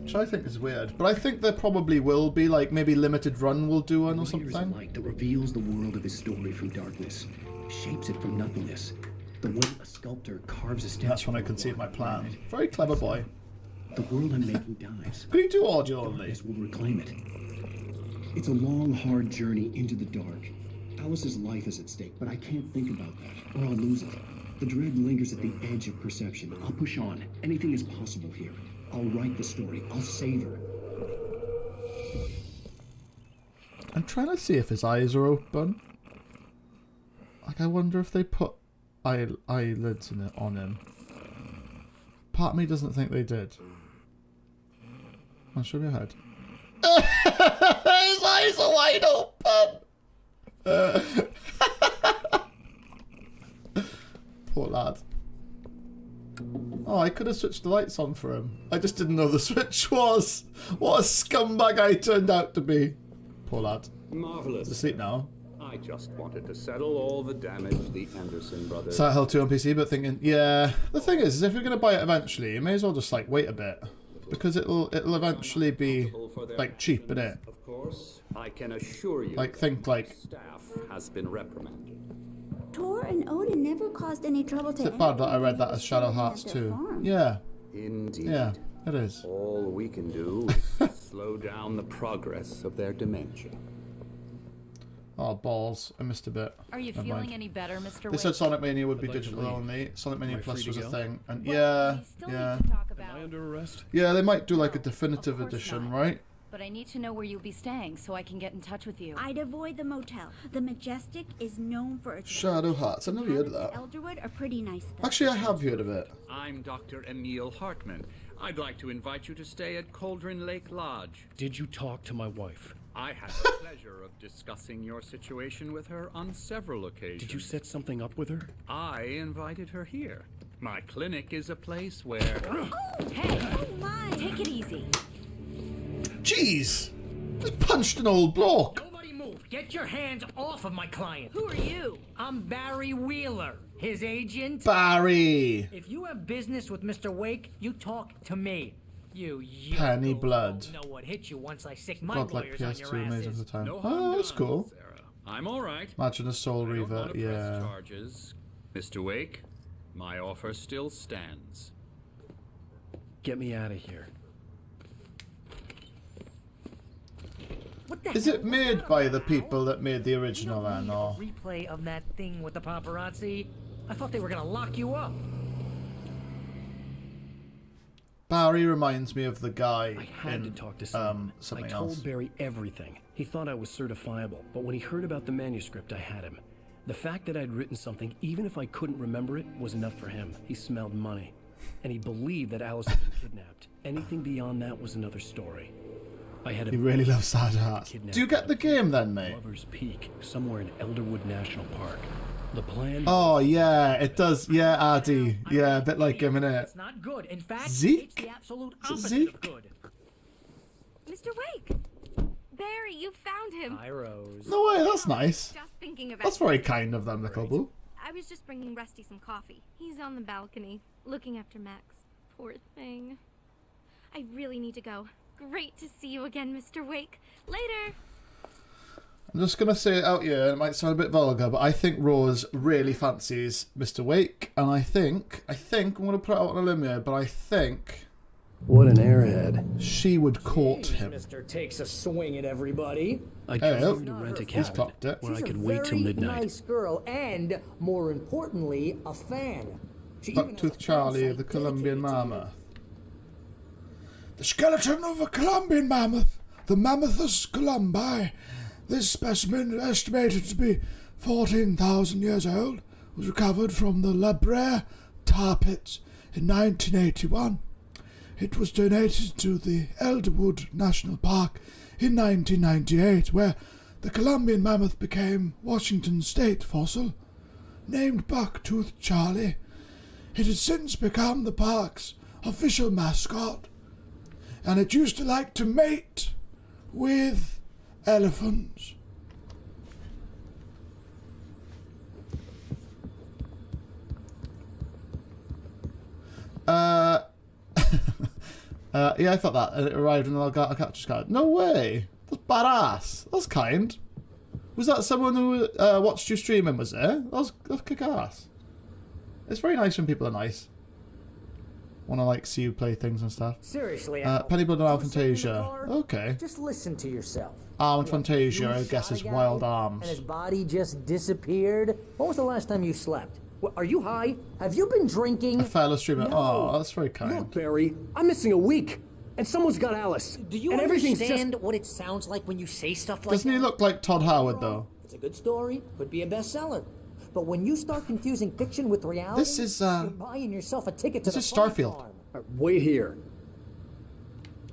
[SPEAKER 1] Which I think is weird. But I think there probably will be, like, maybe Limited Run will do one or something.
[SPEAKER 19] Here's a light that reveals the world of his story from darkness, shapes it from nothingness. The way a sculptor carves a statue.
[SPEAKER 1] That's when I conceived my plan. Very clever boy.
[SPEAKER 19] The world I'm making dies.
[SPEAKER 1] Could he do audio only?
[SPEAKER 19] Darkness will reclaim it. It's a long, hard journey into the dark. Alice's life is at stake, but I can't think about that, or I'll lose it. The dread lingers at the edge of perception. I'll push on. Anything is possible here. I'll write the story. I'll save her.
[SPEAKER 1] I'm trying to see if his eyes are open. Like, I wonder if they put eyelids in it on him. Part of me doesn't think they did. I'll show you your head. His eyes are wide open! Poor lad. Oh, I could have switched the lights on for him. I just didn't know the switch was. What a scumbag I turned out to be. Poor lad.
[SPEAKER 10] Marvelous.
[SPEAKER 1] Asleep now.
[SPEAKER 10] I just wanted to settle all the damage the Anderson brothers...
[SPEAKER 1] Silent Hill 2 on PC, but thinking, yeah. The thing is if you're going to buy it eventually, you may as well just, like, wait a bit. Because it'll eventually be, like, cheap, innit?
[SPEAKER 10] Of course, I can assure you...
[SPEAKER 1] Like, think, like...
[SPEAKER 10] Staff has been reprimanded.
[SPEAKER 9] Tor and Odin never caused any trouble to
[SPEAKER 1] Is it bad that I read that as Shadow Hearts 2? Yeah.
[SPEAKER 10] Indeed.
[SPEAKER 1] Yeah, it is.
[SPEAKER 10] All we can do is slow down the progress of their dementia.
[SPEAKER 1] Oh, balls. I missed a bit.
[SPEAKER 12] Are you
[SPEAKER 1] Never
[SPEAKER 12] feeling
[SPEAKER 1] mind.
[SPEAKER 12] any better, Mr.
[SPEAKER 1] They
[SPEAKER 12] Wake?
[SPEAKER 1] said Sonic Mania would be
[SPEAKER 2] I'd like to
[SPEAKER 1] digital
[SPEAKER 2] leave.
[SPEAKER 1] only. Sonic Mania
[SPEAKER 2] Am I
[SPEAKER 1] Plus
[SPEAKER 2] free
[SPEAKER 1] was
[SPEAKER 2] to
[SPEAKER 1] a
[SPEAKER 2] go?
[SPEAKER 1] thing. And
[SPEAKER 12] Well,
[SPEAKER 1] yeah,
[SPEAKER 12] we still
[SPEAKER 1] yeah.
[SPEAKER 12] need to talk about...
[SPEAKER 2] Am I under arrest?
[SPEAKER 1] Yeah, they might do like a
[SPEAKER 12] No,
[SPEAKER 1] definitive
[SPEAKER 12] of course
[SPEAKER 1] edition,
[SPEAKER 12] not.
[SPEAKER 1] right?
[SPEAKER 12] But I need to know where you'll be staying so I can get in touch with you.
[SPEAKER 9] I'd avoid the motel. The Majestic is known for its...
[SPEAKER 1] Shadow Hearts. I've never heard of that.
[SPEAKER 9] Elderwood are pretty nice, though.
[SPEAKER 1] Actually, I have heard of it.
[SPEAKER 10] I'm Dr. Emil Hartman. I'd like to invite you to stay at Cauldron Lake Lodge.
[SPEAKER 2] Did you talk to my wife?
[SPEAKER 10] I had the pleasure of discussing your situation with her on several occasions.
[SPEAKER 2] Did you set something up with her?
[SPEAKER 10] I invited her here. My clinic is a place where...
[SPEAKER 12] Hey, oh my! Take it easy.
[SPEAKER 1] Jeez! Just punched an old bloke.
[SPEAKER 23] Nobody move. Get your hands off of my client.
[SPEAKER 12] Who are you?
[SPEAKER 23] I'm Barry Wheeler, his agent.
[SPEAKER 1] Barry!
[SPEAKER 23] If you have business with Mr. Wake, you talk to me. You
[SPEAKER 1] Penny blood.
[SPEAKER 23] don't know what hit you once I sicked my
[SPEAKER 1] God, like
[SPEAKER 23] lawyers on your
[SPEAKER 1] PS2 amazing
[SPEAKER 23] asses.
[SPEAKER 1] at the time.
[SPEAKER 10] No
[SPEAKER 1] Oh,
[SPEAKER 10] harm
[SPEAKER 1] that's
[SPEAKER 10] done,
[SPEAKER 1] cool.
[SPEAKER 10] Sarah. I'm all right.
[SPEAKER 1] Imagine a Soul
[SPEAKER 10] I don't
[SPEAKER 1] Reaver,
[SPEAKER 10] want to press
[SPEAKER 1] yeah.
[SPEAKER 10] charges. Mr. Wake, my offer still stands.
[SPEAKER 2] Get me out of here.
[SPEAKER 23] What the
[SPEAKER 1] Is
[SPEAKER 23] hell
[SPEAKER 1] it made by the people that made the original then, or?
[SPEAKER 23] replay of that thing with the paparazzi? I thought they were gonna lock you up.
[SPEAKER 1] Barry reminds me of the guy
[SPEAKER 2] I had
[SPEAKER 1] in
[SPEAKER 2] to talk to someone.
[SPEAKER 1] something
[SPEAKER 2] I told
[SPEAKER 1] else.
[SPEAKER 2] Barry everything. He thought I was certifiable, but when he heard about the manuscript, I had him. The fact that I'd written something, even if I couldn't remember it, was enough for him. He smelled money. And he believed that Alice had been kidnapped. Anything beyond that was another story. I had
[SPEAKER 1] He really loves Shadow Hearts. Do you get the game then, mate?
[SPEAKER 2] Lover's Peak, somewhere in Elderwood National Park. The plan...
[SPEAKER 1] Oh, yeah, it does. Yeah, Addy. Yeah, a bit like him, innit?
[SPEAKER 23] It's not good. In fact,
[SPEAKER 1] Zeke?
[SPEAKER 23] it's the absolute
[SPEAKER 1] Is it
[SPEAKER 23] opposite
[SPEAKER 1] Zeke?
[SPEAKER 23] of good.
[SPEAKER 5] Mr. Wake! Barry, you found him.
[SPEAKER 23] Hi, Rose.
[SPEAKER 1] No way, that's nice.
[SPEAKER 5] Just thinking about
[SPEAKER 1] That's very kind of them, Nicole Blue.
[SPEAKER 5] I was just bringing Rusty some coffee. He's on the balcony, looking after Max. Poor thing. I really need to go. Great to see you again, Mr. Wake. Later!
[SPEAKER 1] I'm just going to say it out here, it might sound a bit vulgar, but I think Rose really fancies Mr. Wake, and I think, I'm going to put it out on a limb here, but I think...
[SPEAKER 2] What an airhead.
[SPEAKER 1] She would court him.
[SPEAKER 6] Mr. Takes a swing at everybody.
[SPEAKER 2] I told him to rent a
[SPEAKER 1] He's
[SPEAKER 2] cabin
[SPEAKER 1] clocked it.
[SPEAKER 2] where I
[SPEAKER 6] She's
[SPEAKER 2] could
[SPEAKER 6] a
[SPEAKER 2] wait till
[SPEAKER 6] very
[SPEAKER 2] midnight.
[SPEAKER 6] nice girl, and more importantly, a fan. She even has a
[SPEAKER 1] Bucktooth Charlie,
[SPEAKER 6] website
[SPEAKER 1] the Colombian
[SPEAKER 6] dedicated to you.
[SPEAKER 1] Mama. Skeleton of a Columbian mammoth, the Mammothus columbi. This specimen, estimated to be 14,000 years old, was recovered from the La Brea tar pits in 1981. It was donated to the Elderwood National Park in 1998, where the Columbian mammoth became Washington state fossil, named Bucktooth Charlie. It has since become the park's official mascot, and it used to like to mate with elephants. Yeah, I thought that. And it arrived in the capture card. No way! That's badass. That's kind. Was that someone who watched you streaming, was it? That's kick-ass. It's very nice when people are nice. Want to, like, see you play things and stuff.
[SPEAKER 23] Seriously,
[SPEAKER 1] Pennyblood and Fantasia. Okay.
[SPEAKER 23] Just listen to yourself.
[SPEAKER 1] And Fantasia, I guess, is Wild Arms.
[SPEAKER 23] And his body just disappeared. When was the last time you slept? Are you high? Have you been drinking?
[SPEAKER 1] A fellow streamer.
[SPEAKER 23] No.
[SPEAKER 1] Oh, that's very kind.
[SPEAKER 6] Look, Barry, I'm missing a week, and someone's got Alice.
[SPEAKER 23] Do you
[SPEAKER 6] and
[SPEAKER 23] understand what it sounds like when you say stuff like
[SPEAKER 1] Doesn't he look like Todd Howard, though?
[SPEAKER 23] It's a good story. Could be a bestseller. But when you start confusing fiction with reality,
[SPEAKER 1] This is,
[SPEAKER 23] you're buying yourself a ticket to
[SPEAKER 1] this
[SPEAKER 23] the
[SPEAKER 1] is Starfield.
[SPEAKER 23] farm.
[SPEAKER 6] Wait here.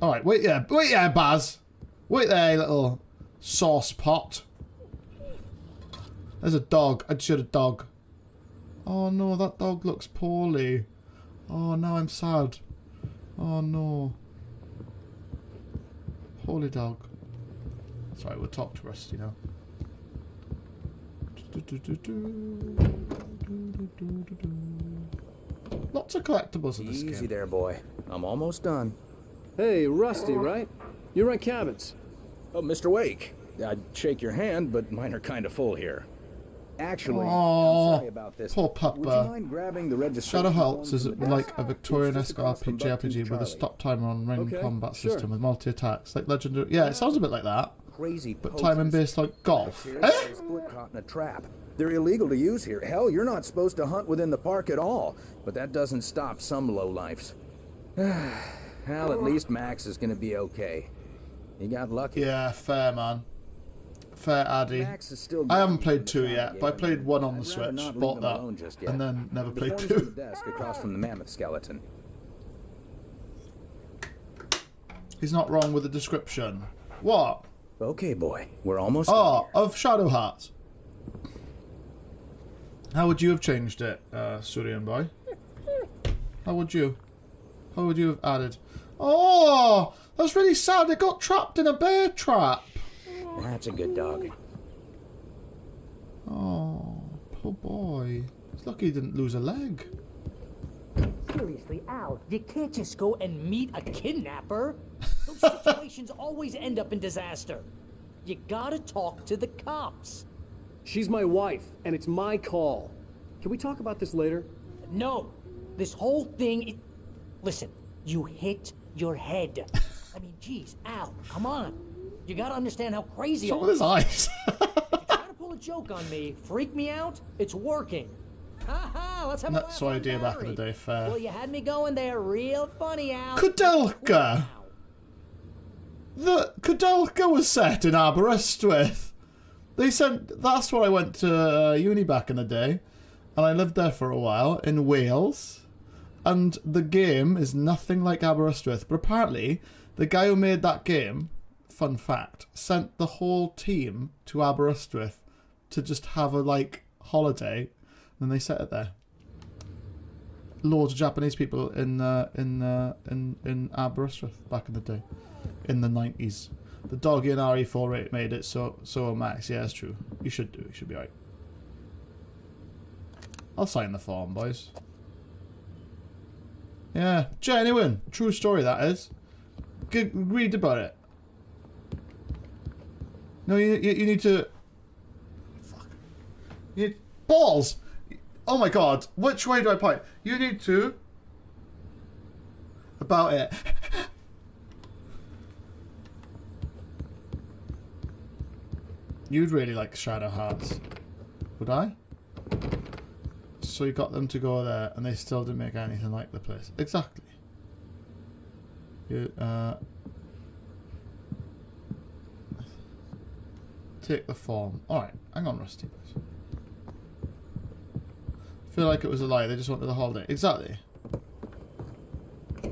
[SPEAKER 1] Alright, wait there, Baz. Wait there, little sauce pot. There's a dog. I'd shoot a dog. Oh no, that dog looks poorly. Oh, now I'm sad. Oh no. Poorly dog. Sorry, we'll talk to Rusty now. Lots of collectibles in this game.
[SPEAKER 3] Easy there, boy. I'm almost done.
[SPEAKER 6] Hey, Rusty, right? You rent cabins.
[SPEAKER 3] Oh, Mr. Wake. I'd shake your hand, but mine are kind of full here. Actually,
[SPEAKER 1] Aww,
[SPEAKER 3] I'm sorry about this.
[SPEAKER 1] poor
[SPEAKER 3] Would you
[SPEAKER 1] Puppa.
[SPEAKER 3] mind grabbing the registration
[SPEAKER 1] Shadow
[SPEAKER 3] forms
[SPEAKER 1] Hearts is
[SPEAKER 3] from the
[SPEAKER 1] like
[SPEAKER 3] desk?
[SPEAKER 1] a Victorian-esque
[SPEAKER 3] It's just across from
[SPEAKER 1] RPG
[SPEAKER 3] Bucktooth
[SPEAKER 1] with a
[SPEAKER 3] Charlie.
[SPEAKER 1] stop timer on ring
[SPEAKER 6] Okay,
[SPEAKER 1] combat
[SPEAKER 6] sure.
[SPEAKER 1] system with multi-attacks, like Legendary. Yeah, it sounds a bit like that,
[SPEAKER 3] Crazy
[SPEAKER 1] but
[SPEAKER 3] posters.
[SPEAKER 1] timing-based like golf.
[SPEAKER 3] Here,
[SPEAKER 1] Eh?
[SPEAKER 3] they're split caught in a trap. They're illegal to use here. Hell, you're not supposed to hunt within the park at all. But that doesn't stop some lowlifes. Well, at least Max is gonna be okay. He got lucky.
[SPEAKER 1] Yeah, fair man. Fair Addy.
[SPEAKER 3] Max is still
[SPEAKER 1] I haven't played
[SPEAKER 3] in the
[SPEAKER 1] 2
[SPEAKER 3] side
[SPEAKER 1] yet, but I
[SPEAKER 3] game.
[SPEAKER 1] played 1 on the
[SPEAKER 3] I'd rather
[SPEAKER 1] Switch,
[SPEAKER 3] not leave
[SPEAKER 1] bought
[SPEAKER 3] him
[SPEAKER 1] that,
[SPEAKER 3] alone just yet.
[SPEAKER 1] and then never
[SPEAKER 3] The
[SPEAKER 1] played
[SPEAKER 3] forms
[SPEAKER 1] 2.
[SPEAKER 3] on the desk across from the mammoth skeleton.
[SPEAKER 1] He's not wrong with the description. What?
[SPEAKER 3] Okay, boy. We're almost
[SPEAKER 1] Oh, of Shadow Hearts. How would you have changed it, Surian boy? How would you have added? Oh, that's really sad. It got trapped in a bear trap.
[SPEAKER 3] That's a good dog.
[SPEAKER 1] Oh, poor boy. He's lucky he didn't lose a leg.
[SPEAKER 23] Seriously, Al, you can't just go and meet a kidnapper. Those situations always end up in disaster. You gotta talk to the cops.
[SPEAKER 6] She's my wife, and it's my call. Can we talk about this later?
[SPEAKER 23] No, this whole thing. Listen, you hit your head. I mean, geez, Al, come on. You gotta understand how crazy.
[SPEAKER 1] What's wrong with his eyes?
[SPEAKER 23] You're trying to pull a joke on me, freak me out. It's working. Ha! Let's have a
[SPEAKER 1] That's
[SPEAKER 23] laugh
[SPEAKER 1] the
[SPEAKER 23] on
[SPEAKER 1] idea back in the
[SPEAKER 23] Barry.
[SPEAKER 1] day. Fair.
[SPEAKER 23] Well, you had me going there, real funny, Al.
[SPEAKER 1] Kudelka. The Kudelka was set in Aberystwyth. They sent. That's where I went to uni back in the day, and I lived there for a while in Wales. And the game is nothing like Aberystwyth, but apparently the guy who made that game, fun fact, sent the whole team to Aberystwyth to just have a holiday, and they set it there. Loads of Japanese people in Aberystwyth back in the day, in the 90s. The doggy and RE4 rate made it so Max. Yeah, it's true. You should do it. You should be right. I'll sign the form, boys. Yeah, genuine, true story that is. Read about it. No, you need to. Fuck. You need balls. Oh my god, which way do I point? You need to. About it. You'd really like Shadow Hearts. Would I? So you got them to go there and they still didn't make anything like the place. Exactly. Take the form. Alright, hang on, Rusty. Feel like it was a lie. They just wanted the holiday. Exactly.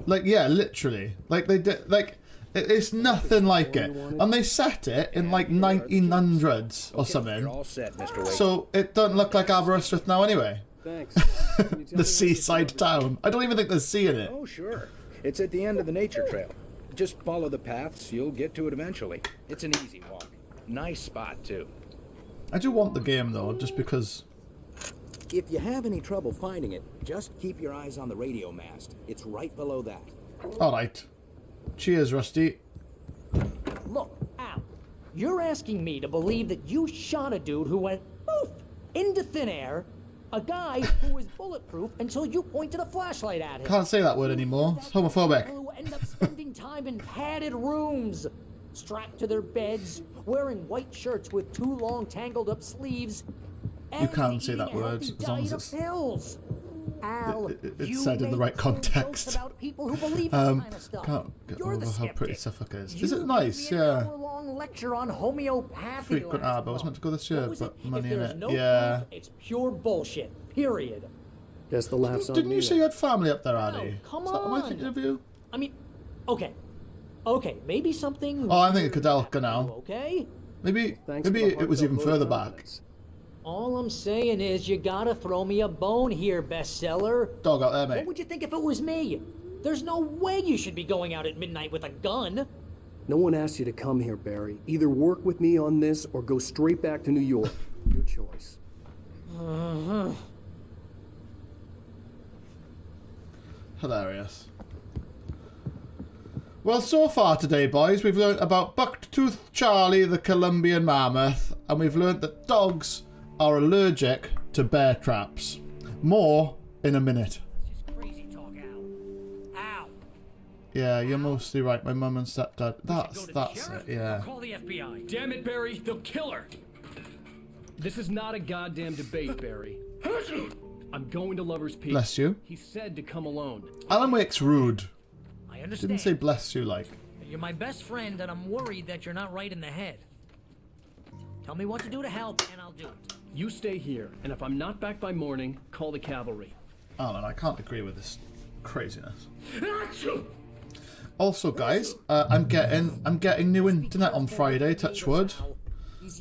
[SPEAKER 1] Like, yeah, literally. Like, they did. Like, it's nothing like it. And they set it in, like, 1900s or something.
[SPEAKER 3] You're all set, Mr. Wake.
[SPEAKER 1] So it doesn't look like Aberystwyth now anyway.
[SPEAKER 6] Thanks.
[SPEAKER 1] The seaside town. I don't even think there's sea in it.
[SPEAKER 3] Oh, sure. It's at the end of the nature trail. Just follow the paths. You'll get to it eventually. It's an easy walk. Nice spot, too.
[SPEAKER 1] I do want the game, though, just because...
[SPEAKER 3] If you have any trouble finding it, just keep your eyes on the radio mast. It's right below that.
[SPEAKER 1] Alright. Cheers, Rusty.
[SPEAKER 23] Look, Al, you're asking me to believe that you shot a dude who went poof into thin air, a guy who was bulletproof until you pointed a flashlight at him.
[SPEAKER 1] Can't say that word anymore. It's homophobic.
[SPEAKER 23] Who end up spending time in padded rooms, strapped to their beds, wearing white shirts with too long tangled up sleeves.
[SPEAKER 1] You can say that word as long as it's said in the right context. Can't get over how pretty Suffolk is. Is it nice? Yeah.
[SPEAKER 23] Lecture on homeopathy.
[SPEAKER 1] Frequent I was meant to go this year, but money in it.
[SPEAKER 23] No
[SPEAKER 1] Yeah.
[SPEAKER 23] It's pure bullshit. Period.
[SPEAKER 6] Guess the laughs on
[SPEAKER 1] Didn't
[SPEAKER 6] me
[SPEAKER 1] you say you had family up there, Addy?
[SPEAKER 23] Come
[SPEAKER 1] Is that
[SPEAKER 23] on.
[SPEAKER 1] what am I thinking of you?
[SPEAKER 23] I mean, okay, maybe something.
[SPEAKER 1] Oh, I'm thinking Kudelka now.
[SPEAKER 23] Okay.
[SPEAKER 1] Maybe it was even further back.
[SPEAKER 23] All I'm saying is you gotta throw me a bone here, bestseller.
[SPEAKER 1] Dog out there, mate.
[SPEAKER 23] What would you think if it was me? There's no way you should be going out at midnight with a gun.
[SPEAKER 6] No one asked you to come here, Barry. Either work with me on this or go straight back to New York. Your choice.
[SPEAKER 1] Hilarious. Well, so far today, boys, we've learnt about Bucktooth Charlie, the Colombian mammoth, and we've learnt that dogs are allergic to bear traps. More in a minute. Yeah, you're mostly right. My mum and stepdad. That's it. Yeah.
[SPEAKER 17] Call the FBI. Damn it, Barry! They'll kill her. This is not a goddamn debate, Barry. I'm going to Lover's Peak.
[SPEAKER 1] Bless you.
[SPEAKER 17] He said to come alone.
[SPEAKER 1] Alan Wake's rude.
[SPEAKER 23] I understand.
[SPEAKER 1] Didn't say bless you like.
[SPEAKER 23] You're my best friend, and I'm worried that you're not right in the head. Tell me what to do to help, and I'll do it.
[SPEAKER 17] You stay here, and if I'm not back by morning, call the cavalry.
[SPEAKER 1] Alan, I can't agree with this craziness. Also, guys, I'm getting new internet on Friday, touch wood,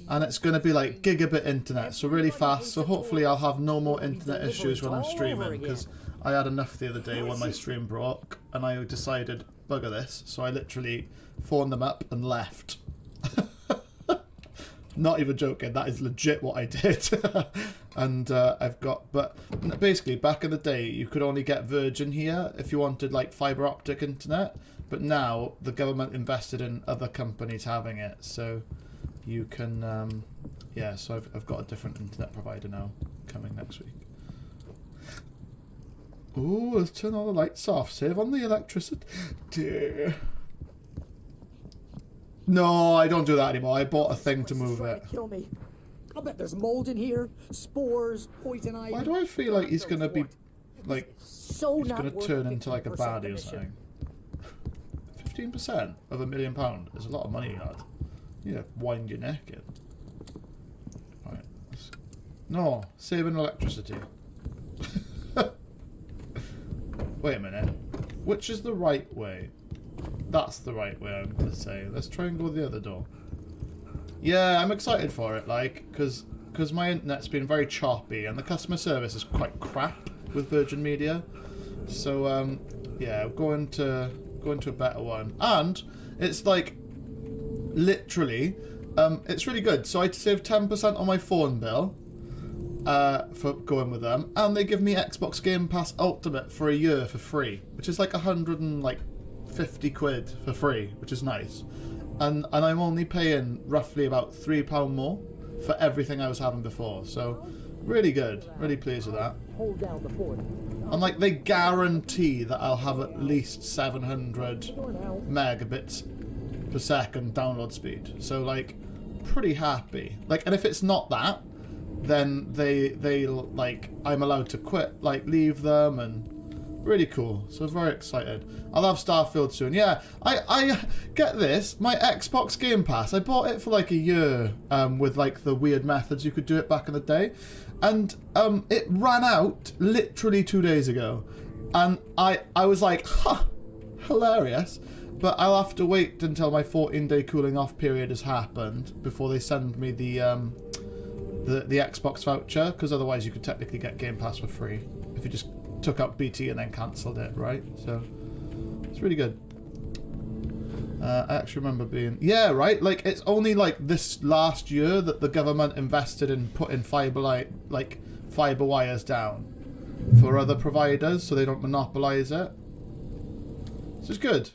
[SPEAKER 1] and it's going to be like gigabit internet, so really fast. So hopefully, I'll have no more internet issues when I'm streaming, because I had enough the other day when my stream broke, and I decided bugger this. So I literally phoned them up and left. Not even joking. That is legit what I did. And I've got, but basically back in the day, you could only get Virgin here if you wanted like fiber optic internet. But now the government invested in other companies having it, so you can, yeah. So I've got a different internet provider now coming next week. Oh, let's turn all the lights off. Save on the electricity. No, I don't do that anymore. I bought a thing to move it.
[SPEAKER 23] Kill me. I'll bet there's mold in here, spores, poison ivy.
[SPEAKER 1] Why do I feel like he's gonna be, like,
[SPEAKER 23] so
[SPEAKER 1] he's gonna turn into like a baddie or something? 15% of £1 million is a lot of money, lad. Yeah, wind your neck in. Right. No, saving electricity. Wait a minute. Which is the right way? That's the right way, I'm gonna say. Let's try and go the other door. Yeah, I'm excited for it, like, because my internet's been very choppy and the customer service is quite crap with Virgin Media. So, yeah, going to a better one. And it's like, literally, it's really good. So I saved 10% on my phone bill for going with them, and they give me Xbox Game Pass Ultimate for a year for free, which is like 150 quid for free, which is nice. And I'm only paying roughly about £3 more for everything I was having before. So really good. Really pleased with that.
[SPEAKER 23] Hold down the fort.
[SPEAKER 1] And like they guarantee that I'll have at least 700 megabits per second download speed. So like pretty happy. Like, and if it's not that, then they like I'm allowed to quit, like leave them, and Really cool. So very excited. I'll have Starfield soon. Yeah, I get this. My Xbox Game Pass, I bought it for like a year with like the weird methods you could do it back in the day. And it ran out literally 2 days ago. And I was like, huh, hilarious. But I'll have to wait until my 14-day cooling off period has happened before they send me the Xbox voucher, because otherwise you could technically get Game Pass for free if you just took out BT and then cancelled it, right? So it's really good. I actually remember being, yeah, right, like it's only like this last year that the government invested in putting fiber wires down for other providers so they don't monopolize it. This is good.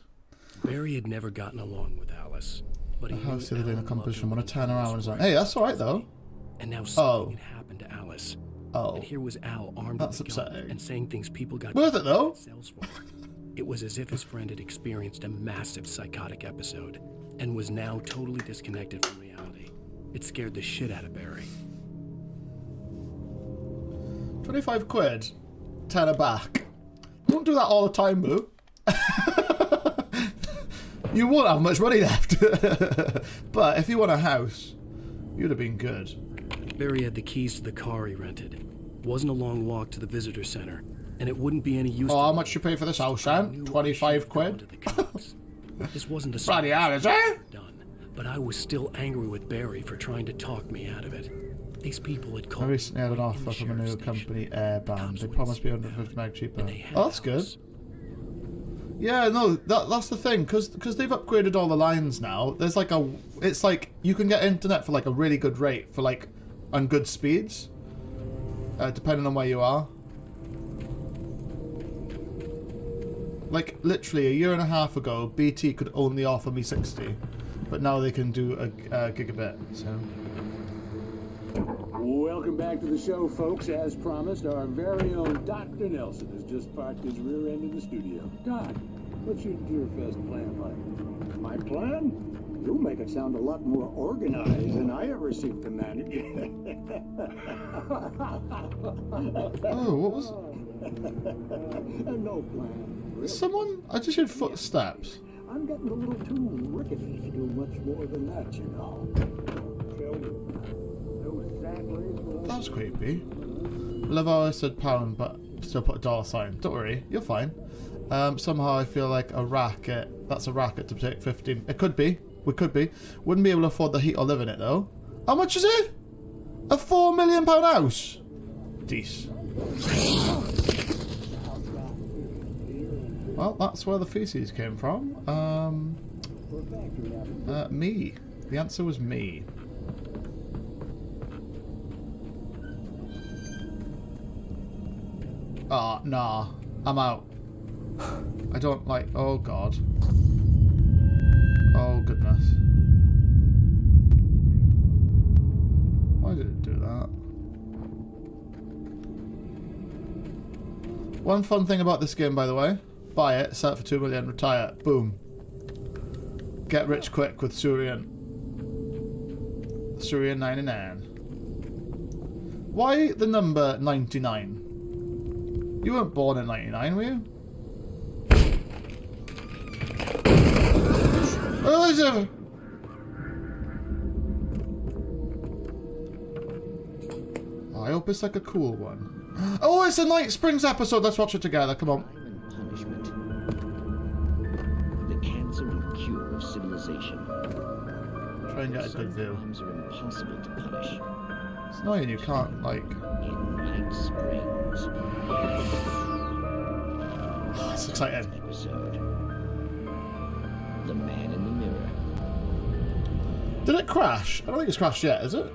[SPEAKER 2] Barry had never gotten along with Alice, but he
[SPEAKER 1] How's the other day in a competition when I turn around and say, hey, that's alright though.
[SPEAKER 2] And now something had happened to Alice.
[SPEAKER 1] Oh.
[SPEAKER 2] And here was Al armed
[SPEAKER 1] That's
[SPEAKER 2] with a gun
[SPEAKER 1] upsetting.
[SPEAKER 2] and saying things people got
[SPEAKER 1] worth it though.
[SPEAKER 2] cells for. It was as if his friend had experienced a massive psychotic episode and was now totally disconnected from reality. It scared the shit out of Barry.
[SPEAKER 1] 25 quid. Tenner back. Don't do that all the time, boo. You won't have much money left. But if you want a house, you'd have been good.
[SPEAKER 2] Barry had the keys to the car he rented. Wasn't a long walk to the visitor center, and it wouldn't be any use.
[SPEAKER 1] Oh, how much you pay for this house, Sam? 25 quid?
[SPEAKER 2] This wasn't a
[SPEAKER 1] bloody hell, is it?
[SPEAKER 2] Done, but I was still angry with Barry for trying to talk me out of it. These people had called.
[SPEAKER 1] I recently had an offer from a new company, Airband. They promised me 150 meg cheaper. Oh, that's good. Yeah, no, that's the thing, because they've upgraded all the lines now. There's like it's like you can get internet for like a really good rate for like on good speeds, depending on where you are. Like literally a year and a half ago, BT could only offer me 60, but now they can do a gigabit. So.
[SPEAKER 7] Welcome back to the show, folks. As promised, our very own Dr. Nelson has just parked his rear end in the studio. Doc, what's your Deerfest plan like? My plan? You make it sound a lot more organized than I ever seem to manage.
[SPEAKER 1] Oh, what was...
[SPEAKER 7] No plan.
[SPEAKER 1] Someone? I just heard footsteps.
[SPEAKER 7] I'm getting a little too rickety to do much more than that, you know.
[SPEAKER 1] That was creepy. Love how I said pound, but still put a dollar sign. Don't worry, you're fine. Somehow I feel like a racket. That's a racket to take 15. It could be. We could be. Wouldn't be able to afford the heat or live in it though. How much is it? A £4 million house. Deece. Well, that's where the feces came from. Me. The answer was me. Ah, nah. I'm out. I don't like... Oh, God. Oh, goodness. Why did it do that? One fun thing about this game, by the way. Buy it, sell it for 2 million, retire. Boom. Get rich quick with Surian. Surian 99. Why the number 99? You weren't born in 99, were you? Oh, is it? I hope it's like a cool one. Oh, it's a Night Springs episode. Let's watch it together. Come on.
[SPEAKER 20] Punishment. The cancer and cure of civilization.
[SPEAKER 1] Try and get a good view.
[SPEAKER 20] Crimes are impossible to punish.
[SPEAKER 1] It's annoying you can't, like...
[SPEAKER 20] In Night Springs.
[SPEAKER 1] Oh, it's exciting.
[SPEAKER 20] Episode. The Man in the Mirror.
[SPEAKER 1] Did it crash? I don't think it's crashed yet, is it?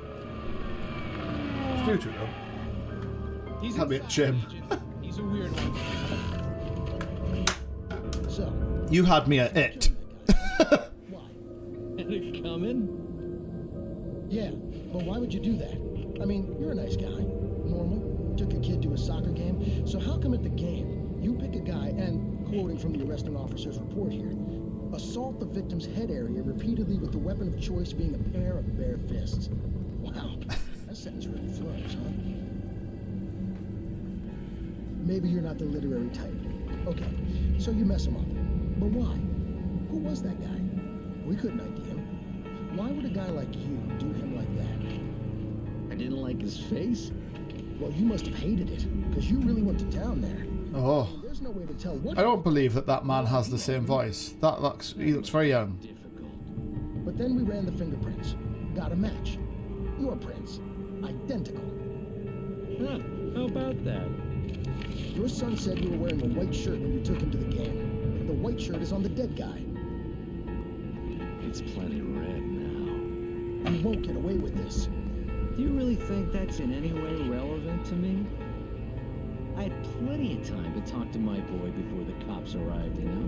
[SPEAKER 1] It's due to though. Can't be a Jim.
[SPEAKER 21] He's a weird one.
[SPEAKER 20] So.
[SPEAKER 1] You had me at it.
[SPEAKER 21] Why? Had it coming?
[SPEAKER 13] Yeah, but why would you do that? I mean, you're a nice guy. Normal. Took a kid to a soccer game. So how come at the game, you pick a guy and, quoting from the arresting officer's report here, assault the victim's head area repeatedly with the weapon of choice being a pair of bare fists? Wow, that sentence really flows, huh? Maybe you're not the literary type, Okay, so you mess him up. But why? Who was that guy? We couldn't ID him. Why would a guy like you do him like that?
[SPEAKER 20] I didn't like his face?
[SPEAKER 13] Well, you must have hated it, because you really went to town there.
[SPEAKER 1] Oh.
[SPEAKER 13] There's no way to tell what...
[SPEAKER 1] I don't believe that that man has the same voice. He looks very young.
[SPEAKER 13] But then we ran the fingerprints. Got a match. Your prints. Identical.
[SPEAKER 20] Huh, how about that?
[SPEAKER 13] Your son said you were wearing a white shirt when you took him to the game. The white shirt is on the dead guy.
[SPEAKER 20] It's plenty red now.
[SPEAKER 13] You won't get away with this.
[SPEAKER 20] Do you really think that's in any way relevant to me? I had plenty of time to talk to my boy before the cops arrived, you know?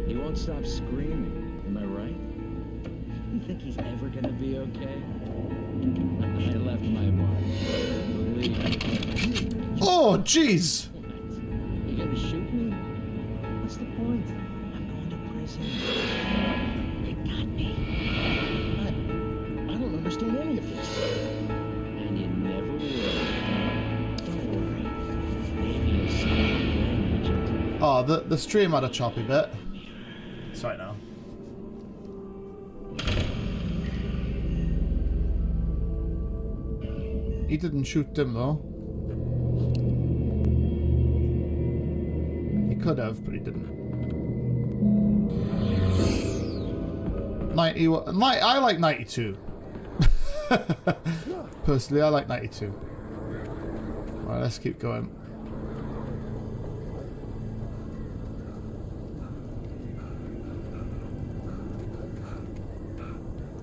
[SPEAKER 20] He won't stop screaming, am I right? You think he's ever gonna be okay? I left my mark. Believe me.
[SPEAKER 1] Oh, jeez!
[SPEAKER 20] You gonna shoot me? What's the point? I'm going to prison. You got me.
[SPEAKER 13] I don't understand any of this.
[SPEAKER 20] And you never will. Don't worry. Maybe you'll see me again.
[SPEAKER 1] Oh, the stream had a choppy bit. Sorry now. He didn't shoot him though. He could have, but he didn't. 91. I like 92. Personally, I like 92. Alright, let's keep going.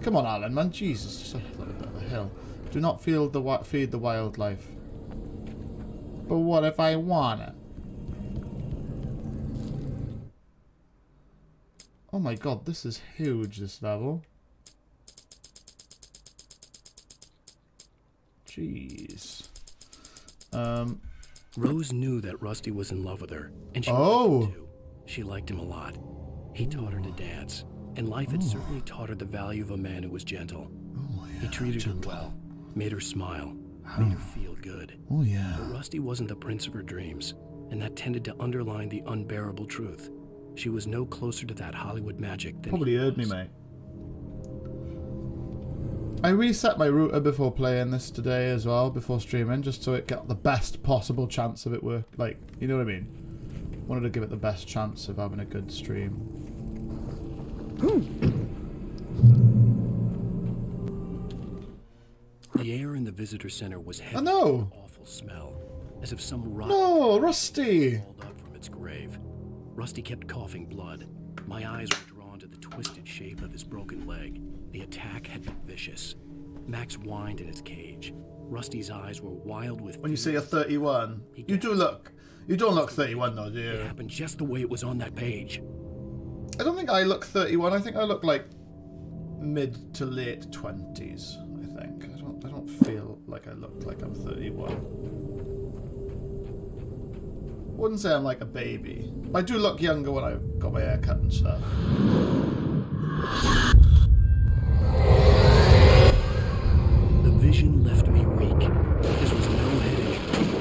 [SPEAKER 1] Come on, Alan, man. Jesus, just a little bit of a hill. Do not feed the wildlife. But what if I want it? Oh my god, this is huge, this level. Jeez.
[SPEAKER 2] Rose knew that Rusty was in love with her, and she liked him too. She liked him a lot. He taught her to dance, and life had certainly taught her the value of a man who was gentle. He treated her well, made her smile, made her feel good.
[SPEAKER 1] Oh yeah.
[SPEAKER 2] But Rusty wasn't the prince of her dreams, and that tended to underline the unbearable truth. She was no closer to that Hollywood magic than
[SPEAKER 1] Probably heard me, mate. I reset my router before playing this today as well, before streaming, just so it got the best possible chance of it work. Like, you know what I mean? Wanted to give it the best chance of having a good stream.
[SPEAKER 2] The air in the visitor center was heavy with an awful smell, as if some rotten
[SPEAKER 1] Rusty
[SPEAKER 2] crawled up from its grave. Rusty kept coughing blood. My eyes were drawn to the twisted shape of his broken leg. The attack had been vicious. Max whined in his cage. Rusty's eyes were wild with fear.
[SPEAKER 1] When you say you're 31, you don't look 31 though, do you?
[SPEAKER 2] It happened just the way it was on that page.
[SPEAKER 1] I don't think I look 31. I think I look like mid to late 20s. I think I don't feel like I look like I'm 31. Wouldn't say I'm like a baby. I do look younger when I got my hair cut and stuff.
[SPEAKER 2] The vision left me weak. This was no head injury.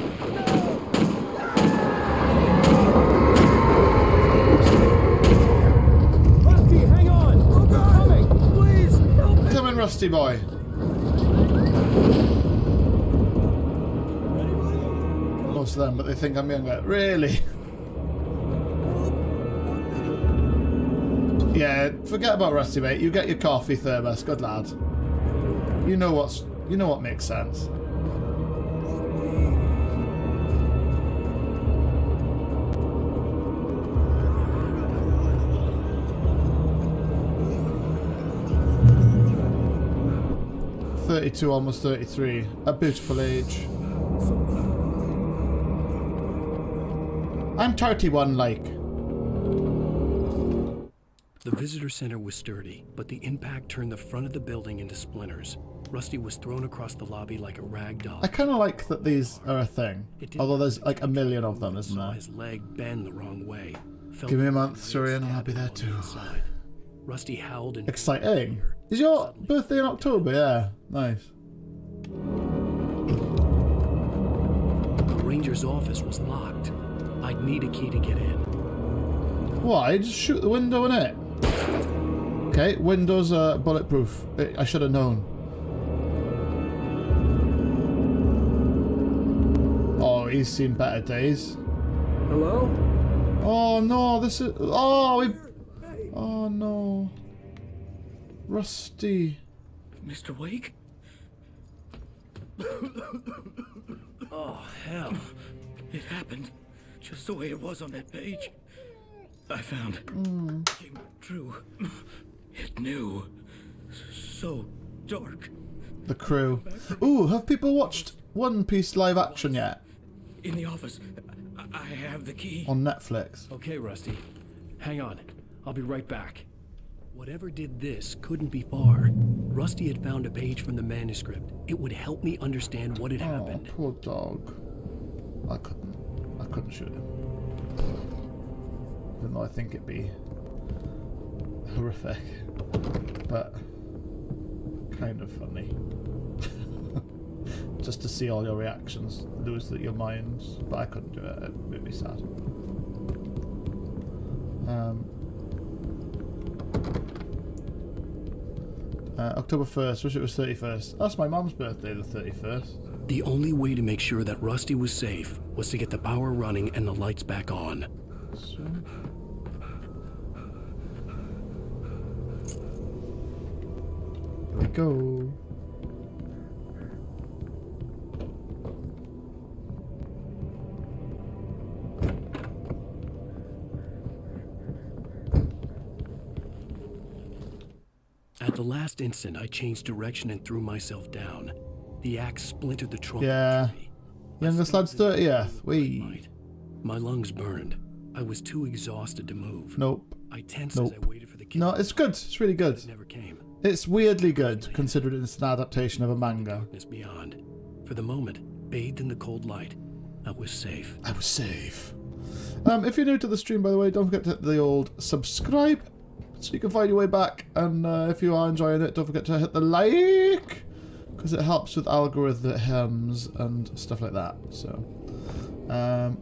[SPEAKER 7] Rusty, hang on! They're coming! Please, help me!
[SPEAKER 1] Come in, Rusty boy. Most of them, but they think I'm younger. Really? Yeah, forget about Rusty, mate. You get your coffee thermos. Good lad. You know what makes sense. (32), almost 33. A beautiful age. I'm 31, like.
[SPEAKER 2] The visitor center was sturdy, but the impact turned the front of the building into splinters. Rusty was thrown across the lobby like a rag doll.
[SPEAKER 1] I kind of like that these are a thing. Although there's like a million of them, isn't there?
[SPEAKER 2] His leg bend the wrong way.
[SPEAKER 1] Give me a month, Surian, and I'll be there too.
[SPEAKER 2] Rusty howled in
[SPEAKER 1] exciting. Is your birthday in October? Yeah. Nice.
[SPEAKER 2] The ranger's office was locked. I'd need a key to get in.
[SPEAKER 1] Why? Just shoot the window in it. Okay, windows are bulletproof. I should have known. Oh, he's seen better days.
[SPEAKER 6] Hello?
[SPEAKER 1] Oh no, this is... Oh, oh no. Rusty.
[SPEAKER 2] Mr. Wake? Oh, hell. It happened just the way it was on that page. I found. Came true. It knew. So dark.
[SPEAKER 1] The Crew. Ooh, have people watched One Piece live action yet?
[SPEAKER 2] In the office. I have the key.
[SPEAKER 1] On Netflix.
[SPEAKER 2] Okay, Rusty. Hang on. I'll be right back. Whatever did this couldn't be far. Rusty had found a page from the manuscript. It would help me understand what had happened.
[SPEAKER 1] Poor dog. I couldn't shoot him. Even though I think it'd be horrific. But kind of funny. Just to see all your reactions lose your minds. But I couldn't do it. It made me sad. October 1st. Wish it was 31st. That's my mum's birthday, the 31st.
[SPEAKER 2] The only way to make sure that Rusty was safe was to get the power running and the lights back on.
[SPEAKER 1] So. Here we go.
[SPEAKER 2] At the last instant, I changed direction and threw myself down. The axe splintered the trunk.
[SPEAKER 1] Yeah. Youngest lad's 30th. Wee.
[SPEAKER 2] My lungs burned. I was too exhausted to move.
[SPEAKER 1] Nope.
[SPEAKER 2] I tensed as I waited for the kill.
[SPEAKER 1] No, it's good. It's really good.
[SPEAKER 2] It never came.
[SPEAKER 1] It's weirdly good, considering it's an adaptation of a manga.
[SPEAKER 2] Darkness beyond. For the moment, bathed in the cold light, I was safe.
[SPEAKER 1] I was safe. If you're new to the stream, by the way, don't forget to hit the old subscribe so you can find your way back. And if you are enjoying it, don't forget to hit the like, because it helps with algorithms and stuff like that. So,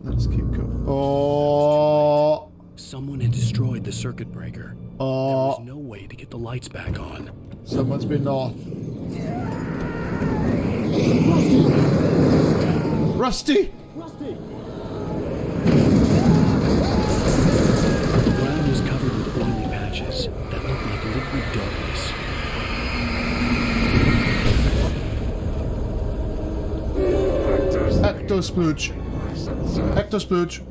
[SPEAKER 1] let's keep going. Oh!
[SPEAKER 2] Someone had destroyed the circuit breaker.
[SPEAKER 1] Oh!
[SPEAKER 2] There was no way to get the lights back on.
[SPEAKER 1] Someone's been off. Rusty!
[SPEAKER 2] Rusty! The ground was covered with oily patches that looked like liquid darkness.
[SPEAKER 1] Ectosplooge. Ectosplooge.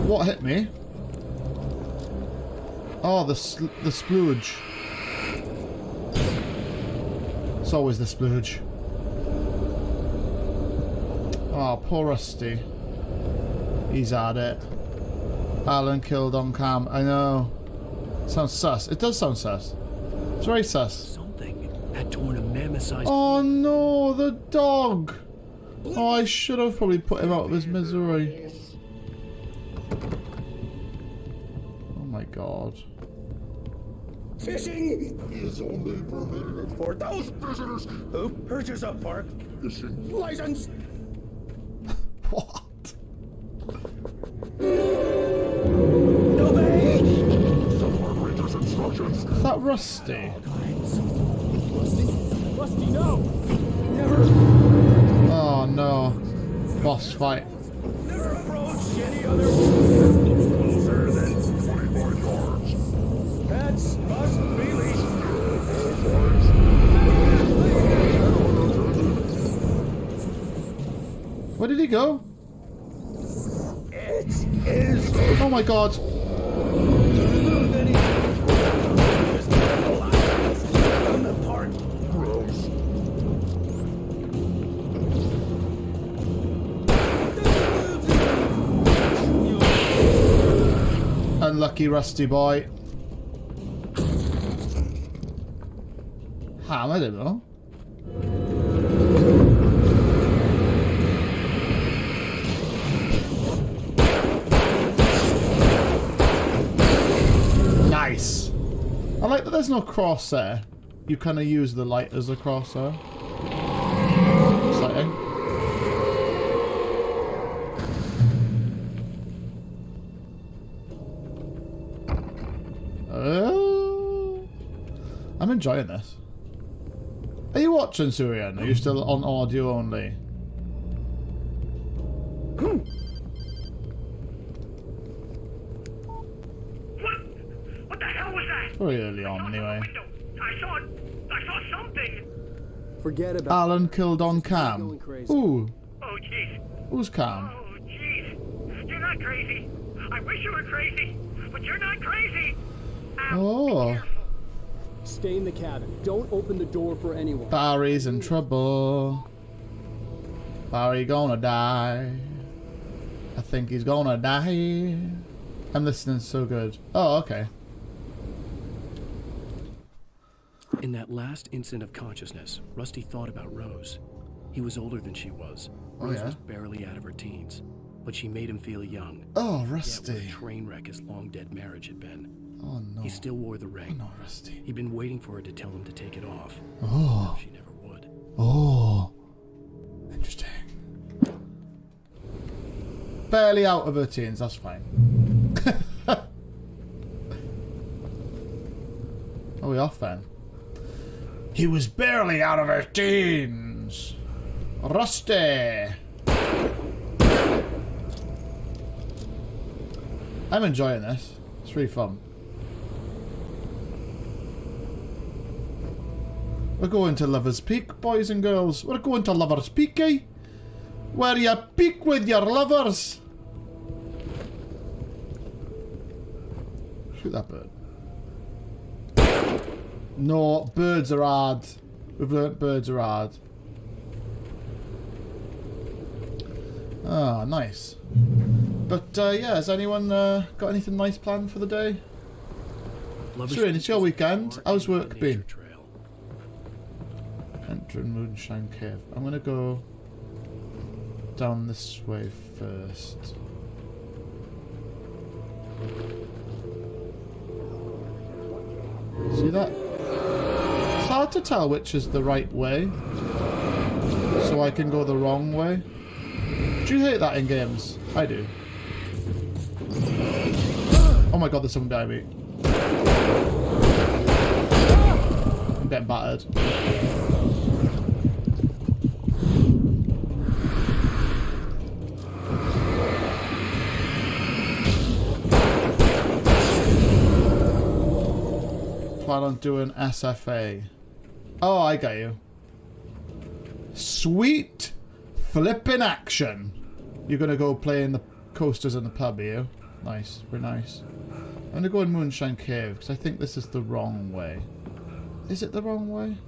[SPEAKER 1] What hit me? Oh, the splooge. It's always the splooge. Oh, poor Rusty. He's at it. Alan killed on cam. I know. Sounds sus. It does sound sus. It's very sus.
[SPEAKER 2] Something had torn a mammoth-sized...
[SPEAKER 1] Oh no, the dog! Oh, I should have probably put him out of his misery. Oh my god.
[SPEAKER 3] Fishing is only permitted for those visitors who purchase a park fishing license.
[SPEAKER 1] What?
[SPEAKER 3] Obey! Someone read those instructions.
[SPEAKER 1] Is that Rusty?
[SPEAKER 3] Rusty, no! Never.
[SPEAKER 1] Oh no. Boss fight.
[SPEAKER 3] Never approach any other closer than 25 yards. Pets must be leashed.
[SPEAKER 1] Where did he go?
[SPEAKER 3] It is.
[SPEAKER 1] Oh my god. Unlucky Rusty boy. Ham, I don't know. there's no crosshair. You kind of use the light as a crosshair. Exciting. I'm enjoying this. Are you watching, Surian? Are you still on audio only?
[SPEAKER 8] What the hell was that?
[SPEAKER 1] Very early on, anyway.
[SPEAKER 8] I saw something.
[SPEAKER 6] Forget about
[SPEAKER 1] Alan killed on cam. Ooh.
[SPEAKER 8] Oh, jeez.
[SPEAKER 1] Who's cam?
[SPEAKER 8] Oh, jeez. You're not crazy. I wish you were crazy, but you're not crazy.
[SPEAKER 1] Oh.
[SPEAKER 6] Stay in the cabin. Don't open the door for anyone.
[SPEAKER 1] Barry's in trouble. Barry gonna die. I think he's gonna die. I'm listening so good. Oh, okay.
[SPEAKER 2] In that last instant of consciousness, Rusty thought about Rose. He was older than she was. Rose was barely out of her teens, but she made him feel young.
[SPEAKER 1] Oh, Rusty.
[SPEAKER 2] Yet what a train wreck his long-dead marriage had been.
[SPEAKER 1] Oh, no.
[SPEAKER 2] He still wore the ring.
[SPEAKER 1] Oh, no, Rusty.
[SPEAKER 2] He'd been waiting for her to tell him to take it off.
[SPEAKER 1] Oh.
[SPEAKER 2] She never would.
[SPEAKER 1] Oh. Interesting. Barely out of her teens, that's fine. Are we off then? He was barely out of her teens. Rusty. I'm enjoying this. It's really fun. We're going to Lover's Peak, boys and girls. We're going to Lover's Peak, eh? Where you peak with your lovers. Shoot that bird. No, birds are hard. We've learnt birds are hard. Ah, nice. But yeah, has anyone got anything nice planned for the day? Sure, it's your weekend. How's work been? Enter Moonshine Cave. I'm gonna go down this way first. See that? It's hard to tell which is the right way, so I can go the wrong way. Do you hate that in games? I do. Oh my god, there's someone behind me. I'm getting battered. Plan on doing SFA. Oh, I got you. Sweet flipping action. You're gonna go play in the coasters in the pub, are you? Nice, very nice. I'm gonna go in Moonshine Cave because I think this is the wrong way. Is it the wrong way?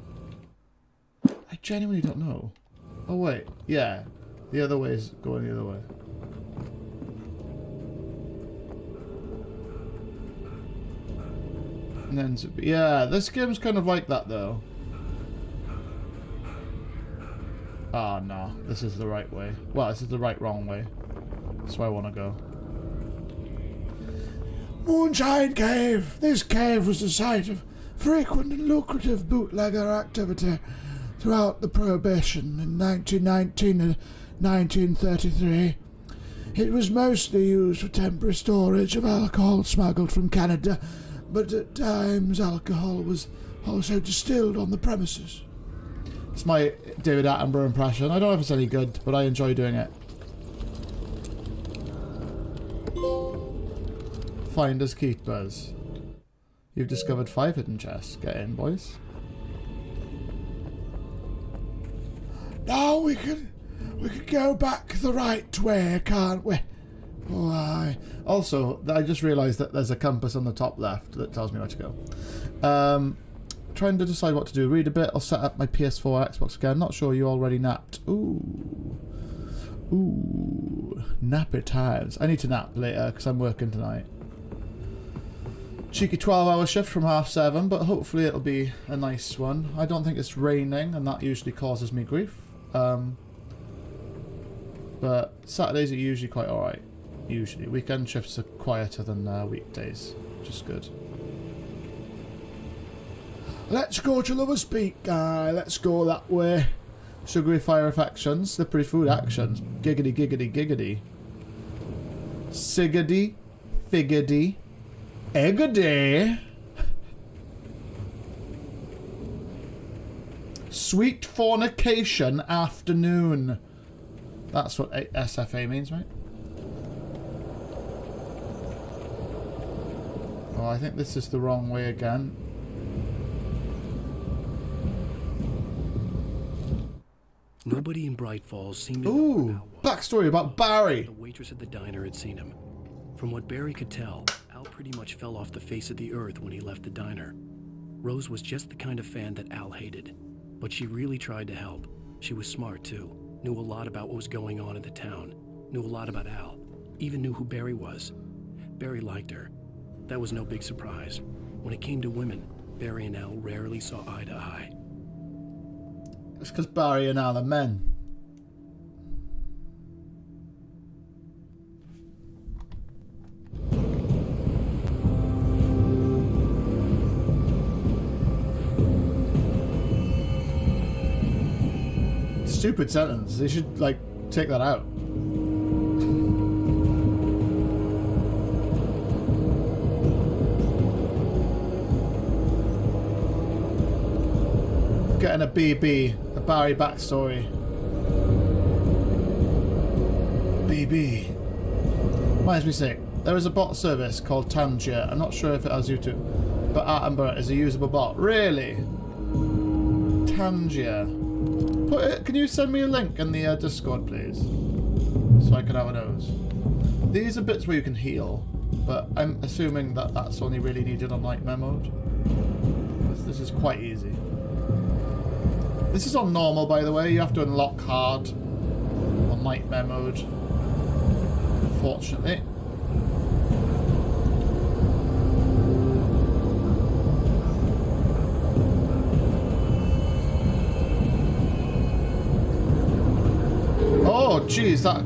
[SPEAKER 1] I genuinely don't know. Oh wait, yeah. The other way is going the other way. And then, yeah, this game's kind of like that though. Oh no, this is the right way. Well, this is the wrong way. That's where I want to go. Moonshine Cave! This cave was the site of frequent and lucrative bootlegger activity throughout the Prohibition in 1919 and 1933. It was mostly used for temporary storage of alcohol smuggled from Canada, but at times alcohol was also distilled on the premises. It's my David Attenborough impression. I don't know if it's any good, but I enjoy doing it. Finders keepers. You've discovered 5 hidden chests. Get in, boys. Now we can go back the right way, can't we? Why? Also, I just realised that there's a compass on the top left that tells me where to go. Trying to decide what to do. Read a bit. I'll set up my PS4 Xbox again. Not sure you already napped. Ooh. Ooh. Nappy times. I need to nap later because I'm working tonight. Cheeky 12-hour shift from 7:30, but hopefully it'll be a nice one. I don't think it's raining, and that usually causes me grief. But Saturdays are usually quite alright. Usually. Weekend shifts are quieter than weekdays, which is good. Let's go to Lover's Peak, guy. Let's go that way. Sugary fire affections, slippery food actions. Giggity, giggity, giggity. Siggity, figgity, eggity. Sweet fornication afternoon. That's what SFA means, right? Oh, I think this is the wrong way again.
[SPEAKER 2] Nobody in Bright Falls seemed to know
[SPEAKER 1] Ooh,
[SPEAKER 2] where Al was.
[SPEAKER 1] backstory about Barry.
[SPEAKER 2] The waitress at the diner had seen him. From what Barry could tell, Al pretty much fell off the face of the earth when he left the diner. Rose was just the kind of fan that Al hated, but she really tried to help. She was smart too, knew a lot about what was going on in the town, knew a lot about Al, even knew who Barry was. Barry liked her. That was no big surprise. When it came to women, Barry and Al rarely saw eye to eye.
[SPEAKER 1] It's because Barry and Al are men. Stupid sentence. They should, like, take that out. Getting a BB, a Barry backstory. BB. Reminds me sick. There is a bot service called Tangier. I'm not sure if it has YouTube, but Attenborough is a usable bot. Really? Tangier. Can you send me a link in the Discord, please? So I can have a nose. These are bits where you can heal, but I'm assuming that that's only really needed on Nightmare mode. This is quite easy. This is on normal, by the way. You have to unlock hard on Nightmare mode, unfortunately. Oh, jeez, that...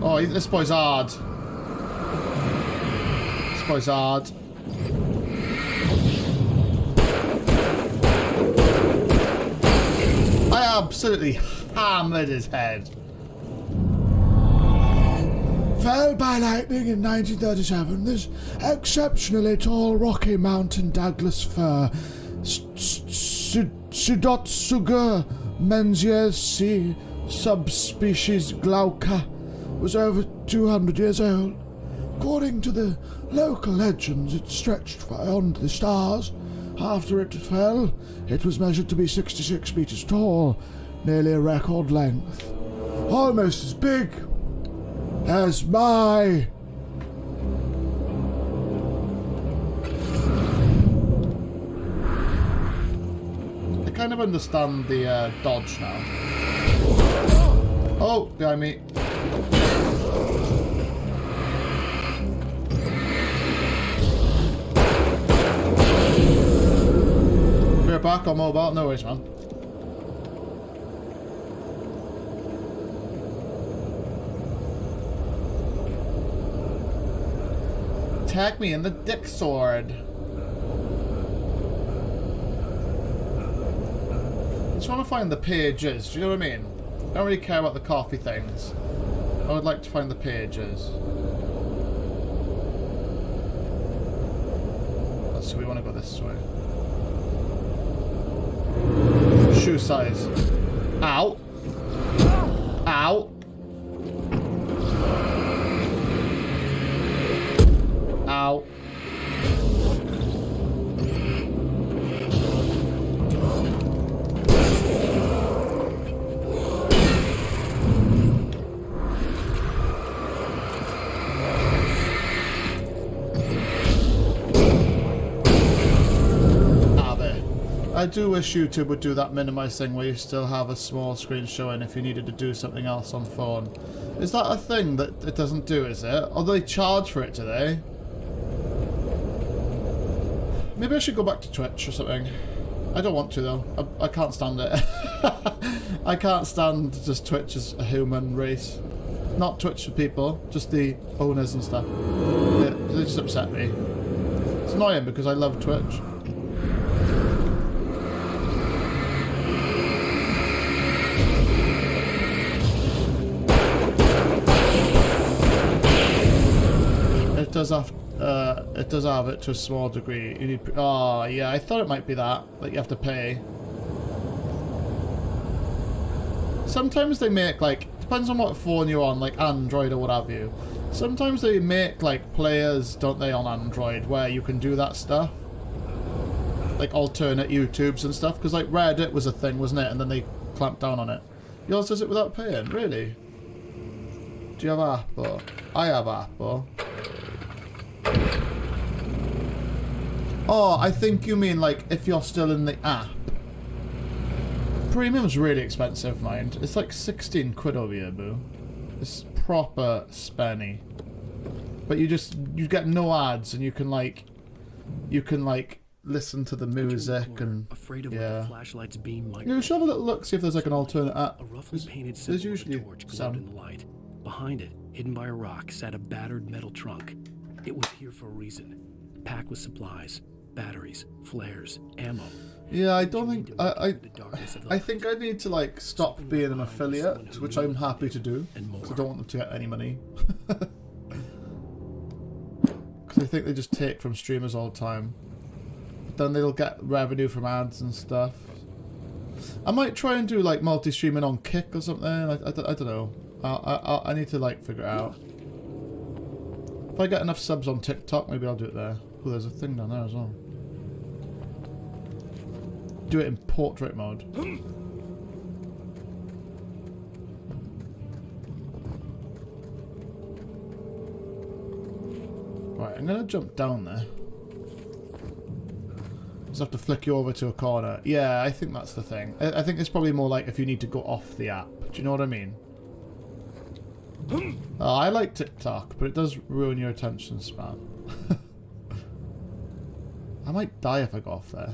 [SPEAKER 1] Oh, this boy's hard. This boy's hard. I absolutely hammered his head. Fell by lightning in 1937, this exceptionally tall Rocky Mountain Douglas fir, Pseudotsuga menziesi, subspecies glauca, was over 200 years old. According to the local legends, it stretched beyond the stars. After it fell, it was measured to be 66 meters tall, nearly a record length. Almost as big as my... I kind of understand the dodge now. Oh, behind me. We're back on mobile. No worries, man. Tag me in the dick sword. I just want to find the pages. Do you know what I mean? I don't really care about the coffee things. I would like to find the pages. So we want to go this way. Shoe size. Ow. Ow. Ow. I do wish YouTube would do that minimize thing where you still have a small screen showing if you needed to do something else on phone. Is that a thing that it doesn't do, is it? Or do they charge for it today? Maybe I should go back to Twitch or something. I don't want to though. I can't stand it. I can't stand just Twitch as a human race. Not Twitch for people, just the owners and stuff. They just upset me. It's annoying because I love Twitch. does have it to a small degree. You need. Oh yeah, I thought it might be that. Like you have to pay. Sometimes they make like, depends on what phone you're on, like Android or what have you. Sometimes they make like players, don't they, on Android where you can do that stuff. Like alternate YouTubes and stuff, because like Reddit was a thing, wasn't it? And then they clamped down on it. Yours does it without paying, really? Do you have Apple? I have Apple. Oh, I think you mean like if you're still in the app. Premium's really expensive, mind. It's like 16 quid over here, boo. It's proper spenny. But you get no ads, and you can like listen to the music and
[SPEAKER 2] afraid of
[SPEAKER 1] yeah.
[SPEAKER 2] what the flashlight's beam might.
[SPEAKER 1] You should have a little look, see if there's like an alternate app.
[SPEAKER 2] A roughly painted
[SPEAKER 1] there's
[SPEAKER 2] symbol
[SPEAKER 1] usually
[SPEAKER 2] of a torch glowed in the light. Behind it, hidden by a rock, sat a battered metal trunk. It was here for a reason. Packed with supplies, batteries, flares, ammo.
[SPEAKER 1] Yeah, I don't think I think I need to like stop being an affiliate, which I'm happy to do, because I don't want them to get any money. Because I think they just take from streamers all the time. But then they'll get revenue from ads and stuff. I might try and do like multi-streaming on Kick or something. I don't know. I need to like figure it out. If I get enough subs on TikTok, maybe I'll do it there. Oh, there's a thing down there as well. Do it in portrait mode. Right, I'm gonna jump down there. Just have to flick you over to a corner. Yeah, I think that's the thing. I think it's probably more like if you need to go off the app. Do you know what I mean? Oh, I like TikTok, but it does ruin your attention span. I might die if I go off there.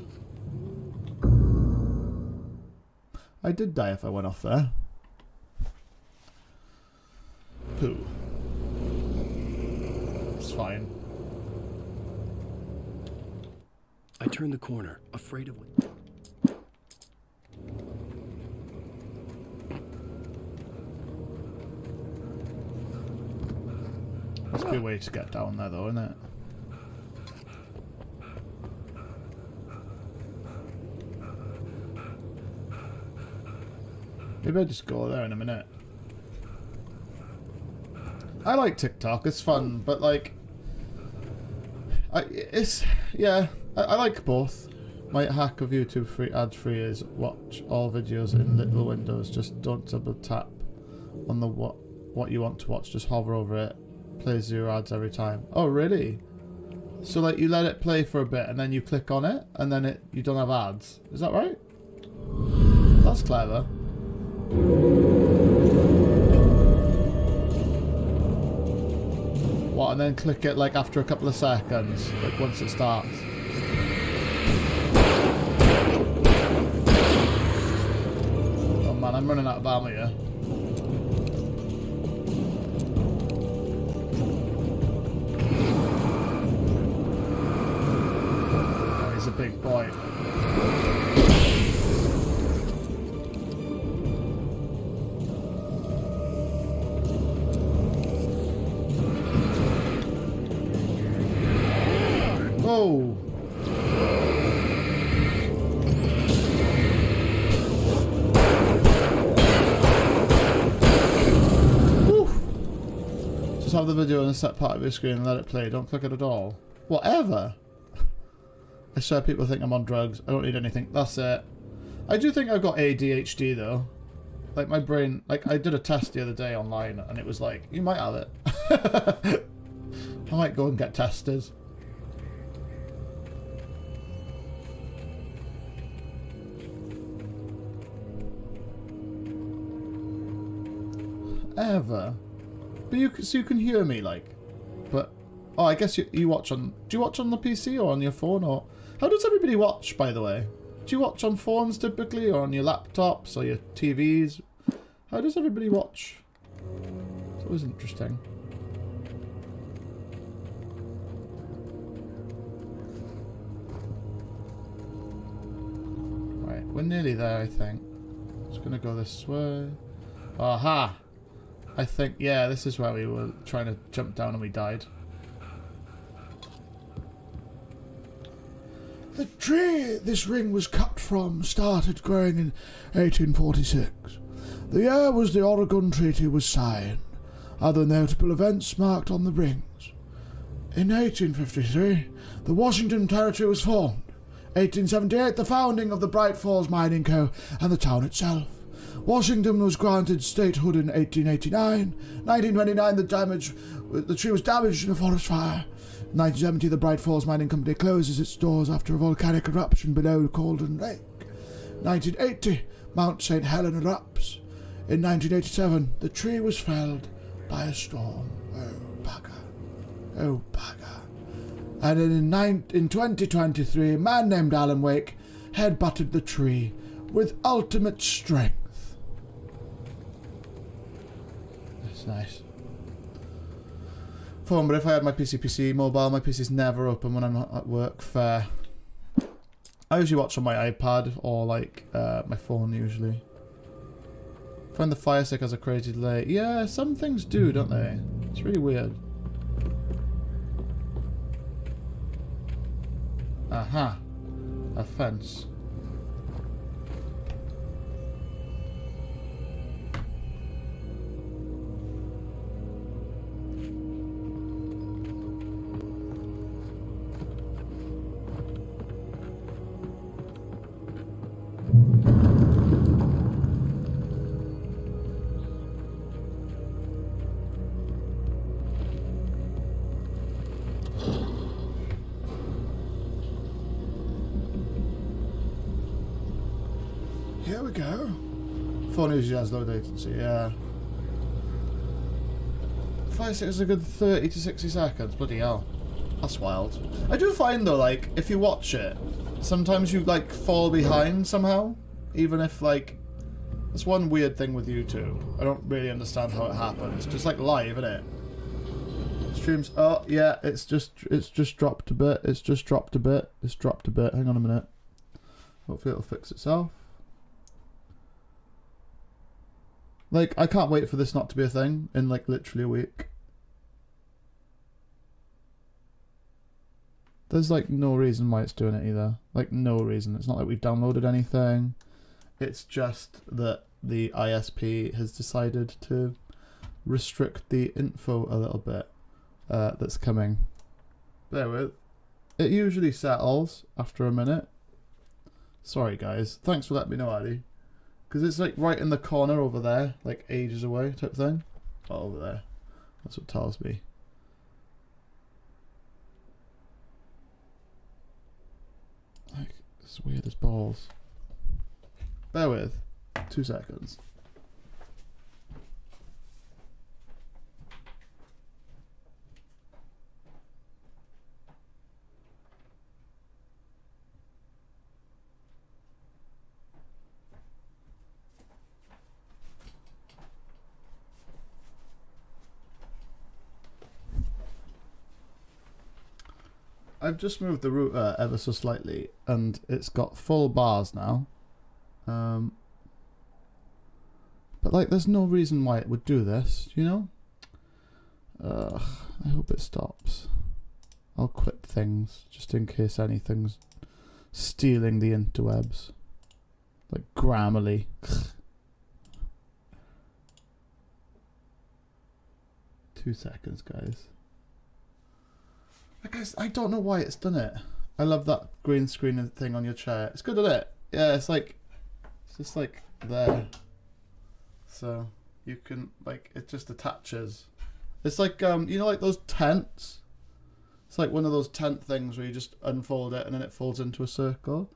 [SPEAKER 1] I did die if I went off there. Pooh. It's fine.
[SPEAKER 2] I turned the corner, afraid of what.
[SPEAKER 1] Must be a way to get down there though, isn't it? Maybe I'll just go there in a minute. I like TikTok, it's fun, but like... I like both. My hack of YouTube ad-free is watch all videos in little windows. Just don't double tap on the what you want to watch, just hover over it. Plays your ads every time. Oh really? So like you let it play for a bit and then you click on it and then you don't have ads. Is that right? That's clever. What, and then click it like after a couple of seconds, like once it starts. Oh man, I'm running out of ammo here. Oh, he's a big boy. Oh! Just have the video on a set part of your screen and let it play. Don't click it at all. Whatever. I swear people think I'm on drugs. I don't need anything. That's it. I do think I've got ADHD though. Like my brain, like I did a test the other day online and it was like, you might have it. I might go and get tested. Ever. But so you can hear me, like. But oh, I guess you watch on. Do you watch on the PC or on your phone, or how does everybody watch? By the way, do you watch on phones typically, or on your laptops or your TVs? How does everybody watch? It's always interesting. Right, we're nearly there, I think. Just gonna go this way. Aha! I think, yeah, this is where we were trying to jump down and we died. The tree this ring was cut from started growing in 1846. The year was the Oregon Treaty was signed. Other notable events marked on the rings. In 1853, the Washington Territory was formed. 1878, the founding of the Bright Falls Mining Co. and the town itself. Washington was granted statehood in 1889. 1929, the tree was damaged in a forest fire. 1970, the Bright Falls Mining Company closes its doors after a volcanic eruption below Cauldron Lake. 1980, Mount St. Helena erupts. In 1987, the tree was felled by a storm. Oh, bugger. Oh, bugger. And in 2023, a man named Alan Wake headbutted the tree with ultimate strength. That's nice. Phone, but if I had my PC mobile, my PC's never open when I'm not at work. Fair. I usually watch on my iPad or like my phone usually. Find the Fire Stick has a crazy delay. Yeah, some things do, don't they? It's really weird. Aha. A fence. Here we go. Phone usually has low latency, yeah. Fire Stick is a good 30 to 60 seconds. Bloody hell. That's wild. I do find though, like, if you watch it, sometimes you like fall behind somehow. Even if like, that's one weird thing with YouTube. I don't really understand how it happens. Just like live, isn't it? Streams, oh yeah, it's just dropped a bit. It's just dropped a bit. It's dropped a bit. Hang on a minute. Hopefully it'll fix itself. Like, I can't wait for this not to be a thing in, like, literally a week. There's, like, no reason why it's doing it either. Like, no reason. It's not like we've downloaded anything. It's just that the ISP has decided to restrict the info a little bit that's coming. Bear with. It usually settles after a minute. Sorry, guys. Thanks for letting me know, Addy. Because it's like right in the corner over there, like ages away type thing. Oh, over there. That's what tells me. Like, it's weird as balls. Bear with. 2 seconds. I've just moved the router ever so slightly, and it's got full bars now. But like, there's no reason why it would do this, you know? I hope it stops. I'll quit things, just in case anything's stealing the interwebs. Like Grammarly. 2 seconds, guys. I don't know why it's done it. I love that green screen thing on your chair. It's good, isn't it? Yeah, it's like, it's just like there. So you can, like, it just attaches. It's like, you know, like those tents? It's like one of those tent things where you just unfold it and then it folds into a circle.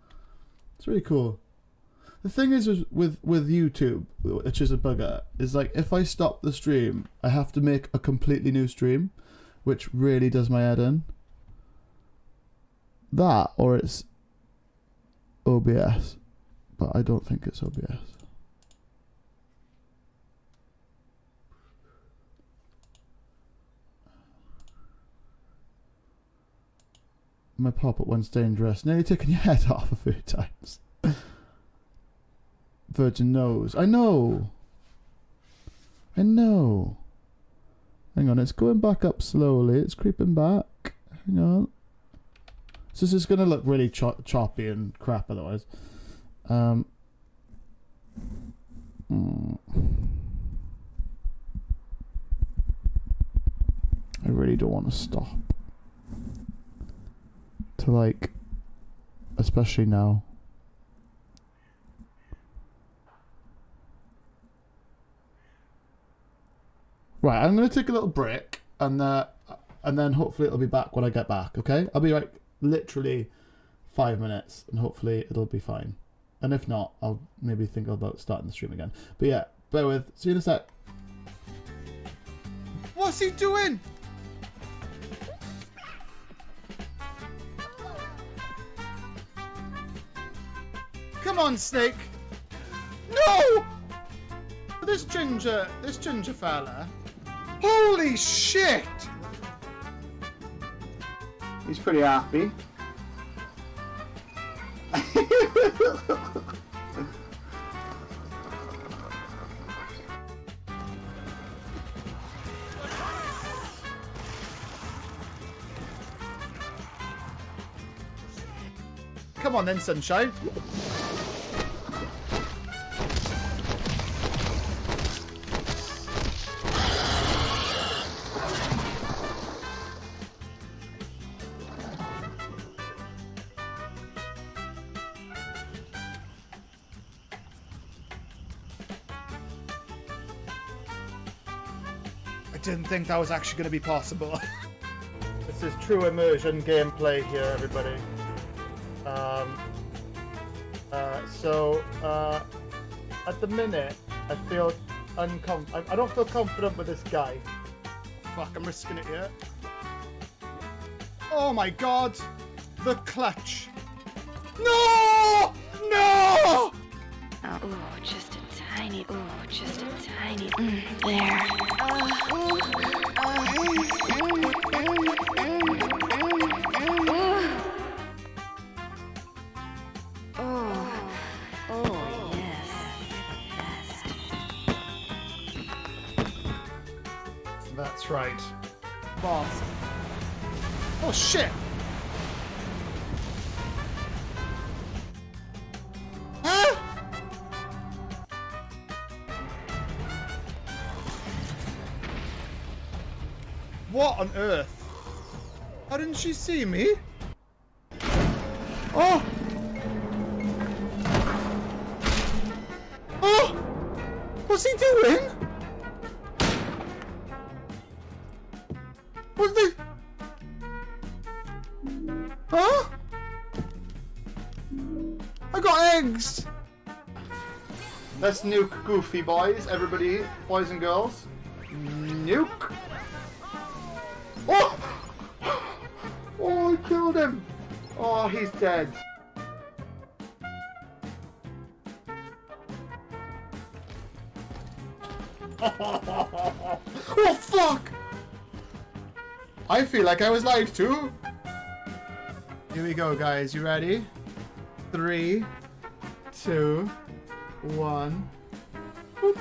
[SPEAKER 1] It's really cool. The thing is with YouTube, which is a bugger, is like if I stop the stream, I have to make a completely new stream, which really does my head in. That, or it's OBS, but I don't think it's OBS. My pop-up one's dangerous. Nearly taken your head off a few times. Virgin nose. I know. I know. Hang on, it's going back up slowly. It's creeping back. Hang on. So this is going to look really choppy and crap otherwise. I really don't want to stop. To like, especially now. Right, I'm going to take a little break, and then hopefully it'll be back when I get back, okay? I'll be like literally 5 minutes, and hopefully it'll be fine. And if not, I'll maybe think about starting the stream again. But yeah, bear with. See you in a sec.
[SPEAKER 15] What's he doing? Come on, Snake. No! This ginger fella. Holy shit!
[SPEAKER 1] He's pretty happy.
[SPEAKER 15] Come on then, sunshine. I didn't think that was actually going to be possible. This is true immersion gameplay here, everybody. At the minute, I feel I don't feel confident with this guy. Fuck, I'm risking it here. Oh my god! The clutch! No! No!
[SPEAKER 16] Oh, just a tiny, there.
[SPEAKER 15] That's right. Boss. Oh shit! Huh? What on earth? How didn't she see me? Oh! Oh! What's he doing? What's the... Huh? I got eggs! Let's nuke Goofy, boys. Everybody, boys and girls. Nuke! Oh! Oh, I killed him! Oh, he's dead. Oh, fuck! I feel like I was lied to. Here we go, guys. You ready? 3, 2, 1. Boop.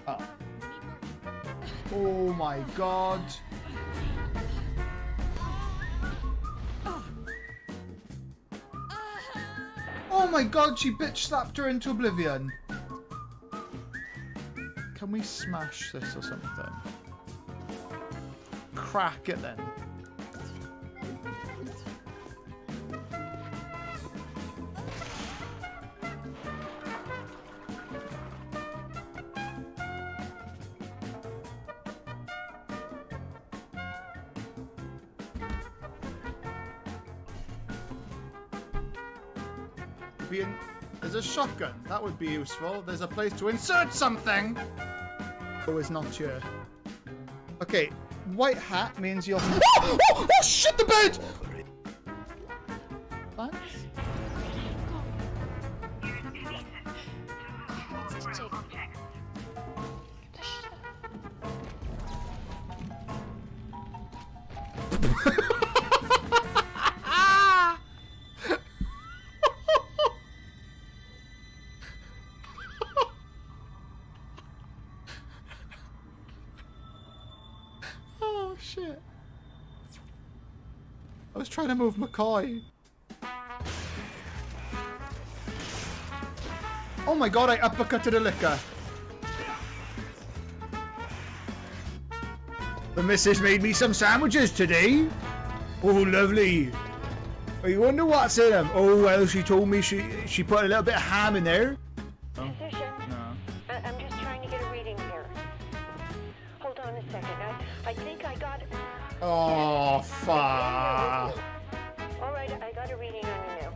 [SPEAKER 15] Oh. Oh my god. Oh my god, she bitch slapped her into oblivion. Can we smash this or something? Crack it then. There's a shotgun. That would be useful. There's a place to insert something. Oh, it's not here. Okay, white hat means you'll... Oh, oh, oh shit, the bed! Thanks. Oh shit. was trying to move McCoy. Oh my god, I uppercutted a liquor. The missus made me some sandwiches today. Oh, lovely. I wonder what's in them. Oh, well, she told me she put a little bit of ham in there.
[SPEAKER 16] Physician?
[SPEAKER 15] No.
[SPEAKER 16] I'm just trying to get a reading here. Hold on a second. I think I got...
[SPEAKER 15] Oh, fuck.
[SPEAKER 16] All right, I got a reading on you now.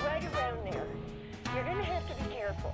[SPEAKER 16] Right around there. You're gonna have to be careful.